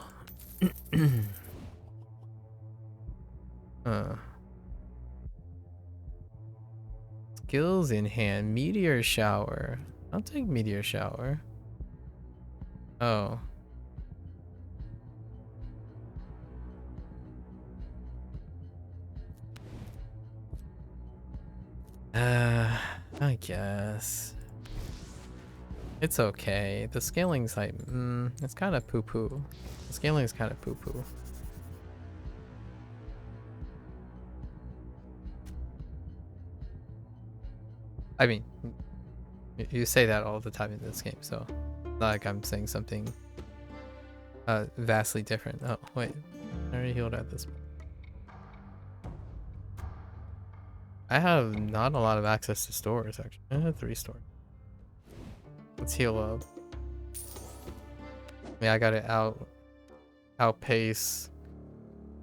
skills in hand. Meteor shower. I'll take meteor shower. Oh. I guess. It's okay. The scaling's like, it's kind of poo-poo. The scaling's kind of poo-poo. I mean, you say that all the time in this game, so not like I'm saying something vastly different. Oh, wait. I already healed at this point. I have not a lot of access to stores, actually. I have 3 stores. Let's heal up. Yeah, I gotta outpace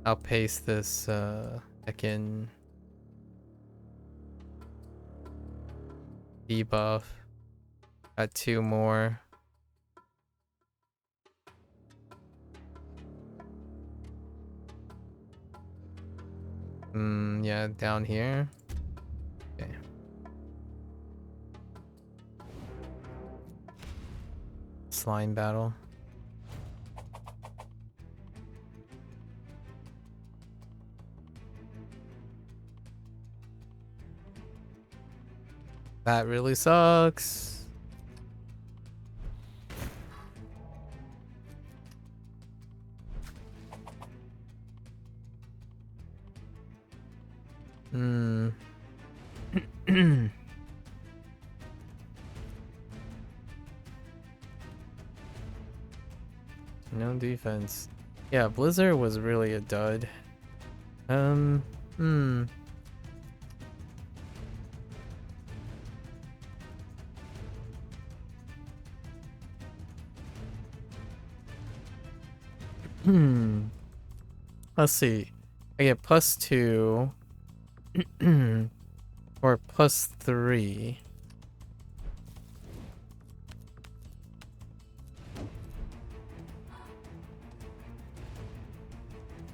this heckin' debuff. Got 2 more. Yeah, down here. Okay. Slime battle. That really sucks. No defense. Yeah, Blizzard was really a dud. Let's see. I get +2 or +3.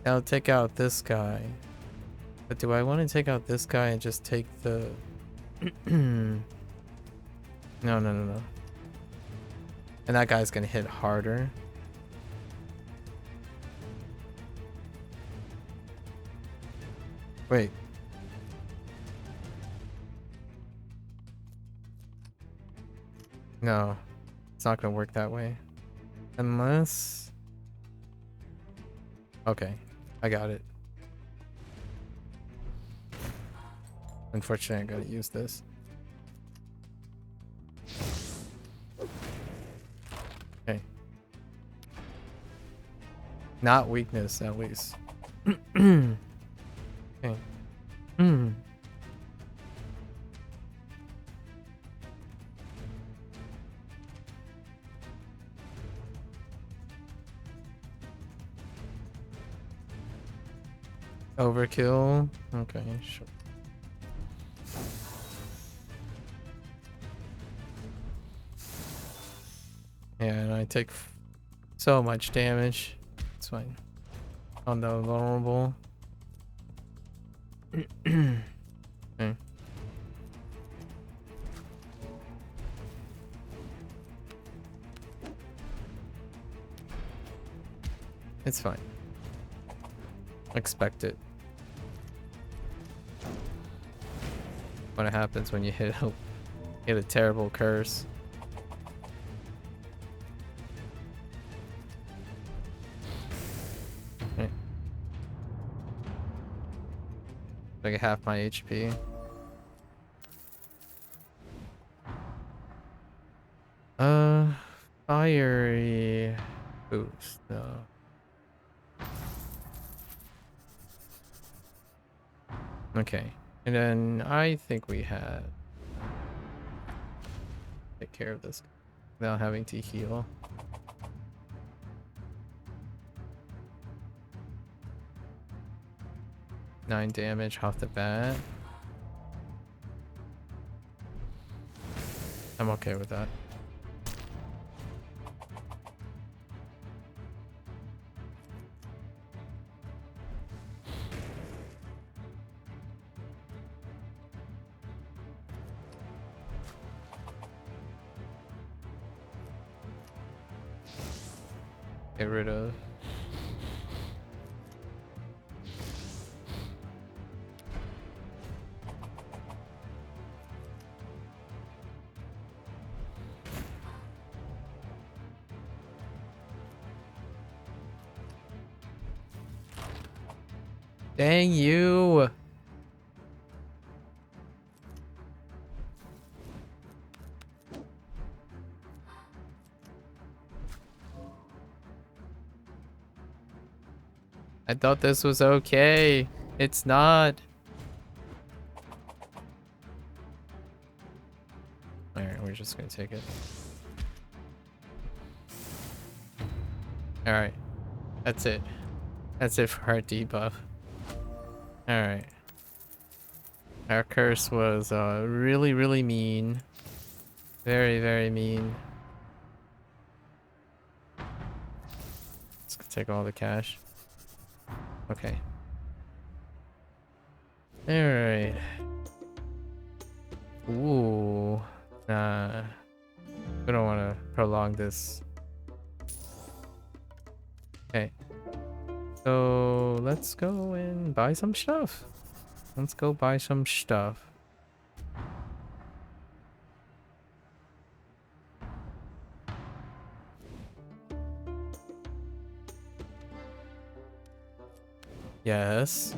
I'll take out this guy. But do I want to take out this guy and just take the... No. And that guy's gonna hit harder. Wait. No. It's not gonna work that way. Unless... Okay. I got it. Unfortunately, I gotta use this. Okay. Not weakness, at least. Okay. Overkill. Okay, sure. Yeah, and I take so much damage. It's fine. On the vulnerable. Okay. It's fine. Expect it. What happens when you hit a terrible curse. Okay. Like half my HP. Fiery boost. No. Okay. And then I think we had take care of this without having to heal. Nine damage off the bat. I'm okay with that. get rid of. Dang you! I thought this was okay. It's not. Alright, we're just gonna take it. Alright. That's it. That's it for our debuff. Alright. Our curse was really, really mean. Very, very mean. Let's take all the cash. Okay. Alright. Ooh. Nah. We don't want to prolong this. Okay. So let's go and buy some stuff. Let's go buy some stuff. Yes.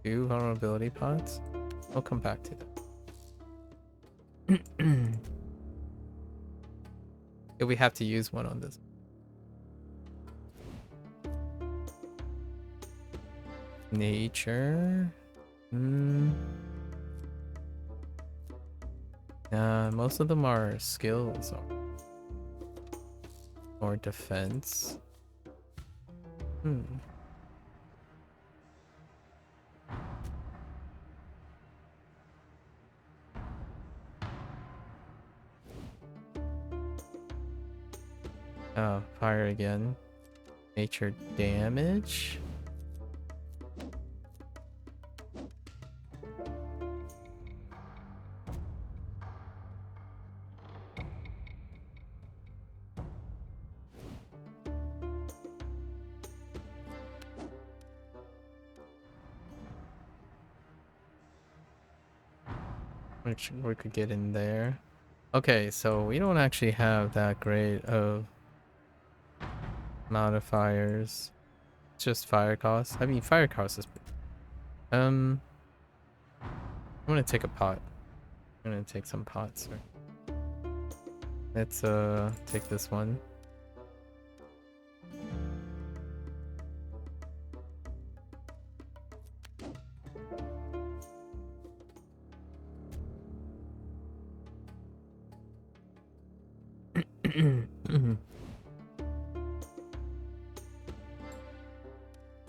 2 vulnerability pods. We'll come back to that. Yeah, we have to use one on this. Nature. Most of them are skills or defense. Oh, fire again. Nature damage. Which we could get in there. Okay, so we don't actually have that great of modifiers. It's just fire cost. I mean, fire cost is I'm gonna take a pot. I'm gonna take some pots. Let's take this one.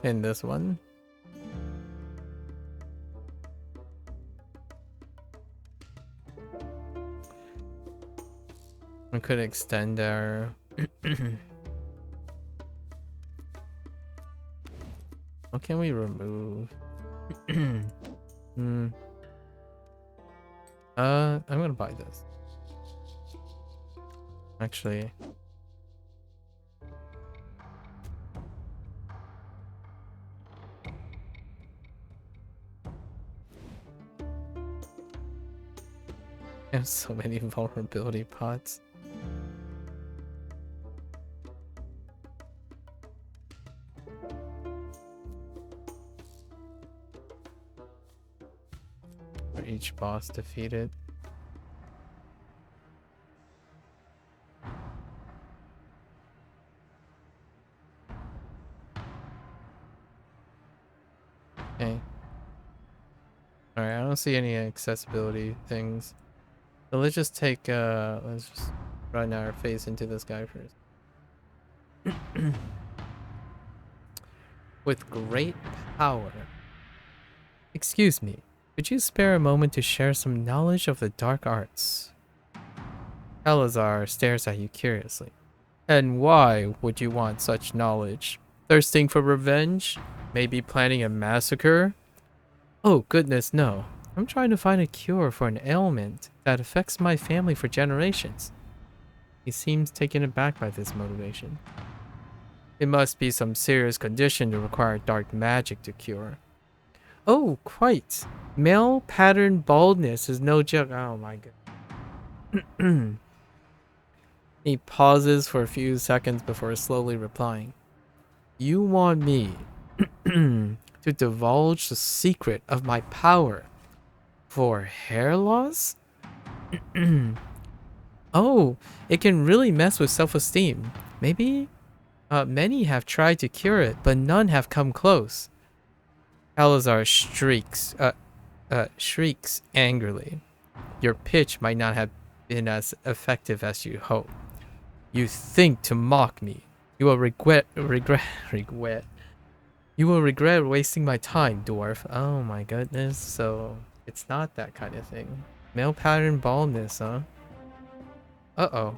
And this one. We could extend our what can we remove? I'm gonna buy this. Actually, I have so many vulnerability pots. For each boss defeated. Okay. Alright, I don't see any accessibility things. So let's just take let's just run our face into this guy first. With great power. Excuse me, could you spare a moment to share some knowledge of the dark arts? Salazar stares at you curiously. And why would you want such knowledge? Thirsting for revenge? Maybe planning a massacre? Oh goodness, no. I'm trying to find a cure for an ailment that affects my family for generations. He seems taken aback by this motivation. It must be some serious condition to require dark magic to cure. Oh, quite. Male pattern baldness is no joke. Oh my god. He pauses for a few seconds before slowly replying. You want me to divulge the secret of my power for hair loss? Oh, it can really mess with self-esteem. Maybe many have tried to cure it, but none have come close. Salazar shrieks angrily. Your pitch might not have been as effective as you hope. You think to mock me. You will regret. You will regret wasting my time, dwarf. Oh my goodness. So it's not that kind of thing. Male pattern baldness, huh? Uh-oh.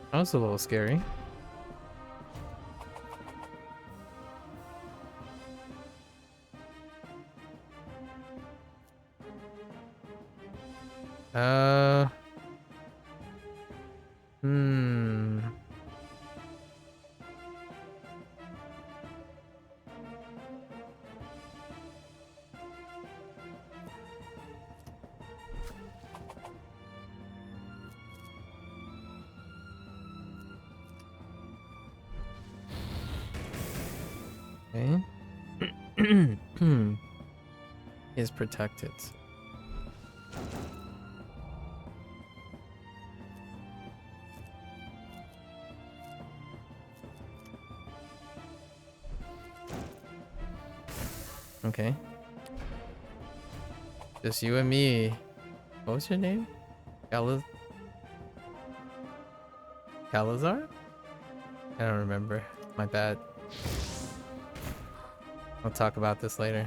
That was a little scary. Hmm. Okay. Is protected. Okay. Just you and me. What was your name? Calazar? I don't remember. My bad. I'll talk about this later.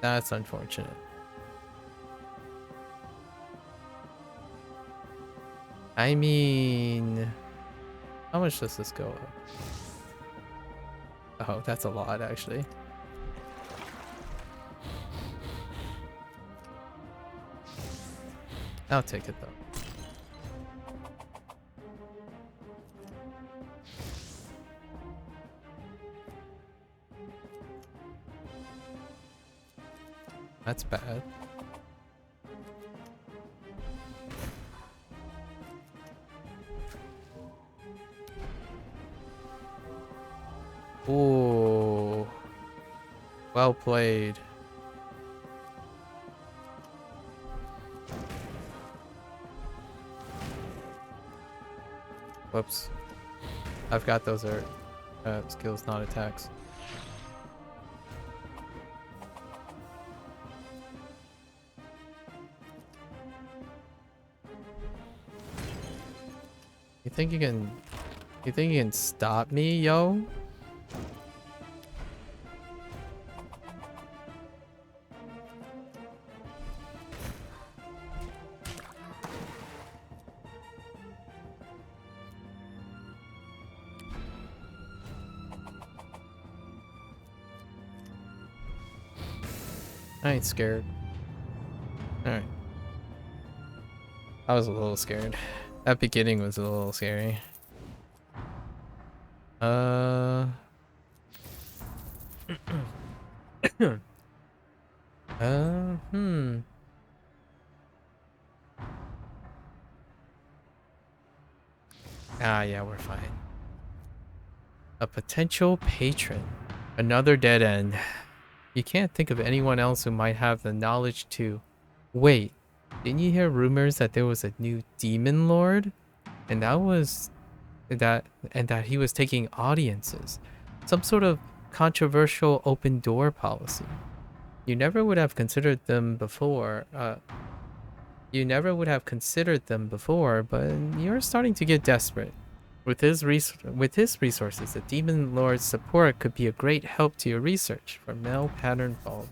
That's unfortunate. I mean, how much does this go up? Oh, that's a lot, actually. I'll take it, though. That's bad. Ooh. Well played. Whoops. I've got those are skills, not attacks. You think you can stop me, yo? I ain't scared. Alright. I was a little scared. That beginning was a little scary. Ah, yeah, we're fine. A potential patron. Another dead end. You can't think of anyone else who might have the knowledge to... Wait, didn't you hear rumors that there was a new demon lord? And that he was taking audiences. Some sort of controversial open door policy. You never would have considered them before. You never would have considered them before, but you're starting to get desperate. With his resources, the Demon Lord's support could be a great help to your research for male pattern bald.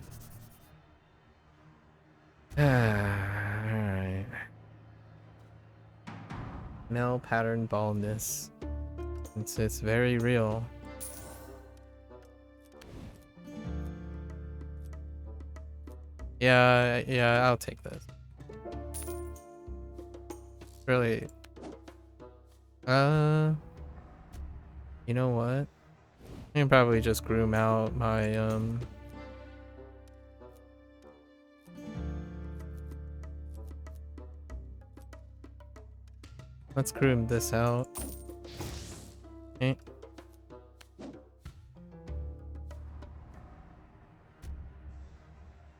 Alright. Male pattern baldness. It's very real. Yeah, I'll take this. Really. You know what? I can probably just groom out my let's groom this out. Okay.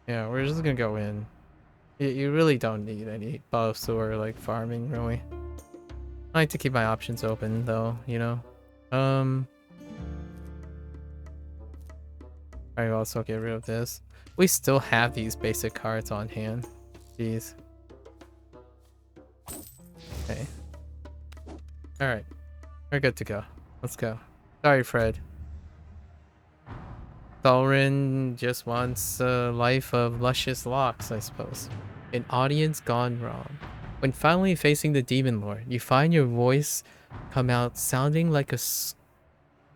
Yeah, we're just gonna go in. You really don't need any buffs or like farming, really. I like to keep my options open though, you know. I also get rid of this. We still have these basic cards on hand. Jeez. Okay. Alright. We're good to go. Let's go. Sorry, Fred. Thalrin just wants a life of luscious locks, I suppose. An audience gone wrong. When finally facing the Demon Lord, you find your voice come out sounding like a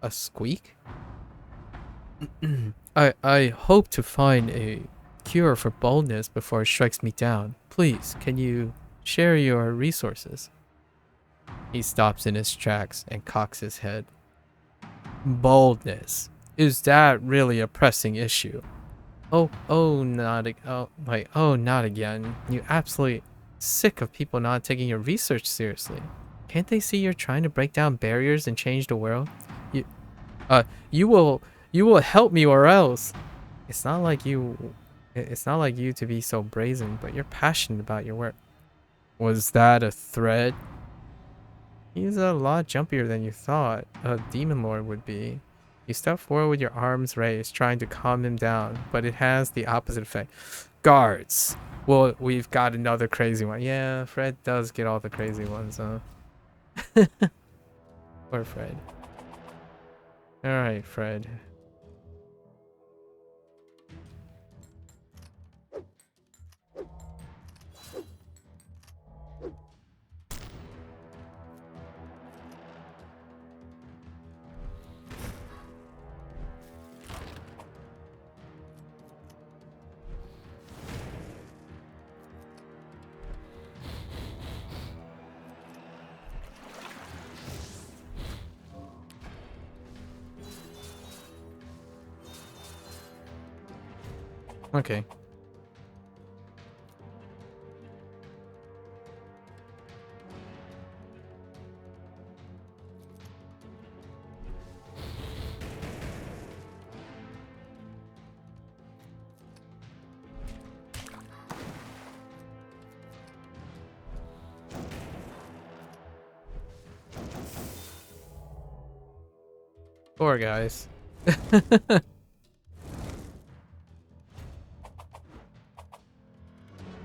squeak? I hope to find a cure for baldness before it strikes me down. Please, can you share your resources? He stops in his tracks and cocks his head. Baldness. Is that really a pressing issue? Not again. You absolutely sick of people not taking your research seriously. Can't they see you're trying to break down barriers and change the world? You will help me or else. It's not like you to be so brazen, but you're passionate about your work. Was that a threat? He's a lot jumpier than you thought a Demon Lord would be. You step forward with your arms raised, trying to calm him down, but it has the opposite effect. Guards! Well, we've got another crazy one. Yeah, Fred does get all the crazy ones, huh? Poor Fred. Alright, Fred. Okay. Poor guys.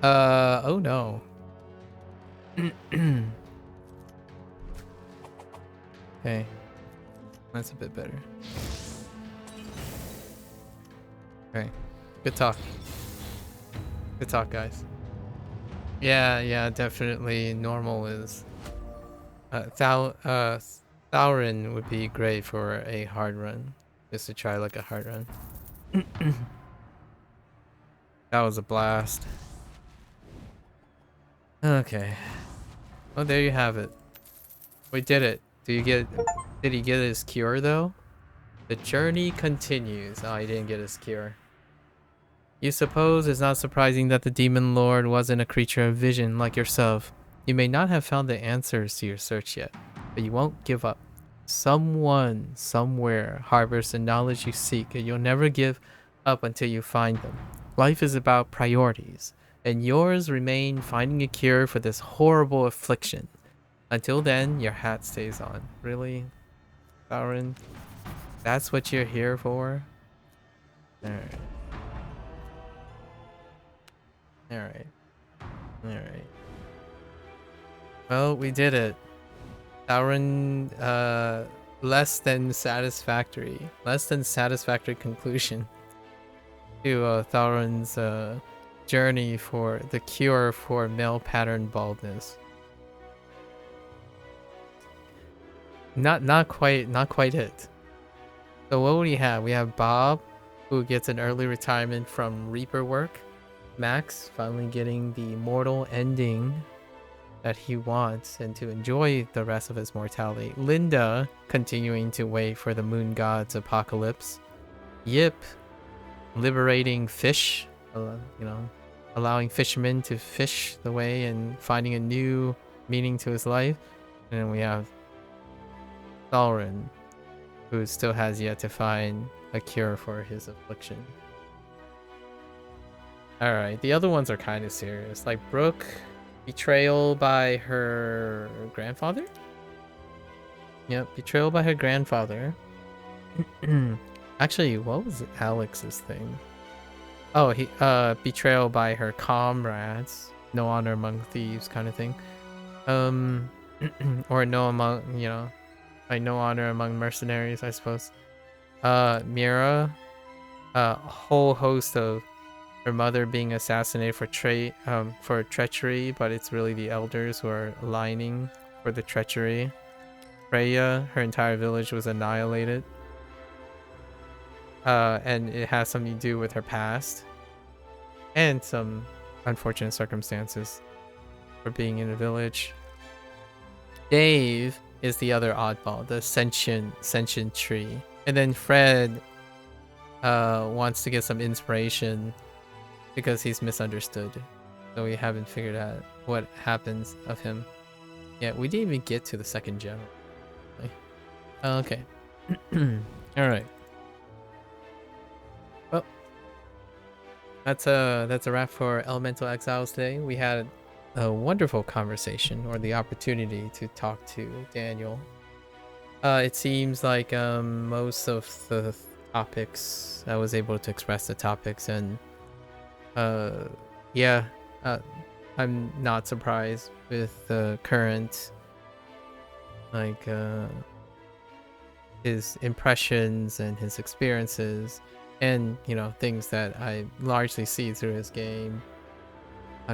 Oh no. Okay. That's a bit better. Okay. Good talk. Good talk, guys. Yeah, definitely normal is... Thalrin would be great for a hard run. Just to try like a hard run. That was a blast. Okay. Well, there you have it. We did it. Did he get his cure though? The journey continues. Oh, he didn't get his cure. You suppose it's not surprising that the Demon Lord wasn't a creature of vision like yourself. You may not have found the answers to your search yet, but you won't give up. Someone, somewhere, harbors the knowledge you seek, and you'll never give up until you find them. Life is about priorities, and yours remain finding a cure for this horrible affliction. Until then, your hat stays on. Really? Thalrin? That's what you're here for? Alright. Alright. Alright. Well, we did it. Sauron, less than satisfactory. Less than satisfactory conclusion to Sauron's journey for the cure for male pattern baldness. Not quite it. So what do we have? We have Bob, who gets an early retirement from Reaper work. Max finally getting the mortal ending that he wants and to enjoy the rest of his mortality. Linda continuing to wait for the moon god's apocalypse. Yip liberating fish, allowing fishermen to fish the way and finding a new meaning to his life. And then we have Sauron, who still has yet to find a cure for his affliction. Alright, the other ones are kind of serious. Like Brooke, betrayal by her grandfather? Yep, betrayal by her grandfather. Actually, what was Alex's thing? Oh, he betrayal by her comrades. No honor among thieves kind of thing. Or no among, like no honor among mercenaries, I suppose. Mira, a whole host of her mother being assassinated for treachery, but it's really the elders who are aligning for the treachery. Freya, her entire village was annihilated. And it has something to do with her past. And some unfortunate circumstances for being in a village. Dave is the other oddball, the sentient tree. And then Fred wants to get some inspiration because he's misunderstood. So we haven't figured out what happens of him. Yeah, we didn't even get to the second general. Okay. Alright. Well, that's a wrap for Elemental Exiles today. We had a wonderful conversation, or the opportunity to talk to Daniel. It seems like most of the topics, I was able to express the topics, and yeah, I'm not surprised with the current, like, his impressions and his experiences, and things that I largely see through his game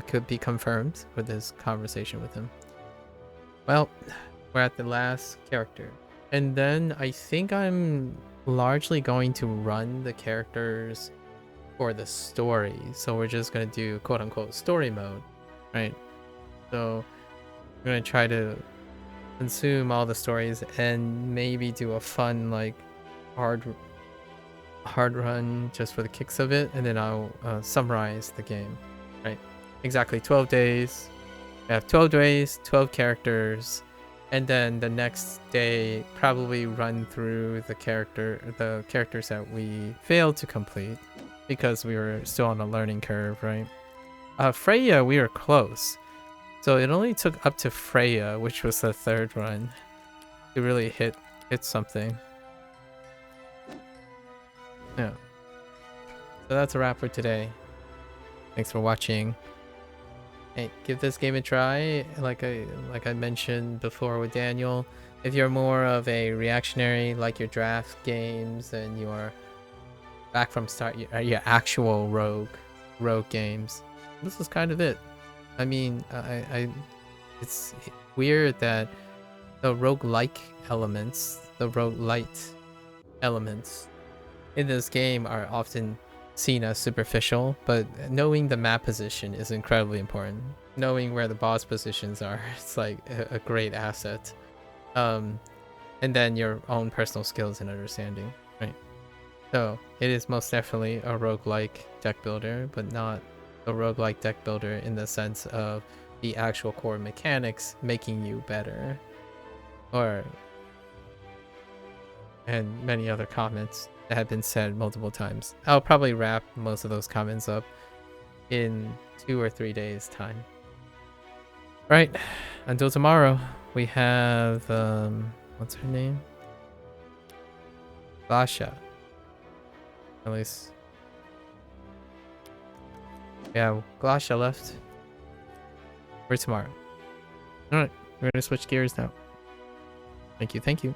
could be confirmed with this conversation with him. Well, we're at the last character, and then I think I'm largely going to run the characters for the story. So we're just gonna do quote-unquote story mode, right? So I'm gonna try to consume all the stories and maybe do a fun, like, hard run just for the kicks of it, and then I'll summarize the game, right? Exactly 12 days. We have 12 days, 12 characters, and then the next day probably run through the characters that we failed to complete because we were still on a learning curve, right? Freya, we were close. So it only took up to Freya, which was the third run, to really hit something. Yeah. So that's a wrap for today. Thanks for watching. Hey, give this game a try. Like I mentioned before with Daniel, if you're more of a reactionary, like your draft games, and you're back from start, your actual rogue games, this is kind of it. I mean, it's weird that the roguelike elements, the roguelite elements in this game are often seen as superficial, but knowing the map position is incredibly important. Knowing where the boss positions are, it's like a great asset. And then your own personal skills and understanding, right? So it is most definitely a roguelike deck builder, but not a roguelike deck builder in the sense of the actual core mechanics making you better, and many other comments that have been said multiple times. I'll probably wrap most of those comments up in 2 or 3 days time. Right, until tomorrow, we have what's her name? Basha. At least Yeah, Glasha left for tomorrow. All right, we're gonna switch gears now. Thank you, thank you.